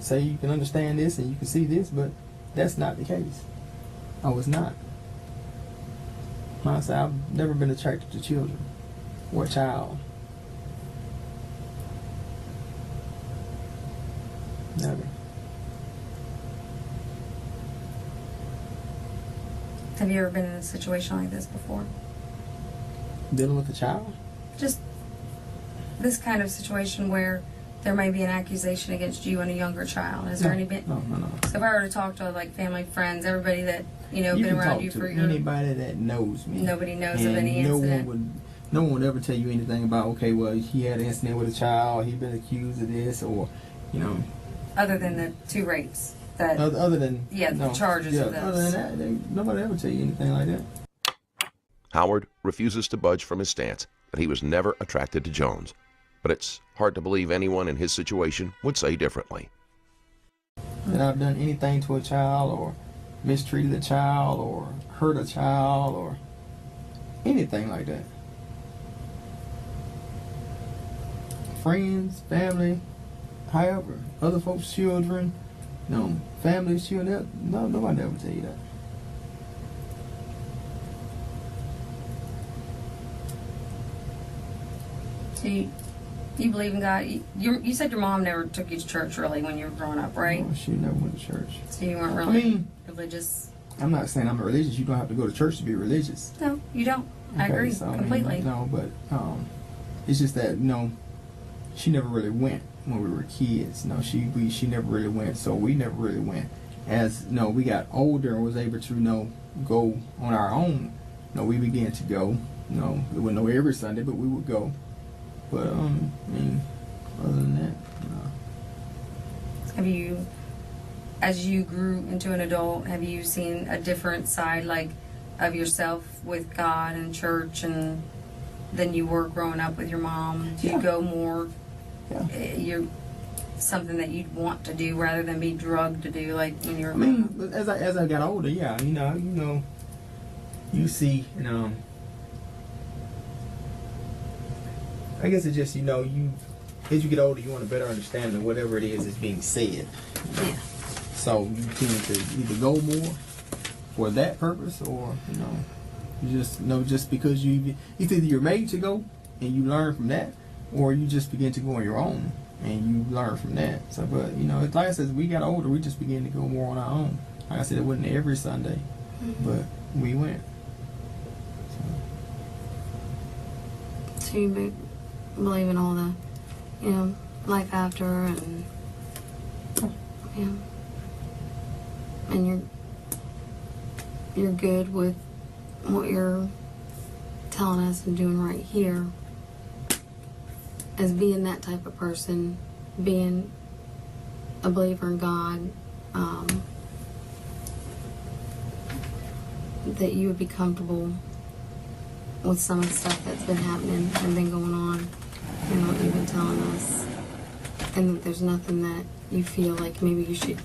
say you can understand this and you can see this, but that's not the case. I was not. Honestly, I've never been attracted to children or a child. Never. Have you ever been in a situation like this before? Dealing with a child? Just this kind of situation where there may be an accusation against you and a younger child. Has there any been? No. So if I were to talk to like family, friends, everybody that, you know, You been can around talk you to for your, anybody that knows me. nobody knows and of any no incident. no one would ever tell you anything about, okay, well, he had an incident with a child, he's been accused of this, or, you know. Other than the 2 rapes. That, Other than yeah, the charges of those. Other than that, nobody ever tell you anything like that. Howard refuses to budge from his stance that he was never attracted to Jones, but it's hard to believe anyone in his situation would say differently. That I've done anything to a child, or mistreated a child, or hurt a child, or anything like that. Friends, family, however, other folks' children, no, family's children, no, nobody ever tell you that. So you believe in God. You said your mom never took you to church really when you were growing up, right? No, she never went to church. So you weren't really I mean, religious. I'm not saying I'm religious. You don't have to go to church to be religious. No, you don't. I Okay, agree so, I mean, completely. no, but it's just that, you know, she never really went when we were kids. No, she never really went, so we never really went. As you know, we got older and was able to, you know, go on our own. You know, we began to go. You know, it wasn't every Sunday, but we would go. But I mean, other than that, no. Have you, as you grew into an adult, have you seen a different side, like, of yourself with God and church, and than you were growing up with your mom? Do you Yeah. go more? Yeah. You're something that you'd want to do rather than be drugged to do, like when you were. I mean, as I got older, yeah, you know, you see, you know. I guess it's just, you know, as you get older, you want a better understanding of whatever it is that's being said. Yeah. So you tend to either go more for that purpose, or, you know, you just, you know, just because it's either you're made to go and you learn from that, or you just begin to go on your own and you learn from that. So, but, you know, like I said, as we got older, we just began to go more on our own. Like I said, it wasn't every Sunday, but we went. So you believe in all the, you know, life after, and yeah, and you're good with what you're telling us and doing right here, as being that type of person, being a believer in God, that you would be comfortable with some of the stuff that's been happening and been going on and what you've been telling us, and that there's nothing that you feel like maybe you should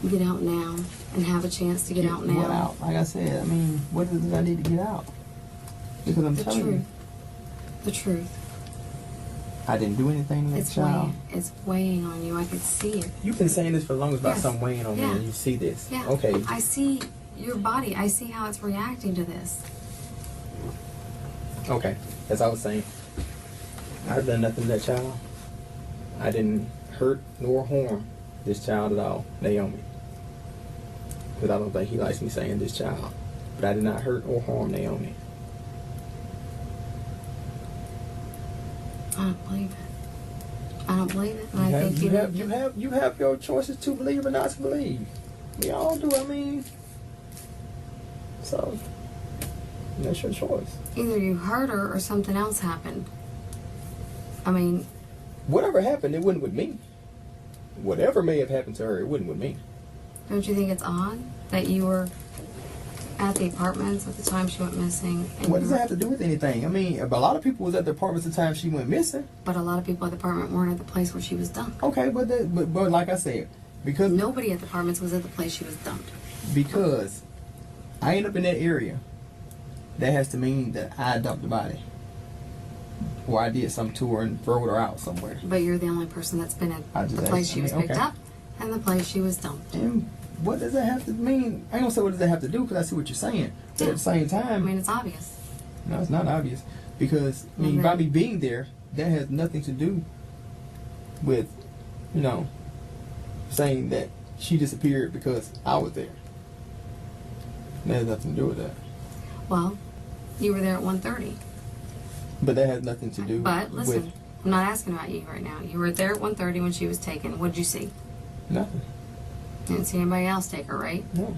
get out now and have a chance to get out now. What out? Like I said, I mean, what does I need to get out? Because I'm The telling truth. you, The truth. I didn't do anything to that child. It's weighing on you. I could see it. You've been saying this for the longest about Yes. something weighing on me, Yeah. and you see this. Yeah. Okay. I see your body. I see how it's reacting to this. Okay. As I was saying, I've done nothing to that child. I didn't hurt nor harm this child at all, Naomi. Because I don't think he likes me saying this child. But I did not hurt or harm Naomi. I don't believe it. I don't believe it. And I think You have your choices to believe or not to believe. We all do. I mean, so that's your choice. either you hurt her or something else happened. I mean, Whatever happened, it wasn't with me. Whatever may have happened to her, it wasn't with me. Don't you think it's odd that you were at the apartments at the time she went missing? And What does that have to do with anything? I mean, a lot of people was at the apartments the time she went missing. But a lot of people at the apartment weren't at the place where she was dumped. Okay, but like I said, because Nobody at the apartments was at the place she was dumped. because I end up in that area, that has to mean that I dumped the body. Or I did something to her and throw her out somewhere. But you're the only person that's been I at just the asked- place she I was mean, picked okay. up and the place she was dumped. And what does that have to mean? I ain't gonna say what does that have to do because I see what you're saying. But at the same I time, mean, it's obvious. no, it's not obvious. Because, I mean, Well, by then- me being there, that has nothing to do with, saying that she disappeared because I was there. That has nothing to do with that. Well, you were there at 1:30. But that has nothing to do But listen, with I'm not asking about you right now. You were there at 1:30 when she was taken. What did you see? nothing. You didn't see anybody else take her, right? No.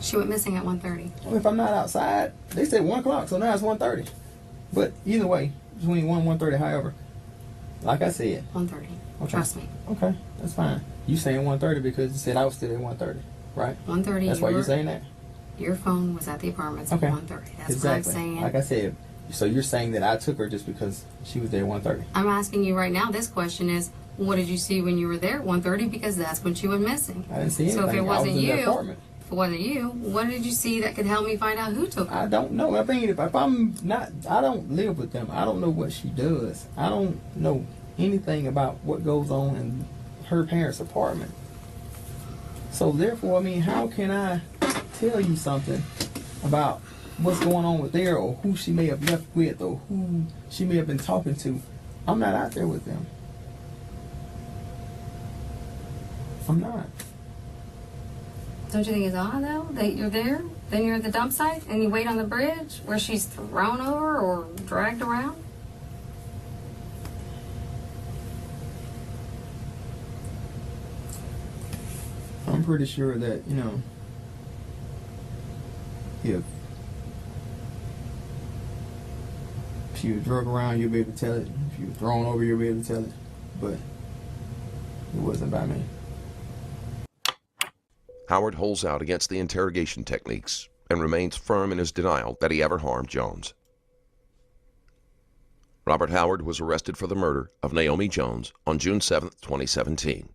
She went missing at 1:30. Well, if I'm not outside, they said 1 o'clock, so now it's 1:30. But either way, between 1 and 1:30, however, like I said, 1:30. Okay. Trust me. okay, that's fine. You saying 1:30 because you said I was still at 1:30, right? 1:30. That's why you're saying that? Your phone was at the apartments Okay. at 1:30. That's Exactly. what I'm saying. Like I said, so you're saying that I took her just because she was there at 1:30. I'm asking you right now. This question is, what did you see when you were there at 1:30? Because that's when she went missing. I didn't see anything. So if it I wasn't was in the you, apartment. if it wasn't you, what did you see that could help me find out who took her? I don't know. I mean, if I'm not, I don't live with them. I don't know what she does. I don't know anything about what goes on in her parents' apartment. So therefore, I mean, how can I tell you something about what's going on with there, or who she may have left with, or who she may have been talking to? I'm not out there with them. I'm not. Don't you think it's odd though that you're there, then you're at the dump site, and you wait on the bridge where she's thrown over or dragged around? I'm pretty sure that, if she was drug around, you'll be able to tell it. If you were thrown over, you'll be able to tell it. But it wasn't by me. Howard holds out against the interrogation techniques and remains firm in his denial that he ever harmed Jones. Robert Howard was arrested for the murder of Naomi Jones on June 7, 2017.